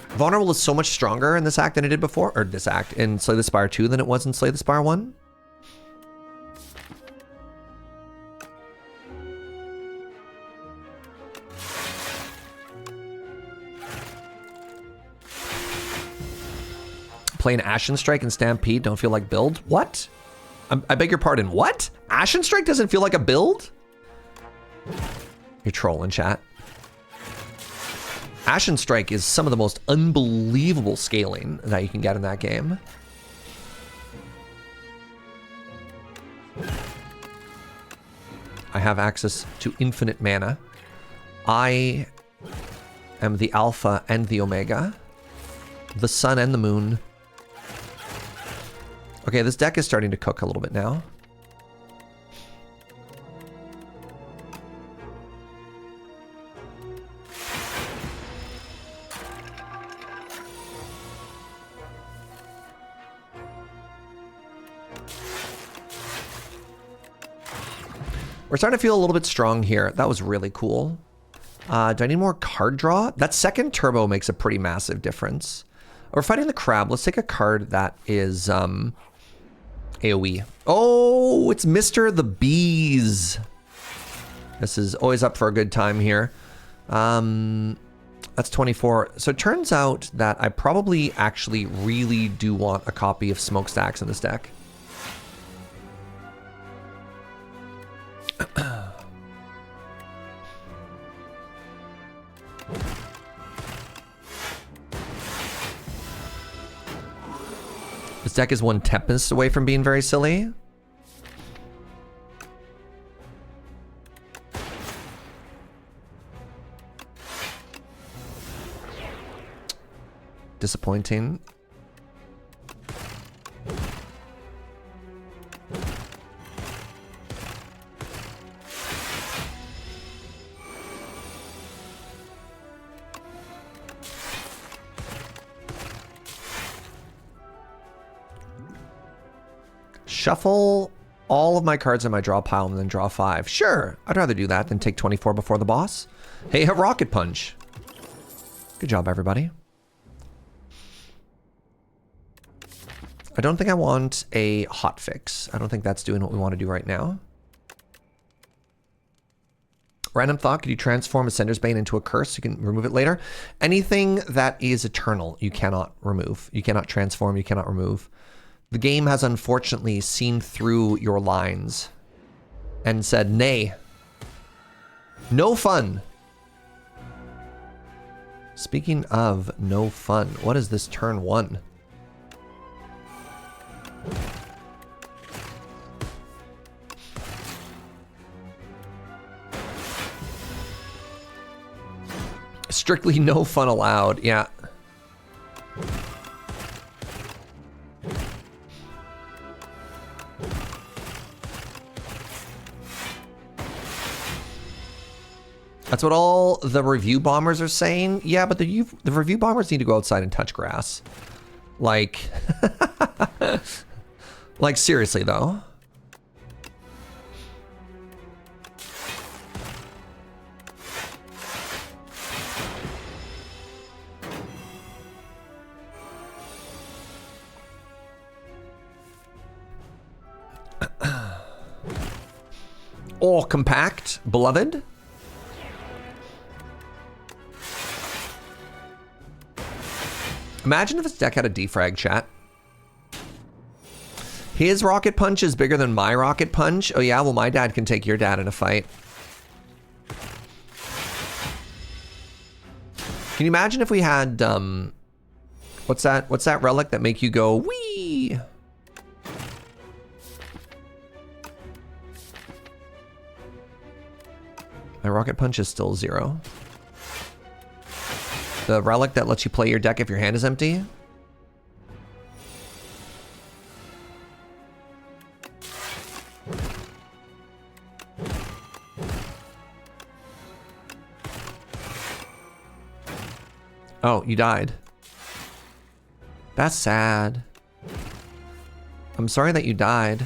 Vulnerable is so much stronger in this act than it did before, or this act, in Slay the Spire 2 than it was in Slay the Spire 1. Playing Ashen Strike and Stampede don't feel like build? What? I beg your pardon, what? Ashen Strike doesn't feel like a build? You're trolling, chat. Ashen Strike is some of the most unbelievable scaling that you can get in that game. I have access to infinite mana. I am the Alpha and the Omega. The sun and the moon. Okay, this deck is starting to cook a little bit now. We're starting to feel a little bit strong here. That was really cool. Do I need more card draw? That second turbo makes a pretty massive difference. We're fighting the crab. Let's take a card that is AoE. Oh, it's Mr. the Bees. This is always up for a good time here. That's 24. So it turns out that I probably actually really do want a copy of Smokestacks in this deck. This deck is one Tempest away from being very silly. Disappointing. Shuffle all of my cards in my draw pile and then draw 5. Sure, I'd rather do that than take 24 before the boss. Hey, a Rocket Punch. Good job, everybody. I don't think I want a hot fix. I don't think that's doing what we want to do right now. Random thought, could you transform Ascender's Bane into a curse? You can remove it later. Anything that is eternal, you cannot remove. You cannot transform, you cannot remove. The game has unfortunately seen through your lines and said, nay, no fun. Speaking of no fun, what is this turn 1? Strictly no fun allowed, yeah. That's what all the review bombers are saying. Yeah, but the review bombers need to go outside and touch grass. Like, like seriously though. Oh, compact, beloved. Imagine if this deck had a defrag, chat. His rocket punch is bigger than my rocket punch. Oh yeah, well my dad can take your dad in a fight. Can you imagine if we had, what's that relic that make you go, wee? My rocket punch is still 0. The relic that lets you play your deck if your hand is empty. Oh, you died. That's sad. I'm sorry that you died.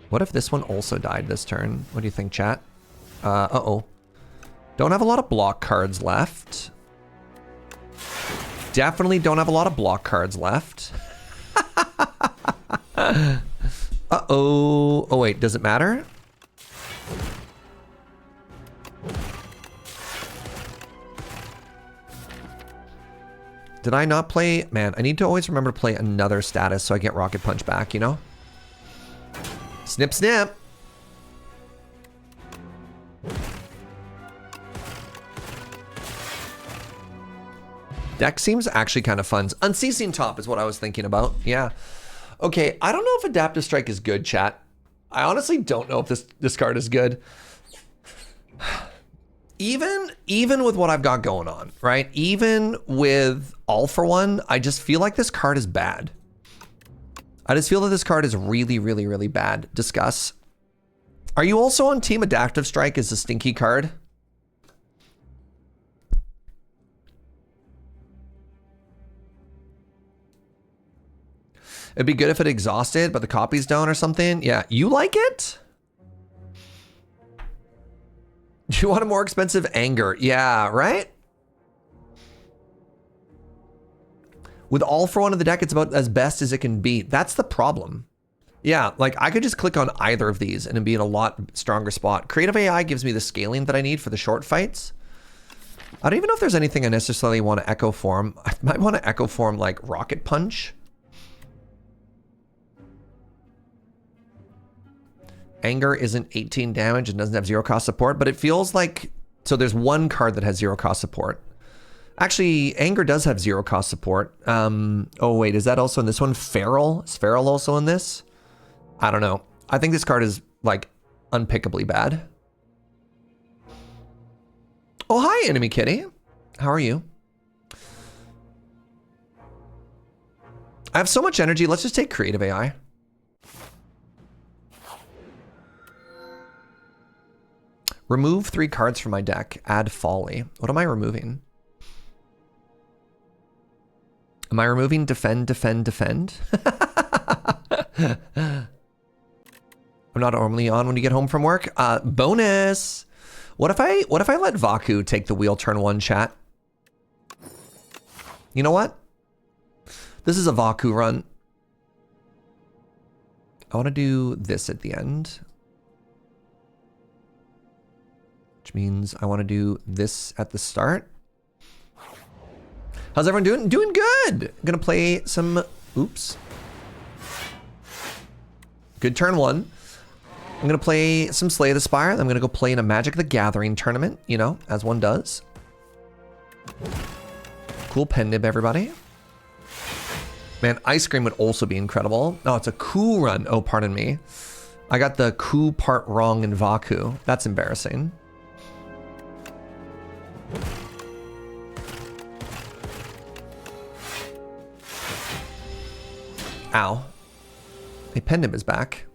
What if this one also died this turn? What do you think, chat? Uh-oh. Don't have a lot of block cards left. Definitely don't have a lot of block cards left. Uh-oh. Oh, wait, does it matter? Did I not play? Man, I need to always remember to play another status so I get Rocket Punch back, you know? Snip, snip. Deck seems actually kind of fun. Unceasing Top is what I was thinking about. Yeah. Okay, I don't know if Adaptive Strike is good, chat. I honestly don't know if this card is good. Even with what I've got going on, right? Even with All for One, I just feel like this card is bad. I just feel that this card is really, really, really bad. Discuss. Are you also on Team Adaptive Strike as a stinky card? It'd be good if it exhausted, but the copy's down or something. Yeah, you like it? Do you want a more expensive Anger? Yeah, right? With All for One of the deck, it's about as best as it can be. That's the problem. Yeah, like I could just click on either of these and it'd be in a lot stronger spot. Creative AI gives me the scaling that I need for the short fights. I don't even know if there's anything I necessarily want to Echo Form. I might want to Echo Form like Rocket Punch. Anger isn't 18 damage and doesn't have 0 cost support, but it feels like, so there's one card that has 0 cost support. Actually, Anger does have 0 cost support. Oh wait, is that also in this one? Feral? Is Feral also in this? I don't know. I think this card is like unpickably bad. Oh, hi, Enemy Kitty. How are you? I have so much energy. Let's just take Creative AI. Remove 3 cards from my deck. Add Folly. What am I removing? Am I removing Defend, Defend, Defend? I'm not normally on when you get home from work. Bonus. What if I let Vaku take the wheel turn 1, chat? You know what? This is a Vaku run. I want to do this at the end. Which means I want to do this at the start. How's everyone doing? Doing good. I'm gonna play some, oops. Good turn 1. I'm gonna play some Slay the Spire. I'm gonna go play in a Magic the Gathering tournament, you know, as one does. Cool pen nib, everybody. Man, Ice Cream would also be incredible. Oh, it's a coup run. Oh, pardon me. I got the coup part wrong in Vaku. That's embarrassing. Ow. A Pendant is back.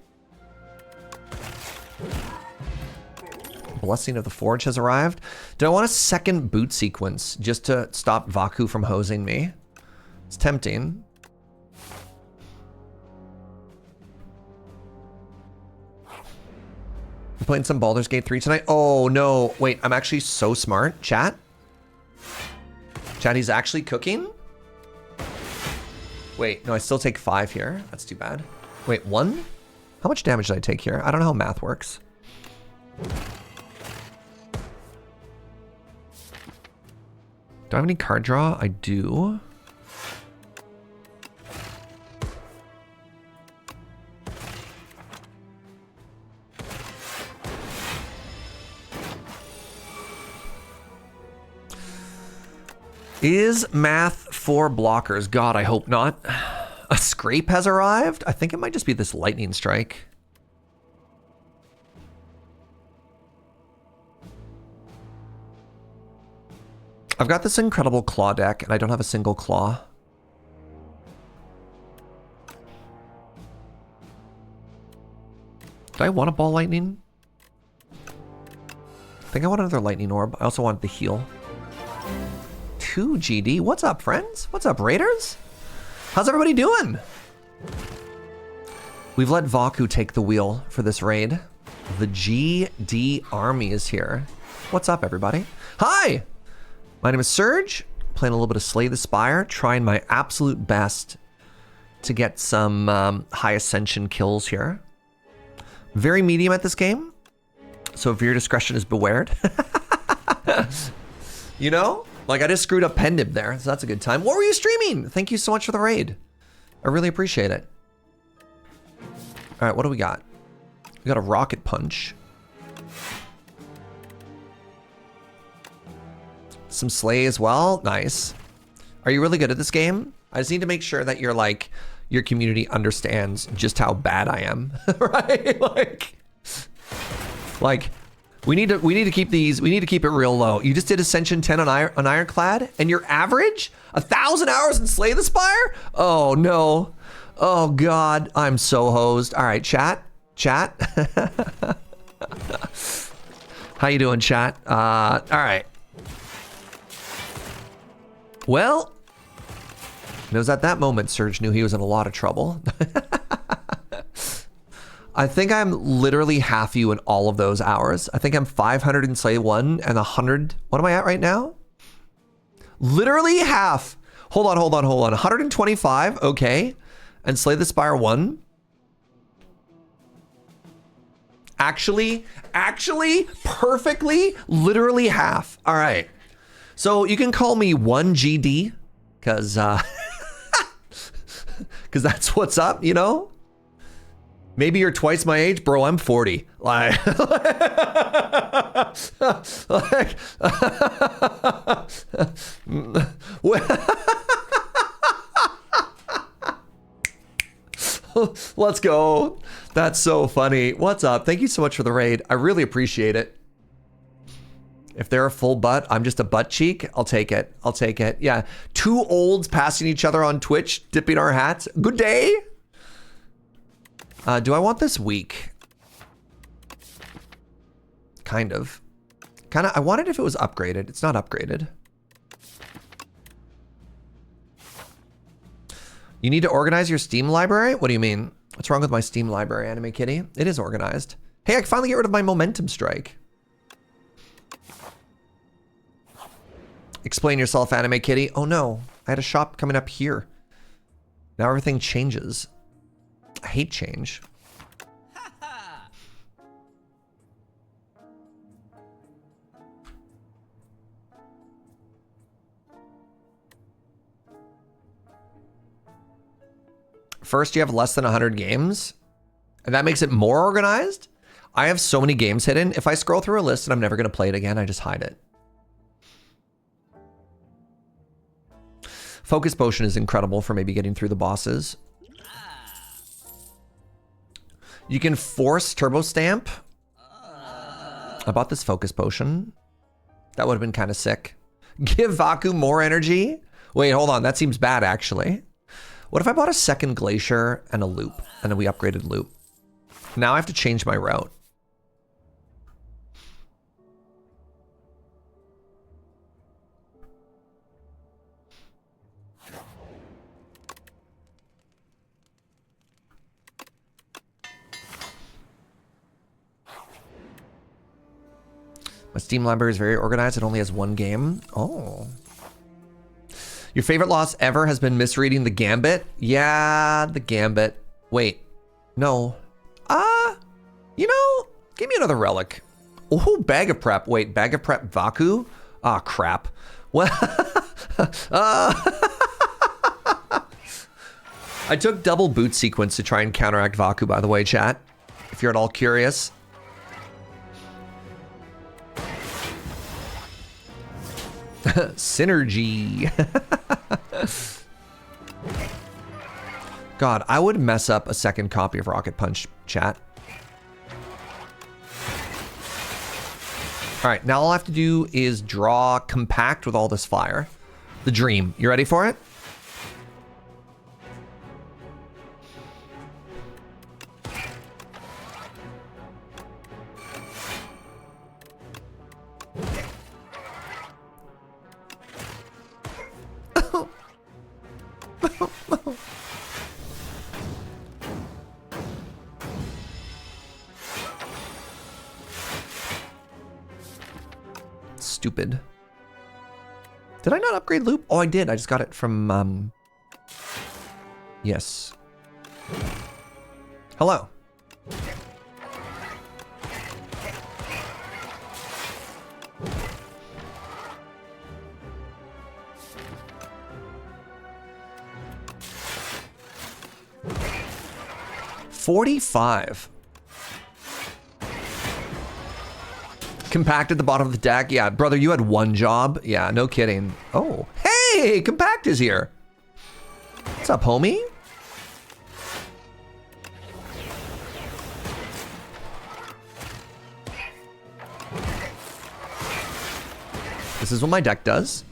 Blessing of the Forge has arrived. Do I want a second boot sequence just to stop Vaku from hosing me? It's tempting. I'm playing some Baldur's Gate 3 tonight. Oh no, wait, I'm actually so smart. Chat? Chat, he's actually cooking? Wait, no, I still take 5 here. That's too bad. Wait, 1? How much damage did I take here? I don't know how math works. Do I have any card draw? I do. Is math for blockers? God, I hope not. A scrape has arrived? I think it might just be this lightning strike. I've got this incredible claw deck, and I don't have a single claw. Do I want a ball lightning? I think I want another lightning orb. I also want the heal. 2 GD. What's up, friends? What's up, Raiders? How's everybody doing? We've let Vaku take the wheel for this raid. The GD army is here. What's up, everybody? Hi! My name is Serge. Playing a little bit of Slay the Spire. Trying my absolute best to get some high ascension kills here. Very medium at this game. So viewer discretion is bewared. You know? Like, I just screwed up Pendib there, so that's a good time. What were you streaming? Thank you so much for the raid. I really appreciate it. All right, what do we got? We got a rocket punch. Some slay as well. Nice. Are you really good at this game? I just need to make sure that you're like, your community understands just how bad I am, right? Like, we need to keep these. We need to keep it real low. You just did Ascension 10 on Ironclad, and your average 1,000 hours in Slay the Spire. Oh no. Oh God, I'm so hosed. All right, chat. How you doing, chat? All right. Well, it was at that moment Serge knew he was in a lot of trouble. I think I'm literally half you in all of those hours. I think I'm 500 in Slay 1 and 100. What am I at right now? Literally half. Hold on. 125, okay. And Slay the Spire 1. Actually, perfectly, literally half. All right. So you can call me 1GD, because that's what's up, you know? Maybe you're twice my age, bro. I'm 40. Let's go. That's so funny. What's up? Thank you so much for the raid. I really appreciate it. If they're a full butt, I'm just a butt cheek. I'll take it. Yeah. 2 olds passing each other on Twitch, dipping our hats. Good day. Do I want this weak? Kind of. I want it if it was upgraded. It's not upgraded. You need to organize your Steam library? What do you mean? What's wrong with my Steam library, Anime Kitty? It is organized. Hey, I can finally get rid of my momentum strike. Explain yourself, Anime Kitty. Oh no, I had a shop coming up here. Now everything changes. I hate change. First, you have less than 100 games, and that makes it more organized. I have so many games hidden. If I scroll through a list and I'm never going to play it again, I just hide it. Focus Potion is incredible for maybe getting through the bosses. You can force Turbo Stamp. I bought this Focus Potion. That would have been kind of sick. Give Vaku more energy. Wait, hold on. That seems bad, actually. What if I bought a second Glacier and a Loop, and then we upgraded Loop? Now I have to change my route. My Steam library is very organized. It only has 1 game. Oh. Your favorite loss ever has been misreading the Gambit? Yeah, the Gambit. Wait. No. You know, give me another relic. Oh, Bag of Prep. Wait, Bag of Prep Vaku? Ah, crap. Well, I took double boot sequence to try and counteract Vaku, by the way, chat. If you're at all curious. Synergy. God, I would mess up a second copy of Rocket Punch, chat. All right, now all I have to do is draw Compact with all this fire. The Dream. You ready for it? Stupid. Did I not upgrade loop? Oh, I did. I just got it from, yes. Hello. $45. Compact at the bottom of the deck. Yeah, brother, you had one job. Yeah, no kidding. Oh, hey, Compact is here. What's up, homie? This is what my deck does.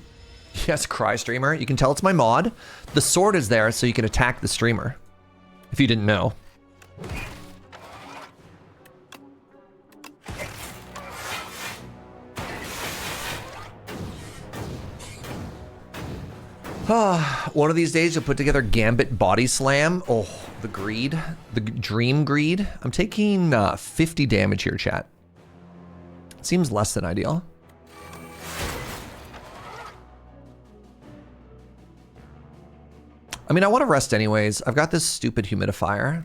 Yes, Cry Streamer. You can tell it's my mod. The sword is there so you can attack the streamer. If you didn't know. One of these days you'll put together Gambit Body Slam. Oh, the greed. The Dream Greed. I'm taking 50 damage here, chat. Seems less than ideal. I mean, I want to rest anyways. I've got this stupid humidifier.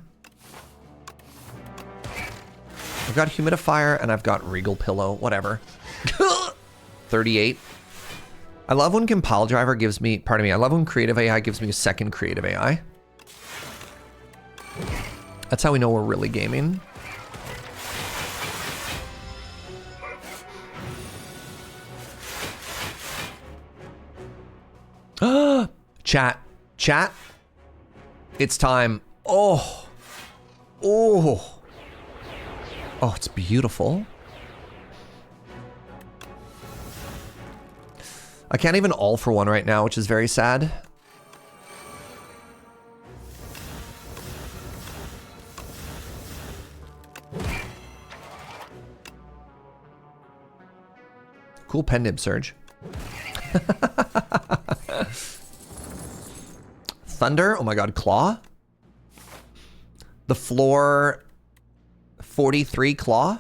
I've got humidifier and I've got Regal Pillow, whatever. 38. I love when Compile Driver gives me, pardon me, I love when Creative AI gives me a second Creative AI. That's how we know we're really gaming. Chat. It's time. Oh, it's beautiful. I can't even all for one right now, which is very sad. Cool pen nib surge. Thunder, oh my god, Claw. The floor 43 Claw.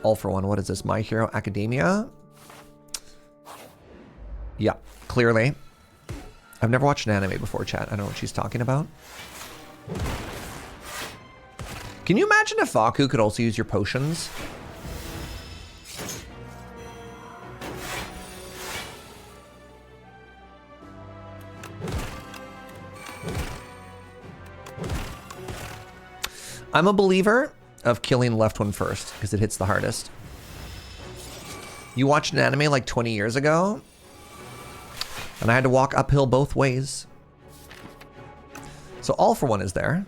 All for one, what is this? My Hero Academia? Yeah, clearly. I've never watched an anime before, chat. I don't know what she's talking about. Can you imagine if Vaku could also use your potions? I'm a believer of killing left one first because it hits the hardest. You watched an anime like 20 years ago and I had to walk uphill both ways. So all for one is there.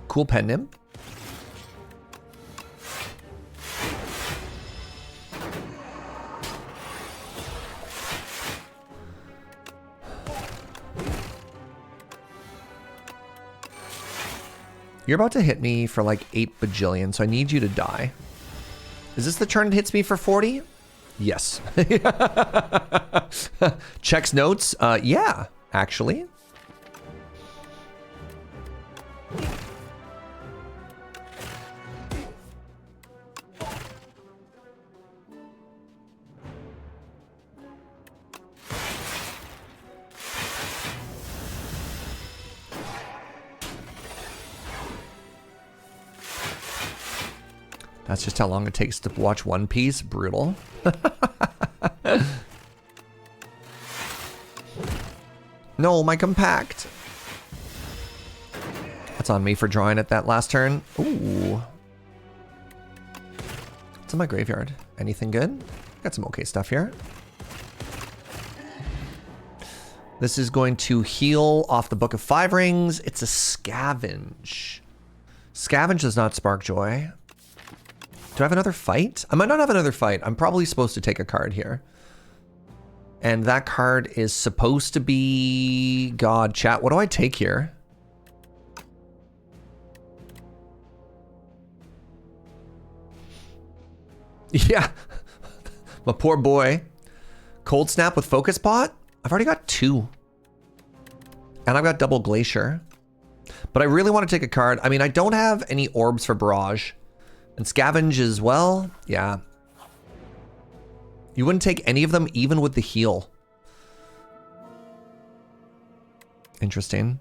Cool pen nib. You're about to hit me for like 8 bajillion, so I need you to die. Is this the turn it hits me for 40? Yes. Checks notes. Yeah, actually. That's just how long it takes to watch One Piece. Brutal. No, my compact. That's on me for drawing it that last turn. Ooh. What's in my graveyard? Anything good? Got some okay stuff here. This is going to heal off the Book of Five Rings. It's a Scavenge. Scavenge does not spark joy. Do I have another fight? I might not have another fight. I'm probably supposed to take a card here. And that card is supposed to be... God, chat, what do I take here? Yeah. My poor boy. Cold Snap with Focus Pot? I've already got 2. And I've got double Glacier. But I really want to take a card. I mean, I don't have any orbs for Barrage. And Scavenge as well. Yeah. You wouldn't take any of them even with the heal. Interesting.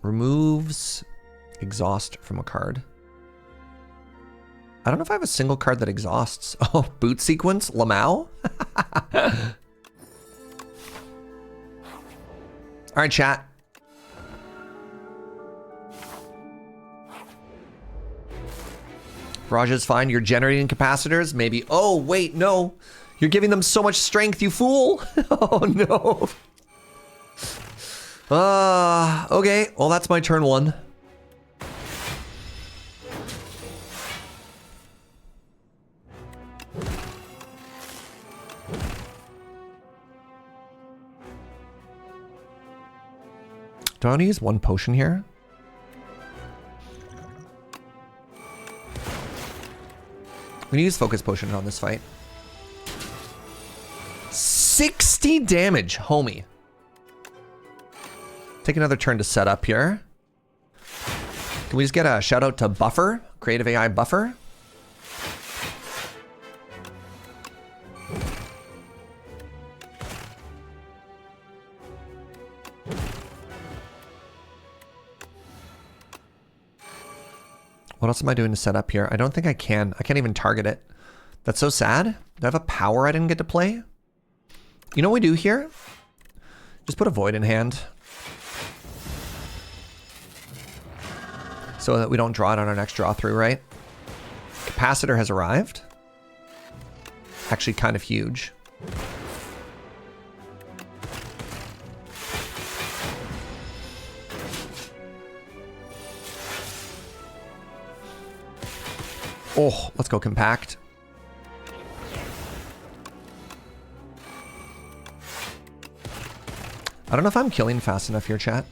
Removes exhaust from a card. I don't know if I have a single card that exhausts. Oh, Boot Sequence? Lamau? All right, chat. Barrage is fine. You're generating capacitors? Maybe. Oh, wait, no. You're giving them so much strength, you fool. Oh, no. Okay. Well, that's my turn 1. Do I want to use 1 potion here? I'm gonna use Focus Potion on this fight. 60 damage, homie. Take another turn to set up here. Can we just get a shout out to Buffer? Creative AI Buffer? What else am I doing to set up here? I don't think I can. I can't even target it. That's so sad. Do I have a power I didn't get to play? You know what we do here? Just put a Void in hand. So that we don't draw it on our next draw through, right? Capacitor has arrived. Actually kind of huge. Oh, let's go compact. I don't know if I'm killing fast enough here, chat.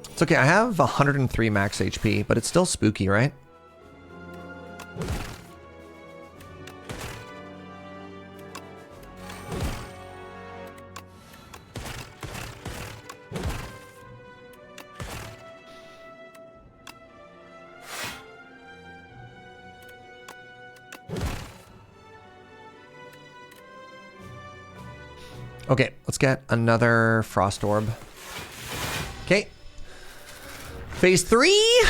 It's okay, I have 103 max HP, but it's still spooky, right? Okay, let's get another Frost Orb. Okay. Phase 3.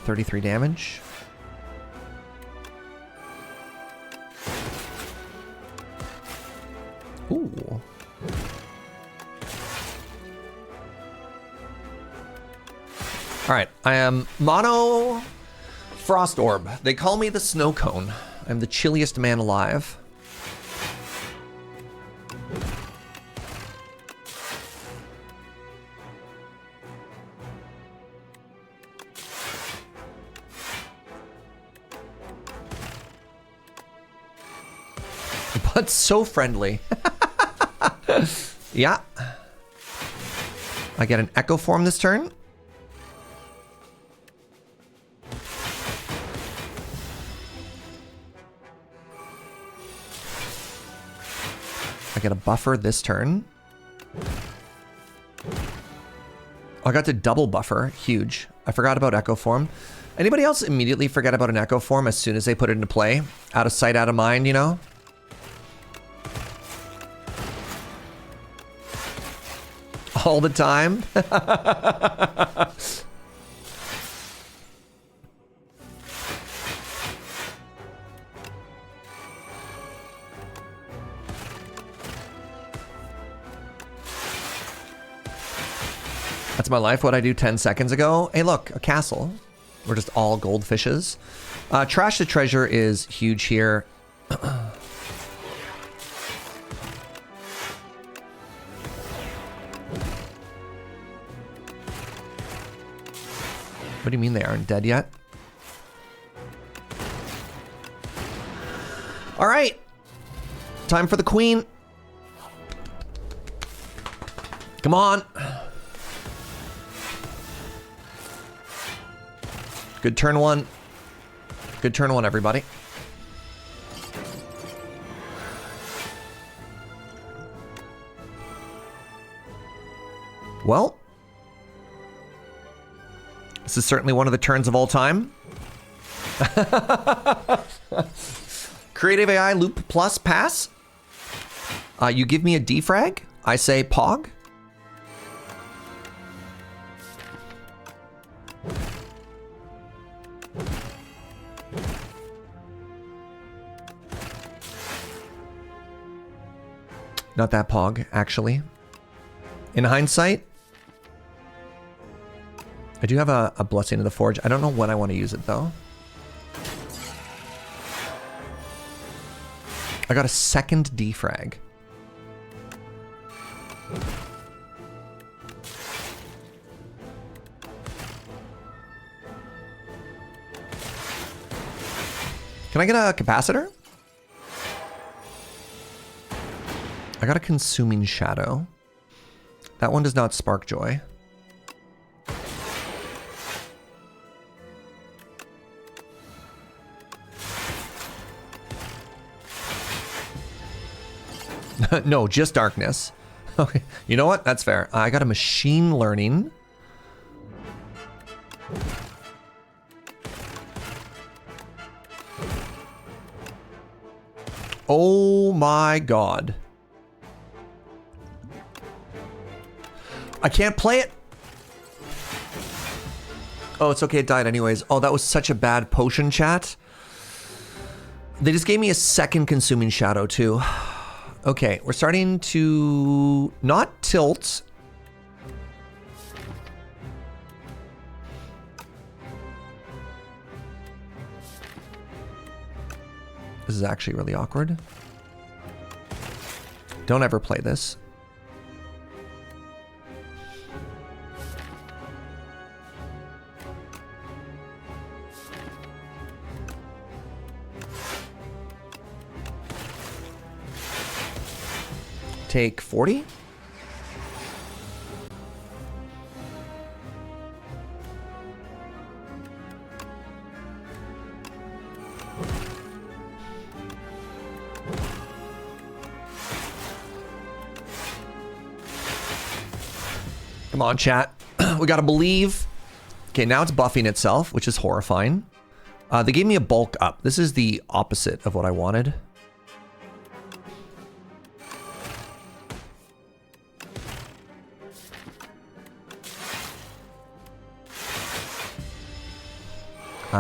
33 damage. Ooh. Alright, I am Mono Frost Orb. They call me the Snow Cone. I'm the chilliest man alive. But so friendly. Yeah. I get an Echo Form this turn. I get a Buffer this turn. I got to double Buffer. Huge. I forgot about Echo Form. Anybody else immediately forget about an Echo Form as soon as they put it into play? Out of sight, out of mind, you know? all the time. That's my life, what I do 10 seconds ago. Hey, look, a castle. We're just all goldfishes. Trash the treasure is huge here. What do you mean they aren't dead yet? All right. Time for the queen. Come on. Good turn one. Good turn one, everybody. Well, this is certainly one of the turns of all time. Creative AI loop plus pass. You give me a defrag. I say pog. Not that pog, actually. In hindsight, I do have a Blessing of the Forge. I don't know when I want to use it, though. I got a second defrag. Can I get a capacitor? I got a Consuming Shadow. That one does not spark joy. No, just darkness. Okay, you know what? That's fair. I got a Machine Learning. Oh my god. I can't play it. Oh, it's okay. It died anyways. Oh, that was such a bad potion, chat. They just gave me a second Consuming Shadow, too. Okay, we're starting to not tilt. This is actually really awkward. Don't ever play this. Take 40. Come on, chat. We gotta believe. Okay, now it's buffing itself, which is horrifying. They gave me a bulk up. This is the opposite of what I wanted.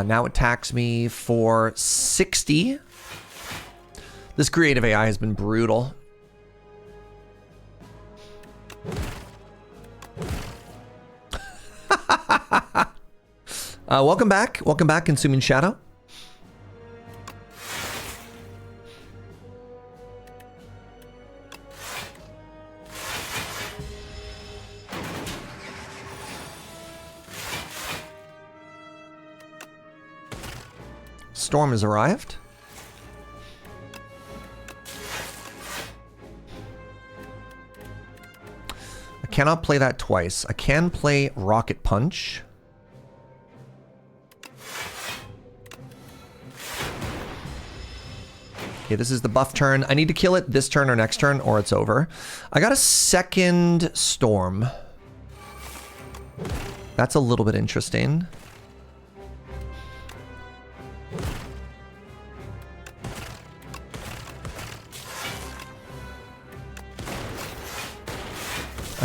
Now it attacks me for 60. This creative AI has been brutal. Welcome back. Welcome back, Consuming Shadow. Storm has arrived. I cannot play that twice. I can play Rocket Punch. Okay, this is the buff turn. I need to kill it this turn or next turn, or it's over. I got a second Storm. That's a little bit interesting.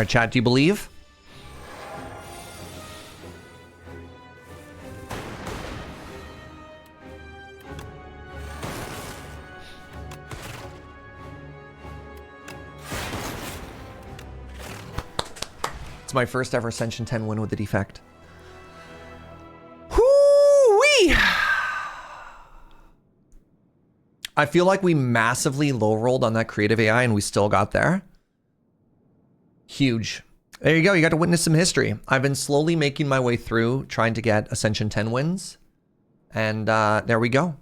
right, chat, do you believe? It's my first ever Ascension 10 win with the defect. Whoo-wee! I feel like we massively low rolled on that creative AI and we still got there. Huge. There you go. You got to witness some history. I've been slowly making my way through trying to get Ascension 10 wins. And there we go.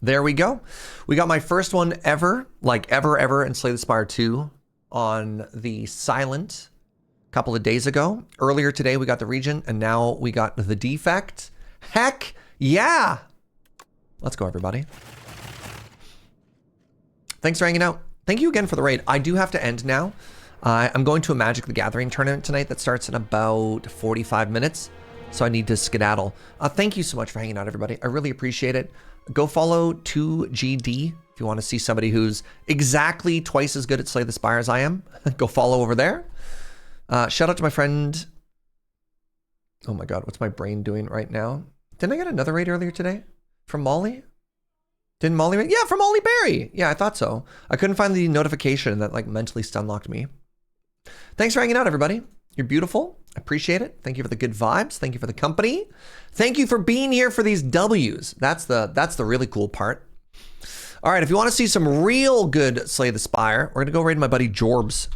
There we go. We got my first one ever, like ever in Slay the Spire 2 on the Silent a couple of days ago. Earlier today, we got the Regent, and now we got the Defect. Heck yeah! Let's go, everybody. Thanks for hanging out. Thank you again for the raid. I do have to end now. I'm going to a Magic the Gathering tournament tonight that starts in about 45 minutes. So I need to skedaddle. Thank you so much for hanging out, everybody. I really appreciate it. Go follow 2GD if you want to see somebody who's exactly twice as good at Slay the Spire as I am. Go follow over there. Shout out to my friend. Oh my God, what's my brain doing right now? Didn't I get another raid earlier today from Molly? Didn't Molly raid? Yeah, from Molly Berry. Yeah, I thought so. I couldn't find the notification that like mentally stunlocked me. Thanks for hanging out, everybody. You're beautiful. I appreciate it. Thank you for the good vibes. Thank you for the company. Thank you for being here for these W's. That's the really cool part. All right, if you want to see some real good Slay the Spire, we're gonna go raid my buddy Jorbs.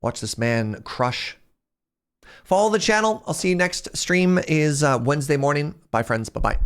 Watch this man crush. Follow the channel. I'll see you next stream is Wednesday morning. Bye, friends. Bye-bye.